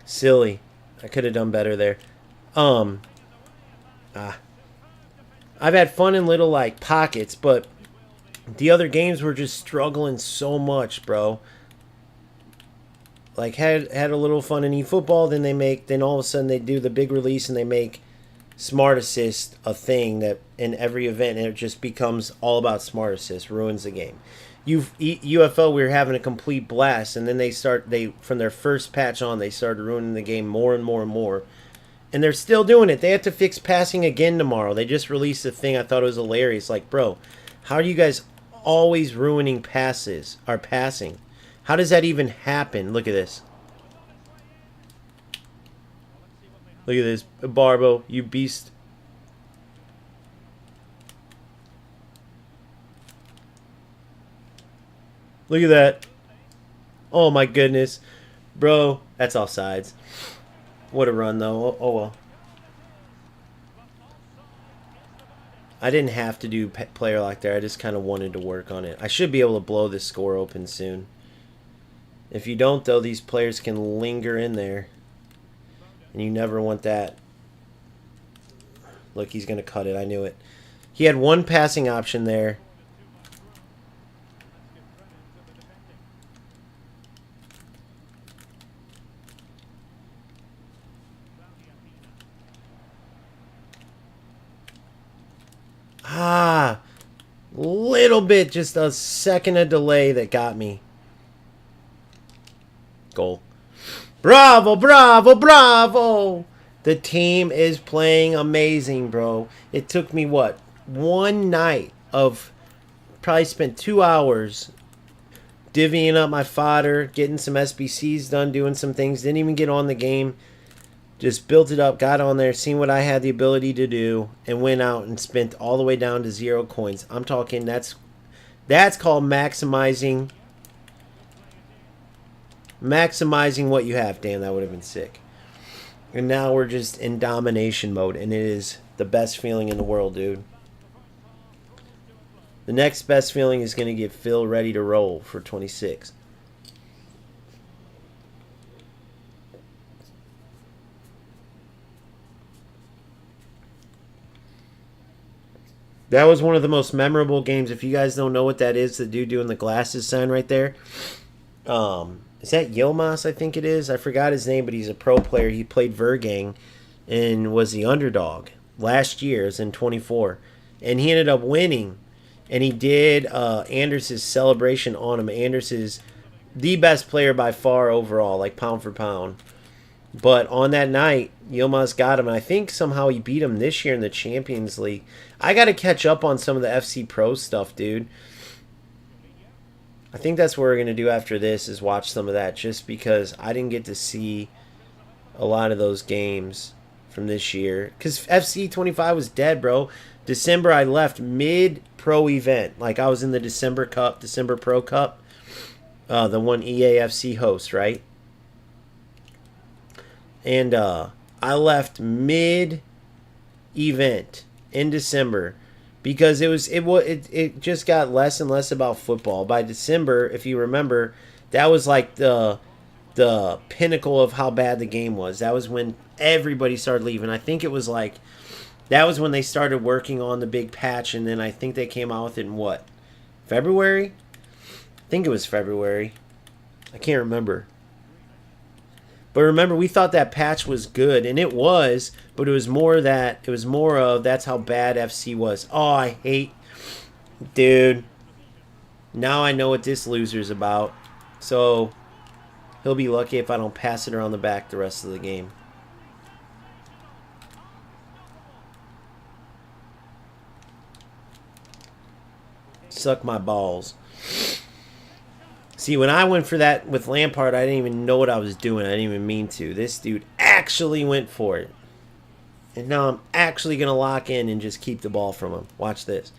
Silly. I could have done better there. I've had fun in little, like, pockets, but the other games were just struggling so much, bro. Like, had a little fun in eFootball, then all of a sudden they do the big release and they make Smart Assist a thing that in every event, and it just becomes all about Smart Assist, ruins the game. UFO, we were having a complete blast, and then they from their first patch on, they started ruining the game more and more and more. And they're still doing it. They have to fix passing again tomorrow. They just released a thing. I thought it was hilarious. Like, bro, how are you guys always ruining passes or passing? How does that even happen? Look at this. Look at this. Barbo, you beast. Look at that. Oh, my goodness. Bro, that's offsides. What a run, though. Oh, well. I didn't have to do player lock there. I just kind of wanted to work on it. I should be able to blow this score open soon. If you don't, though, these players can linger in there. And you never want that. Look, he's going to cut it. I knew it. He had one passing option there. Ah, little bit, just a second of delay that got me. Goal. Bravo, bravo, bravo. The team is playing amazing, bro. It took me, what, one night of probably spent 2 hours divvying up my fodder, getting some SBCs done, doing some things. Didn't even get on the game. Just built it up, got on there, seen what I had the ability to do, and went out and spent all the way down to 0 coins. I'm talking, that's called maximizing what you have. Damn, that would have been sick. And now we're just in domination mode, and it is the best feeling in the world, dude. The next best feeling is going to get Phil ready to roll for 26. That was one of the most memorable games. If you guys don't know what that is, the dude doing the glasses sign right there. Is that Yilmaz, I think it is? I forgot his name, but he's a pro player. He played Vergang and was the underdog last year, as in 24. And he ended up winning. And he did Anders' celebration on him. Anders is the best player by far overall, like pound for pound. But on that night, Yilmaz got him. And I think somehow he beat him this year in the Champions League. I got to catch up on some of the FC Pro stuff, dude. I think that's what we're going to do after this is watch some of that just because I didn't get to see a lot of those games from this year. Because FC25 was dead, bro. December, I left mid-pro event. Like, I was in the December Cup, December Pro Cup. The one EAFC hosts, right? And I left mid-event in December. Because it just got less and less about football. By December, if you remember, that was like the pinnacle of how bad the game was. That was when everybody started leaving. I think it was like that was when they started working on the big patch, and then I think they came out with it in what? February? I think it was February. I can't remember. But remember, we thought that patch was good, and it was, but it was more of that's how bad FC was. Oh, I hate, dude. Now I know what this loser's about. So he'll be lucky if I don't pass it around the back the rest of the game. Suck my balls. See, when I went for that with Lampard, I didn't even know what I was doing. I didn't even mean to. This dude actually went for it. And now I'm actually going to lock in and just keep the ball from him. Watch this.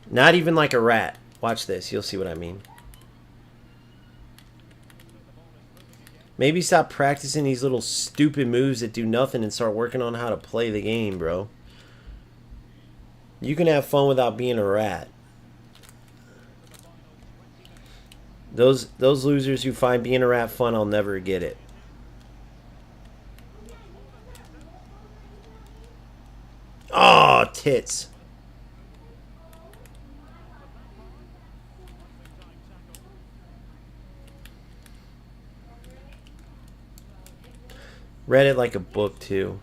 Not even like a rat. Watch this. You'll see what I mean. Maybe stop practicing these little stupid moves that do nothing and start working on how to play the game, bro. You can have fun without being a rat. Those losers who find being a rat fun, I'll never get it. Oh, tits. Read it like a book, too.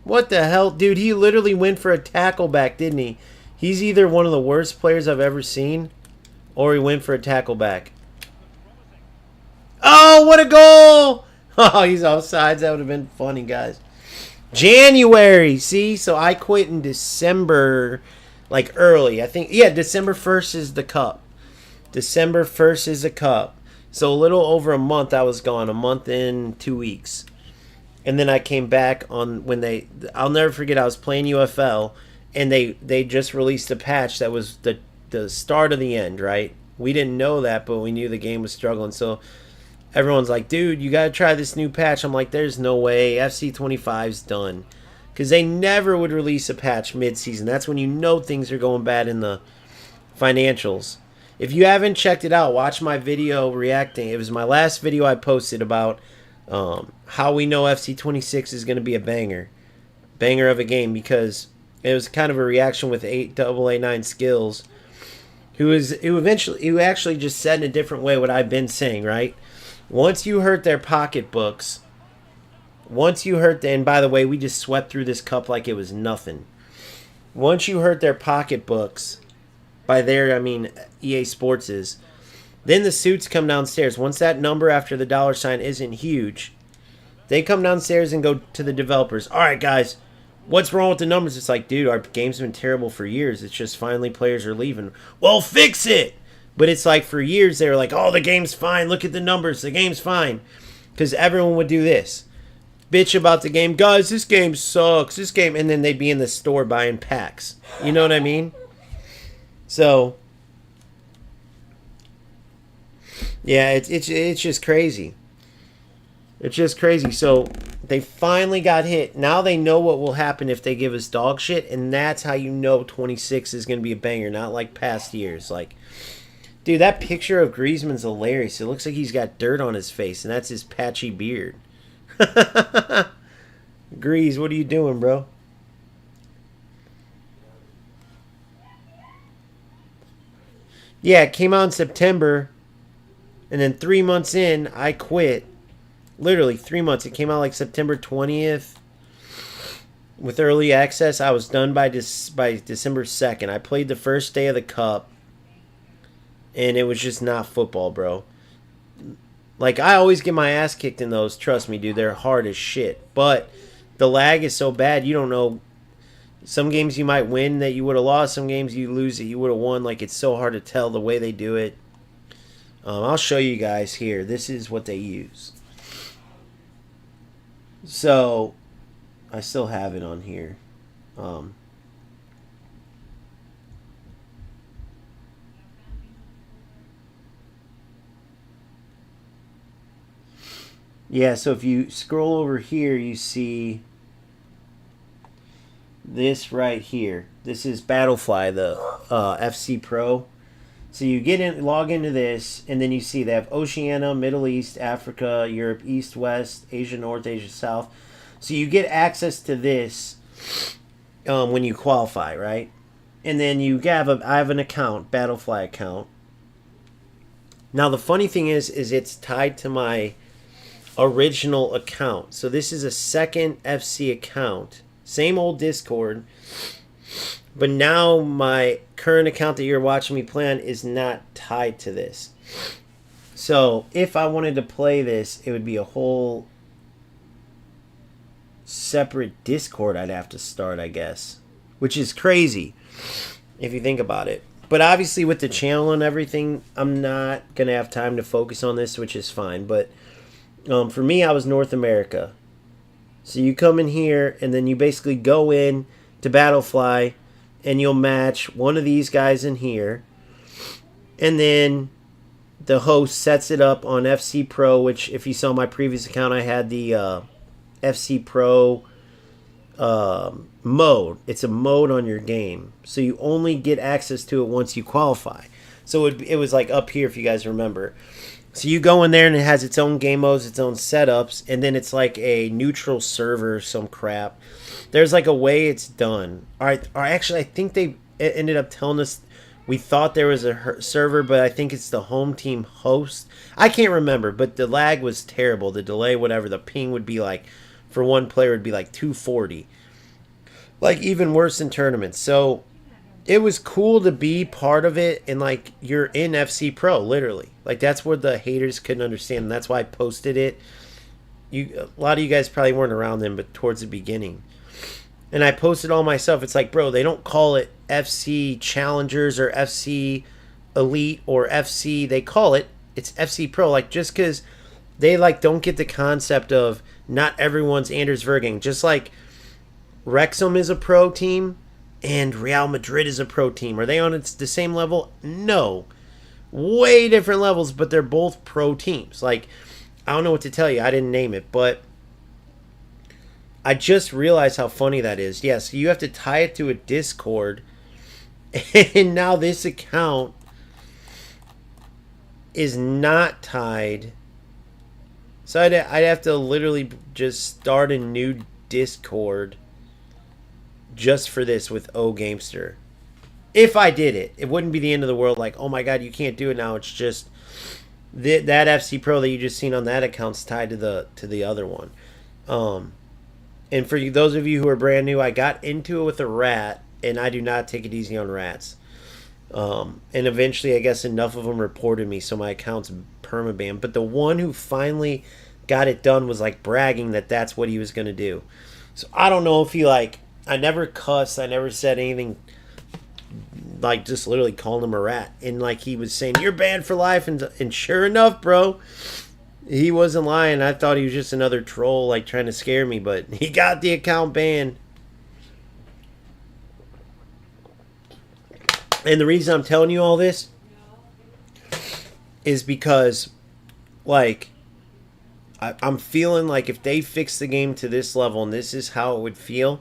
What the hell? Dude, he literally went for a tackle back, didn't he? He's either one of the worst players I've ever seen, or he went for a tackle back. Oh, what a goal! Oh, he's offsides. That would have been funny, guys. January, see? So I quit in December, like early. I think, yeah, December 1st is the cup. December 1st is the cup. So a little over a month I was gone. A month and 2 weeks. And then I came back on when I'll never forget, I was playing UFL, and they just released a patch that was the start of the end, right? We didn't know that, but we knew the game was struggling. So everyone's like, dude, you got to try this new patch. I'm like, there's no way. FC25's done. Because they never would release a patch mid-season. That's when you know things are going bad in the financials. If you haven't checked it out, watch my video reacting. It was my last video I posted about how we know FC26 is going to be a banger of a game, because it was kind of a reaction with 8AA9 Skills, who actually just said in a different way what I've been saying, right? Once you hurt their pocketbooks, and by the way, we just swept through this cup like it was nothing. Once you hurt their pocketbooks, by there I mean EA Sports is, then the suits come downstairs. Once that number after the $sign isn't huge, they come downstairs and go to the developers. All right, guys, what's wrong with the numbers? It's like, dude, our game's been terrible for years. It's just finally players are leaving. Well, fix it. But it's like for years they were like, oh, the game's fine. Look at the numbers. The game's fine. Because everyone would do this. Bitch about the game. Guys, this game sucks. This game. And then they'd be in the store buying packs. You know what I mean? So, yeah, it's just crazy. It's just crazy. So they finally got hit. Now they know what will happen if they give us dog shit, and that's how you know 26 is going to be a banger, not like past years. Like, dude, that picture of Griezmann's hilarious. It looks like he's got dirt on his face, and that's his patchy beard. Grease, what are you doing, bro? Yeah, it came out in September, and then 3 months in, I quit. Literally 3 months. It came out like September 20th. With early access, I was done by December 2nd. I played the first day of the cup, and it was just not football, bro. Like, I always get my ass kicked in those. Trust me, dude. They're hard as shit. But the lag is so bad, you don't know. Some games you might win that you would have lost. Some games you lose that you would have won. Like, it's so hard to tell the way they do it. I'll show you guys here. This is what they use. So, I still have it on here. Yeah, so if you scroll over here, you see this right here. This is Battlefly, the FC Pro. So you get in, log into this, and then you see they have Oceania, Middle East, Africa, Europe, East, West, Asia North, Asia South. So you get access to this when you qualify, right? And then I have an account, Battlefly account. Now the funny thing is it's tied to my original account. So this is a second FC account. Same old Discord. But now my current account that you're watching me play on is not tied to this. So if I wanted to play this, it would be a whole separate Discord I'd have to start, I guess. Which is crazy if you think about it. But obviously with the channel and everything, I'm not going to have time to focus on this, which is fine. But for me, I was North America. So you come in here and then you basically go in to Battlefly and you'll match one of these guys in here. And then the host sets it up on FC Pro, which if you saw my previous account, I had the FC Pro mode. It's a mode on your game. So you only get access to it once you qualify. So it was like up here if you guys remember. So you go in there and it has its own game modes, its own setups, and then it's like a neutral server, some crap. There's like a way it's done. All right, or actually, I think they ended up telling us we thought there was a server, but I think it's the home team host. I can't remember, but the lag was terrible. The delay, whatever, the ping would be like, for one player, would be like 240. Like even worse in tournaments. So it was cool to be part of it, and like you're in FC Pro, literally. Like that's what the haters couldn't understand, and that's why I posted it. A lot of you guys probably weren't around then, but towards the beginning. And I posted all myself. It's like, bro, they don't call it FC Challengers or FC Elite or FC. They call it's FC Pro. Like just because they like don't get the concept of not everyone's Anders Vergang. Just like Wrexham is a pro team and Real Madrid is a pro team. Are they on the same level? No. Way different levels, but they're both pro teams. Like, I don't know what to tell you. I didn't name it, but I just realized how funny that is. Yes, you have to tie it to a Discord, and now this account is not tied. So I'd have to literally just start a new Discord just for this with O Gamester. If I did it, it wouldn't be the end of the world. Like, oh my god, you can't do it now. It's just that FC Pro that you just seen on that account's tied to the other one. And for those of you who are brand new, I got into it with a rat, and I do not take it easy on rats. And eventually, I guess enough of them reported me, so my account's permabanned. But the one who finally got it done was like bragging that that's what he was going to do. So I don't know if he like, I never cussed, I never said anything, like just literally calling him a rat. And like he was saying, you're banned for life. And sure enough, bro, he wasn't lying. I thought he was just another troll like trying to scare me, but he got the account banned. And the reason I'm telling you all this is because, like, I'm feeling like if they fix the game to this level and this is how it would feel,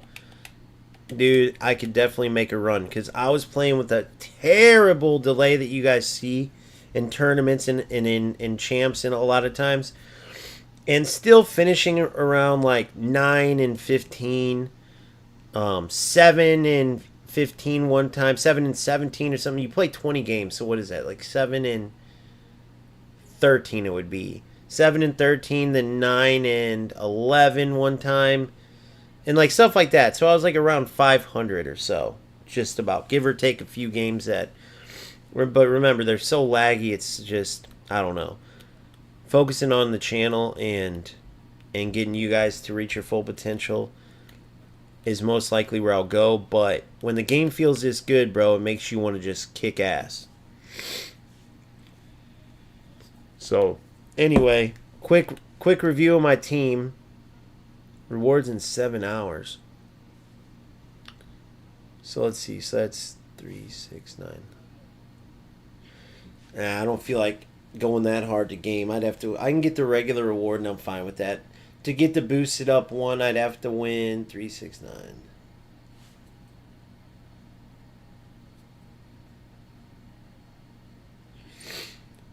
dude, I could definitely make a run. Because I was playing with a terrible delay that you guys see in tournaments and in champs and a lot of times. And still finishing around like 9 and 15, 7 and 15 one time, 7 and 17 or something. You play 20 games, so what is that? Like 7 and 13 it would be. 7 and 13, then 9 and 11 one time. And like stuff like that. So I was like around 500 or so. Just about. Give or take a few games that. But remember, they're so laggy, it's just, I don't know. Focusing on the channel and getting you guys to reach your full potential is most likely where I'll go. But when the game feels this good, bro, it makes you want to just kick ass. So, anyway, quick review of my team. Rewards in 7 hours. So let's see. So that's 3, 6, 9. I don't feel like going that hard to game. I'd have to. I can get the regular reward, and I'm fine with that. To get the boosted up one, I'd have to win 3, 6, 9.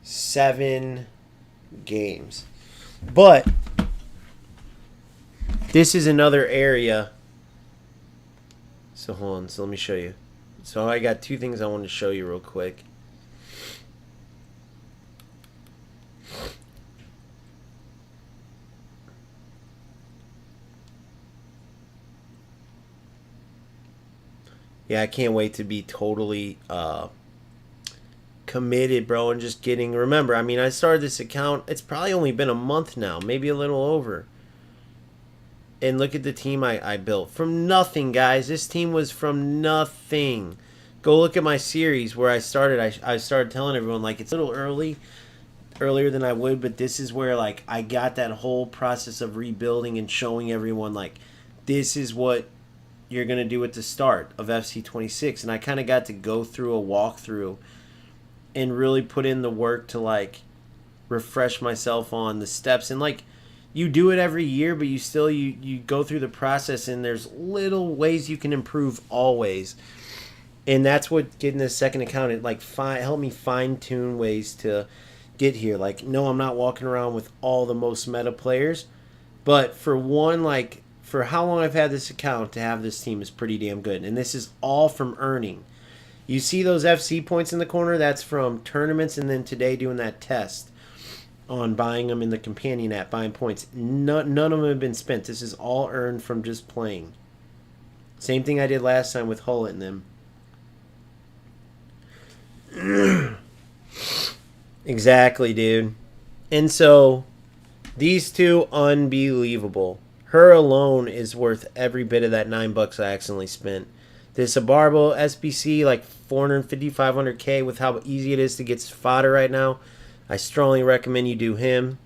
Seven games. But this is another area. So hold on. So let me show you. So I got 2 things I want to show you real quick. Yeah, I can't wait to be totally committed, bro, and just getting. Remember, I mean, I started this account. It's probably only been a month now, maybe a little over. And look at the team I built. From nothing, guys. This team was from nothing. Go look at my series where I started. I started telling everyone, like, it's a little earlier than I would, but this is where, like, I got that whole process of rebuilding and showing everyone, like, this is what you're going to do at the start of FC26. And I kind of got to go through a walkthrough and really put in the work to, like, refresh myself on the steps. And, like, you do it every year, but you still, you go through the process, and there's little ways you can improve always. And that's what getting this second account, it, like, helped me fine-tune ways to get here. Like, no, I'm not walking around with all the most meta players, but for one, like, for how long I've had this account, to have this team is pretty damn good. And this is all from earning. You see those FC points in the corner? That's from tournaments, and then today doing that test on buying them in the companion app, buying points. None of them have been spent. This is all earned from just playing. Same thing I did last time with Hullet and them. Exactly, dude. And so, these 2, unbelievable. Her alone is worth every bit of that $9 I accidentally spent. This Abarbo SBC, like 450, 500K, with how easy it is to get fodder right now. I strongly recommend you do him.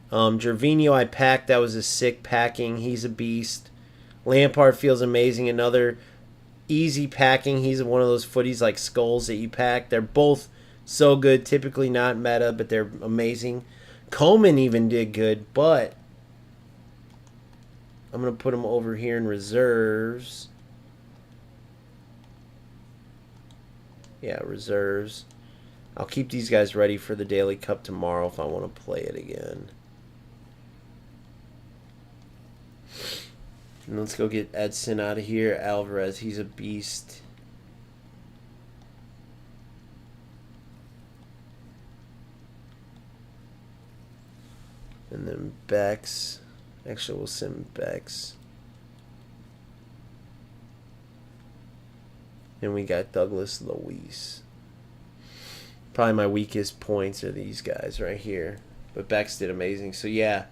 Gervinho I packed. That was a sick packing. He's a beast. Lampard feels amazing. Another easy packing. He's one of those footies like skulls that you pack. They're both so good. Typically not meta, but they're amazing. Coleman even did good, but I'm going to put him over here in reserves. Yeah, reserves. I'll keep these guys ready for the Daily Cup tomorrow if I want to play it again. And let's go get Edson out of here. Alvarez, he's a beast. And then Bex. Actually, we'll send Bex. And we got Douglas Luiz. Probably my weakest points are these guys right here. But Bex did amazing. So, yeah.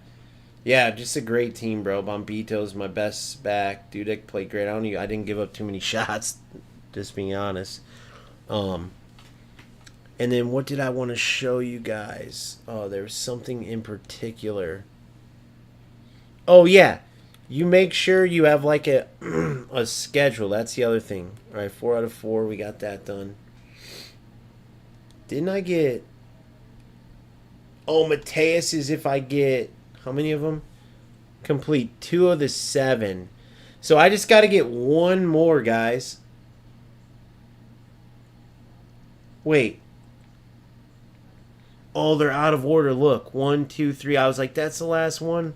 Yeah, just a great team, bro. Bombito's my best back. Dudek played great. I didn't give up too many shots, just being honest. And then what did I want to show you guys? Oh, there was something in particular. Oh, yeah. You make sure you have like a a schedule. That's the other thing. All right, 4 out of 4. We got that done. Didn't I get... Oh, Mateus is if I get... How many of them? Complete 2 of the 7. So I just got to get one more, guys. Wait. Oh, they're out of order. Look. 1, 2, 3. I was like, that's the last one.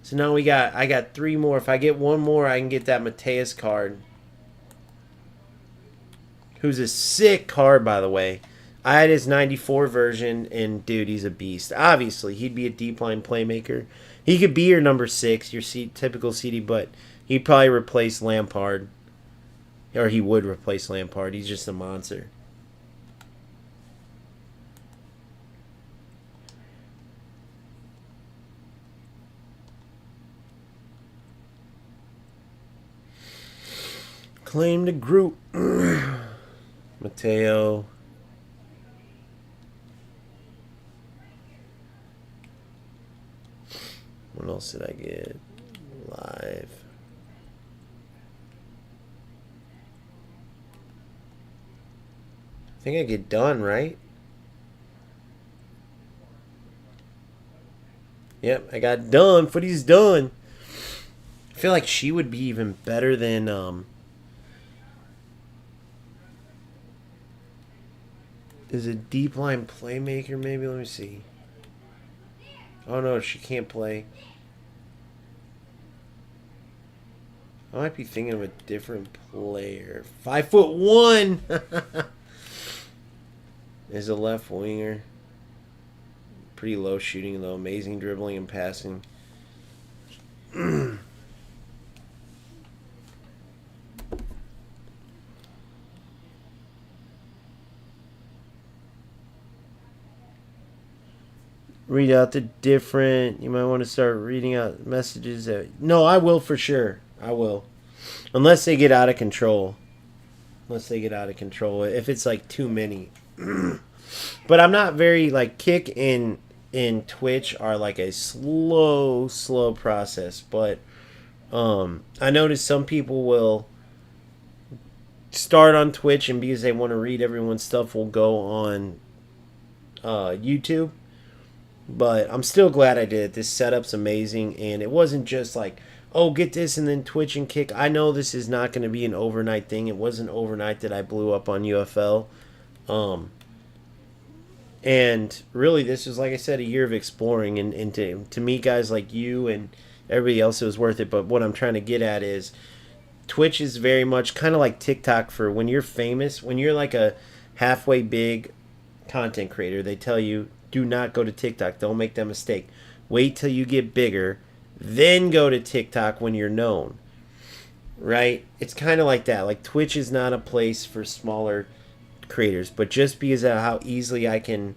So now I got 3 more. If I get one more, I can get that Mateus card. who's a sick card, by the way. I had his 94 version, and dude, he's a beast. Obviously, he'd be a deep line playmaker. He could be your number 6, your typical CD, but he'd probably replace Lampard. Or he would replace Lampard. He's just a monster. Claim the group. Mateo. What else did I get? Live. I think I get done, right? Yep, I got done. Footy's done. I feel like she would be even better than is a deep line playmaker maybe? Let me see. Oh no, she can't play. I might be thinking of a different player. 5'1". Is a left winger. Pretty low shooting though. Amazing dribbling and passing. Read out the different. You might want to start reading out messages. No, I will for sure. I will. Unless they get out of control. If it's like too many. But I'm not very like Kick in Twitch are like a slow process. But I noticed some people will start on Twitch and because they want to read everyone's stuff will go on YouTube. But I'm still glad I did it. This setup's amazing, and it wasn't just like, oh, get this and then Twitch and Kick. I know this is not going to be an overnight thing. It wasn't overnight that I blew up on UFL. And really, this was, like I said, a year of exploring. And to me, guys like you and everybody else, it was worth it. But what I'm trying to get at is Twitch is very much kind of like TikTok for when you're famous. When you're like a halfway big content creator, they tell you, do not go to TikTok. Don't make that mistake. Wait till you get bigger, then go to TikTok when you're known. Right? It's kind of like that. Like Twitch is not a place for smaller creators, but just because of how easily I can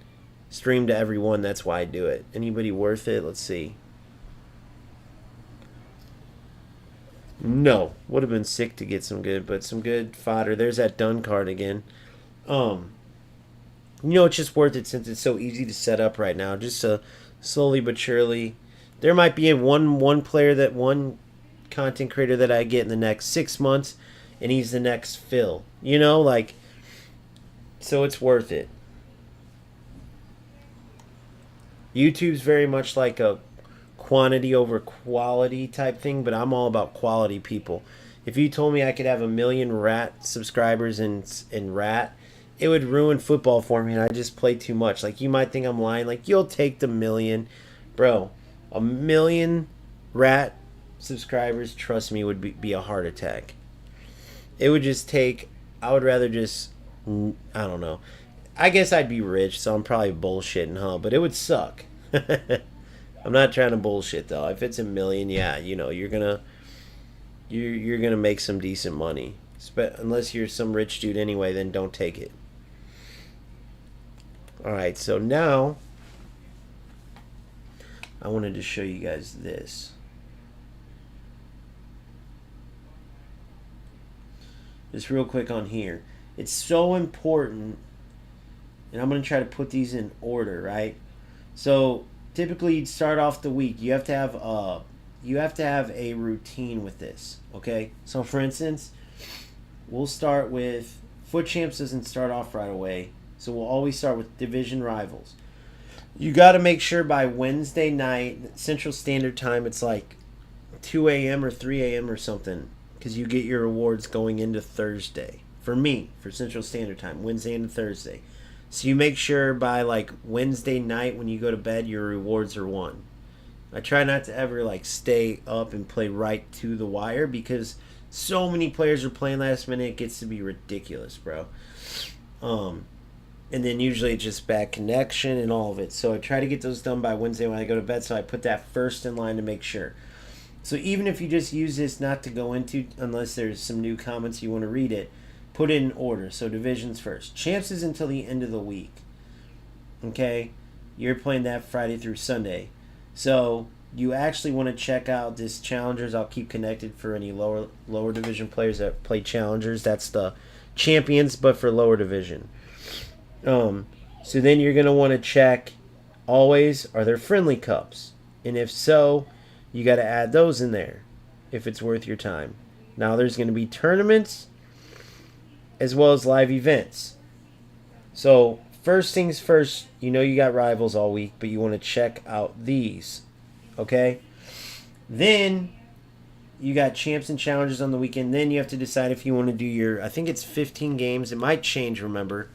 stream to everyone, that's why I do it. Anybody worth it? Let's see. No. Would have been sick to get some good fodder. There's that done card again. It's just worth it since it's so easy to set up right now. Just slowly but surely. There might be one content creator that I get in the next 6 months, and he's the next Phil. So it's worth it. YouTube's very much like a quantity over quality type thing, but I'm all about quality people. If you told me I could have 1 million rat subscribers in rat, it would ruin football for me, and I just play too much. Like, you might think I'm lying. Like, you'll take the 1 million. Bro, 1 million rat subscribers, trust me, would be a heart attack. It would just take... I would rather just... I don't know. I guess I'd be rich, so I'm probably bullshitting, huh? But it would suck. I'm not trying to bullshit, though. If it's 1 million, yeah, you're gonna make some decent money. Unless you're some rich dude anyway, then don't take it. Alright, so now I wanted to show you guys this. Just real quick on here. It's so important, and I'm going to try to put these in order, right? So typically you'd start off the week. You have to have a routine with this, okay? So for instance, we'll start with Foot Champs doesn't start off right away. So we'll always start with division rivals. You got to make sure by Wednesday night, Central Standard Time, it's like 2 a.m. or 3 a.m. or something, because you get your rewards going into Thursday. For me, for Central Standard Time, Wednesday into Thursday. So you make sure by like Wednesday night when you go to bed, your rewards are won. I try not to ever like stay up and play right to the wire, because So many players are playing last minute, it gets to be ridiculous, bro. And then usually it's just bad connection and all of it. So I try to get those done by Wednesday when I go to bed, so I put that first in line to make sure. So even if you just use this not to go into, unless there's some new comments you want to read it, put it in order. So divisions first. Champs is until the end of the week. Okay? You're playing that Friday through Sunday. So you actually want to check out this Challengers. I'll keep connected for any lower division players that play Challengers. That's the champions, but for lower division. So then you're going to want to check always, are there friendly cups? And if so, you got to add those in there if it's worth your time. Now there's going to be tournaments as well as live events. So first things first, you know you got rivals all week, but you want to check out these. Okay? Then you got champs and challenges on the weekend. Then you have to decide if you want to do your, I think it's 15 games. It might change, remember.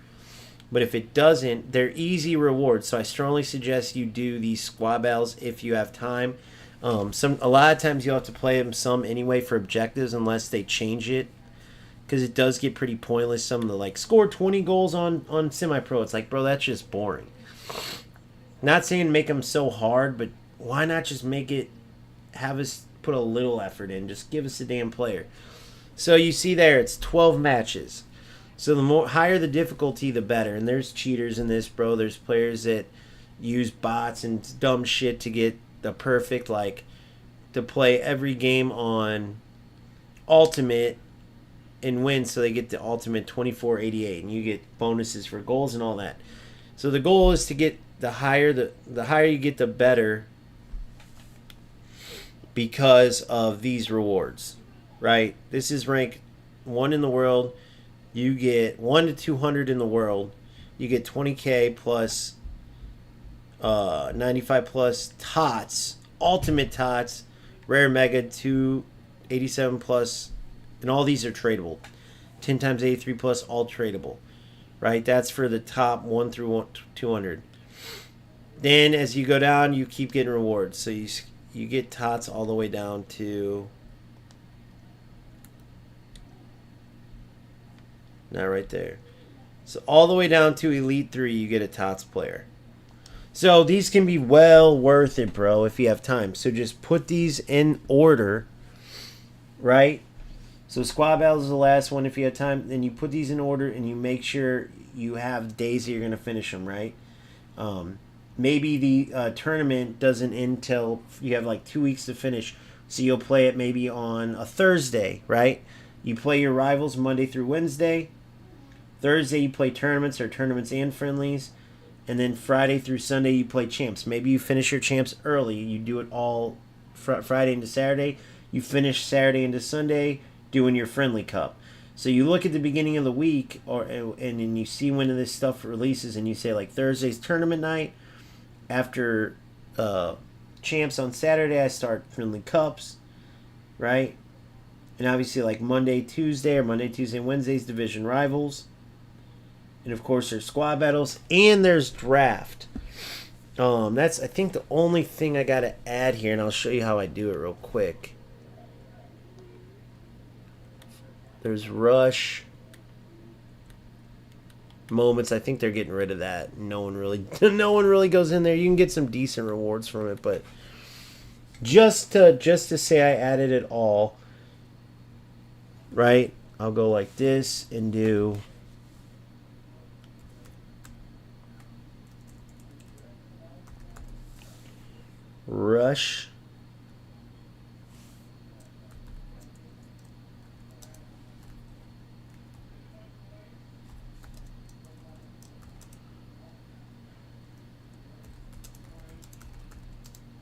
But if it doesn't, they're easy rewards. So I strongly suggest you do these squad battles if you have time. A lot of times you'll have to play them some anyway for objectives unless they change it. Because it does get pretty pointless. Some of the, like, score 20 goals on semi-pro. It's like, bro, that's just boring. Not saying make them so hard, but why not just make it, have us put a little effort in. Just give us a damn player. So you see there, it's 12 matches. So the higher the difficulty, the better. And there's cheaters in this, bro. There's players that use bots and dumb shit to get the perfect, like, to play every game on Ultimate and win, so they get the Ultimate 2488, and you get bonuses for goals and all that. So the goal is to get the higher you get, the better, because of these rewards, right? This is rank 1 in the world. You get 1 to 200 in the world. You get 20k plus 95 plus tots, ultimate tots, rare mega 287 plus, and all these are tradable. 10 times 83 plus, all tradable, right? That's for the top 1 through 200. Then as you go down, you keep getting rewards. So you get tots all the way down to, not right there. So all the way down to Elite 3, you get a TOTS player. So these can be well worth it, bro, if you have time. So just put these in order, right? So squad battles is the last one if you have time. Then you put these in order and you make sure you have days that you're going to finish them, right? Maybe the tournament doesn't end till you have like 2 weeks to finish. So you'll play it maybe on a Thursday, right? You play your rivals Monday through Wednesday. Thursday you play tournaments or tournaments and friendlies. And then Friday through Sunday you play champs. Maybe you finish your champs early. You do it all Friday into Saturday. You finish Saturday into Sunday doing your friendly cup. So you look at the beginning of the week, and then you see when this stuff releases, and you say like Thursday's tournament night. After champs on Saturday, I start friendly cups, right? And obviously like Monday, Tuesday, and Wednesday's division rivals. And of course there's squad battles and there's draft. That's, I think, the only thing I got to add here, and I'll show you how I do it real quick. There's rush moments. I think they're getting rid of that. No one really goes in there. You can get some decent rewards from it, but just to say I added it all, right? I'll go like this and do rush.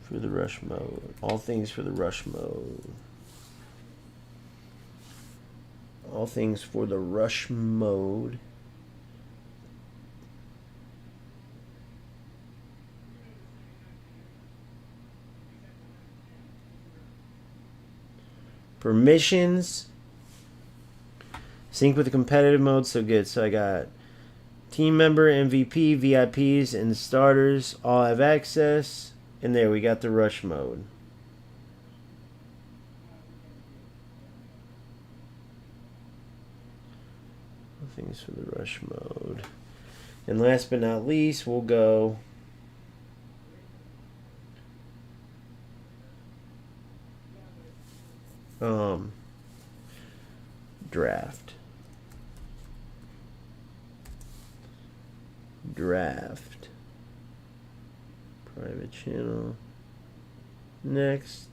For the rush mode. All things for the rush mode. All things for the rush mode. Permissions. Sync with the competitive mode. So good. So I got team member, MVP, VIPs, and the starters all have access. And there we got the rush mode. Things for the rush mode. And last but not least, we'll go draft. Private channel. Next.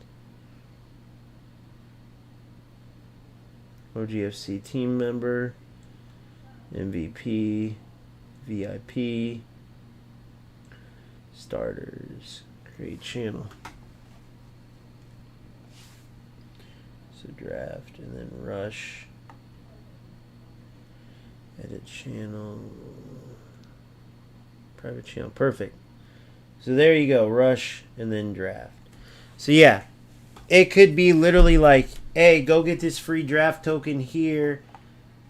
OGFC team member. MVP. VIP. Starters. Create channel. So draft and then rush. Edit channel. Private channel. Perfect. So there you go. Rush and then draft. So yeah. It could be literally like, hey, go get this free draft token here.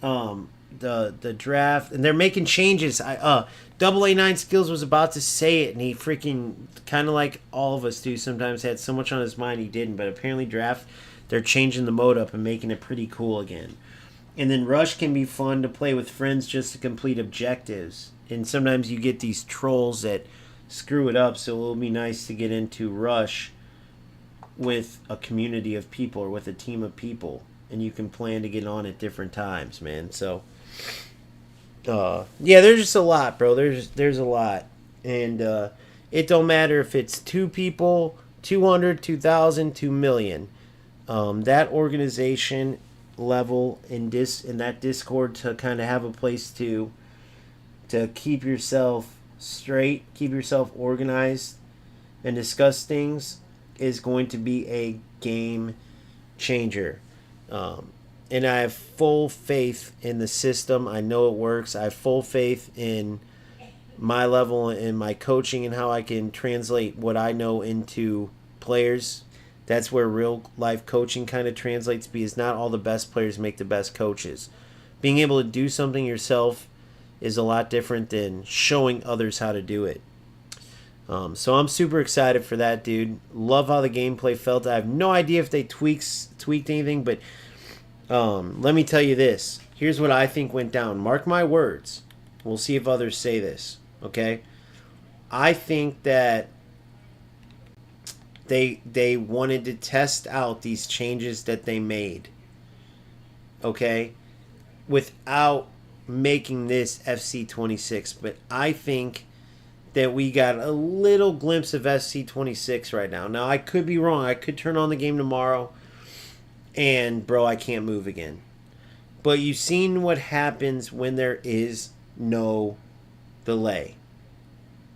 The draft, and they're making changes. Double A9 Skills was about to say it, and he freaking, kind of like all of us do sometimes, had so much on his mind he didn't. But apparently draft, they're changing the mode up and making it pretty cool again. And then rush can be fun to play with friends just to complete objectives. And sometimes you get these trolls that screw it up, so it'll be nice to get into rush with a community of people or with a team of people, and you can plan to get on at different times, man. So yeah, there's just a lot, bro. There's a lot. And it don't matter if it's 2 people, 200, 2,000, 2 million. That organization level in that Discord, to kind of have a place to keep yourself straight, keep yourself organized, and discuss things, is going to be a game changer. And I have full faith in the system. I know it works. I have full faith in my level and my coaching and how I can translate what I know into players. That's where real life coaching kind of translates, because not all the best players make the best coaches. Being able to do something yourself is a lot different than showing others how to do it. So I'm super excited for that, dude. Love how the gameplay felt. I have no idea if they tweaked anything, but let me tell you this. Here's what I think went down. Mark my words. We'll see if others say this, okay? I think that they wanted to test out these changes that they made, okay, without making this FC26. But I think that we got a little glimpse of FC26 right now. Now, I could be wrong. I could turn on the game tomorrow and, bro, I can't move again. But you've seen what happens when there is no delay.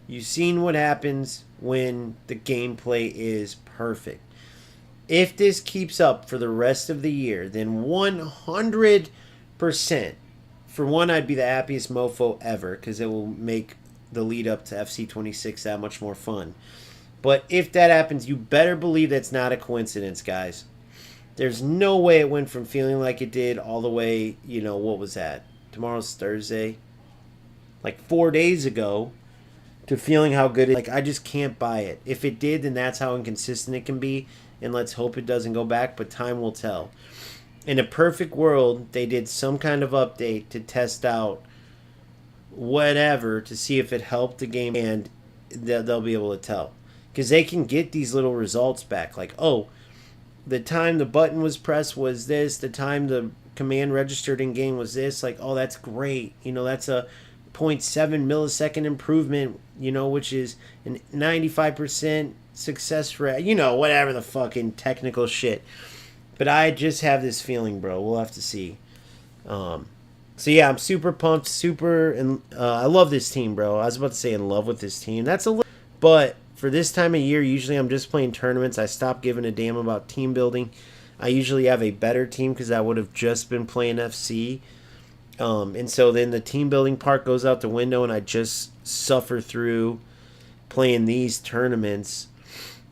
You've seen what happens when the gameplay is perfect. If this keeps up for the rest of the year, then 100%, for one, I'd be the happiest mofo ever, because it will make the lead up to FC26 that much more fun. But if that happens, you better believe that's not a coincidence, guys. There's no way it went from feeling like it did all the way, what was that? Tomorrow's Thursday. Like 4 days ago, to feeling how good it is. Like, I just can't buy it. If it did, then that's how inconsistent it can be. And let's hope it doesn't go back, but time will tell. In a perfect world, they did some kind of update to test out whatever to see if it helped the game, and they'll be able to tell. Because they can get these little results back. Like, oh, the time the button was pressed was this. The time the command registered in game was this. Like, oh, that's great. That's a 0.7 millisecond improvement, which is a 95% success rate. Whatever the fucking technical shit. But I just have this feeling, bro. We'll have to see. So yeah, I'm super pumped, and I love this team, bro. I was about to say in love with this team. That's a little, but for this time of year, usually I'm just playing tournaments. I stopped giving a damn about team building. I usually have a better team because I would have just been playing FC. And so then the team building part goes out the window, and I just suffer through playing these tournaments.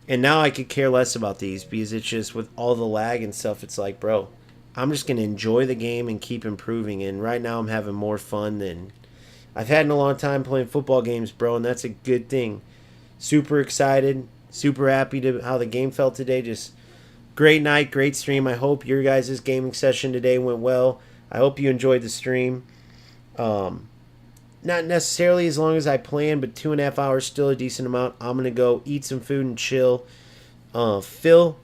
And now I could care less about these, because it's just with all the lag and stuff, it's like, bro, I'm just going to enjoy the game and keep improving. And right now I'm having more fun than I've had in a long time playing football games, bro, and that's a good thing. Super excited, super happy to how the game felt today. Just great night, great stream. I hope your guys' gaming session today went well. I hope you enjoyed the stream. Not necessarily as long as I planned, but 2.5 hours still a decent amount. I'm gonna go eat some food and chill. Phil,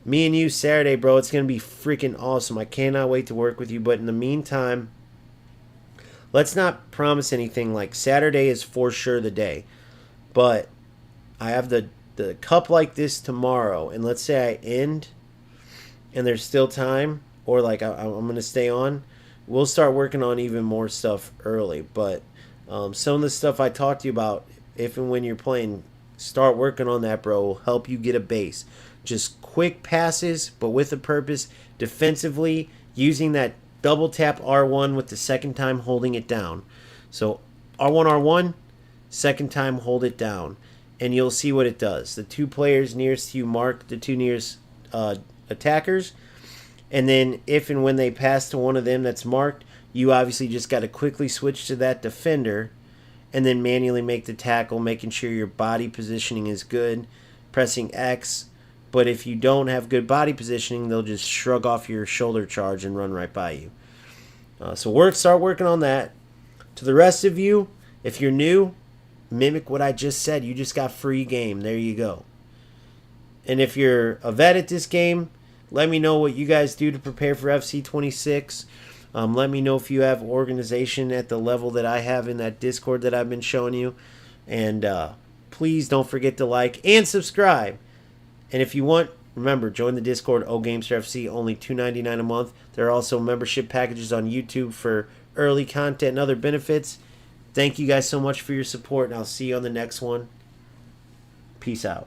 me and you Saturday, bro. It's gonna be freaking awesome. I cannot wait to work with you. But in the meantime, let's not promise anything. Like Saturday is for sure the day, but I have the cup like this tomorrow, and let's say I end, and there's still time, or like I'm gonna stay on. We'll start working on even more stuff early. But some of the stuff I talked to you about, if and when you're playing, start working on that, bro. Will help you get a base. Just quick passes, but with a purpose. Defensively, using that double tap R1 with the second time holding it down. So R1, R1, second time hold it down. And you'll see what it does. The two players nearest to you mark the two nearest attackers. And then if and when they pass to one of them that's marked, you obviously just got to quickly switch to that defender and then manually make the tackle, making sure your body positioning is good, pressing X. But if you don't have good body positioning, they'll just shrug off your shoulder charge and run right by you. So start working on that. To the rest of you, if you're new, mimic what I just said. You just got free game. There you go. And if you're a vet at this game, let me know what you guys do to prepare for FC26. Let me know if you have organization at the level that I have in that Discord that I've been showing you. And please don't forget to like and subscribe. And if you want, remember, join the Discord, OGamester only $2.99 a month. There are also membership packages on YouTube for early content and other benefits. Thank you guys so much for your support, and I'll see you on the next one. Peace out.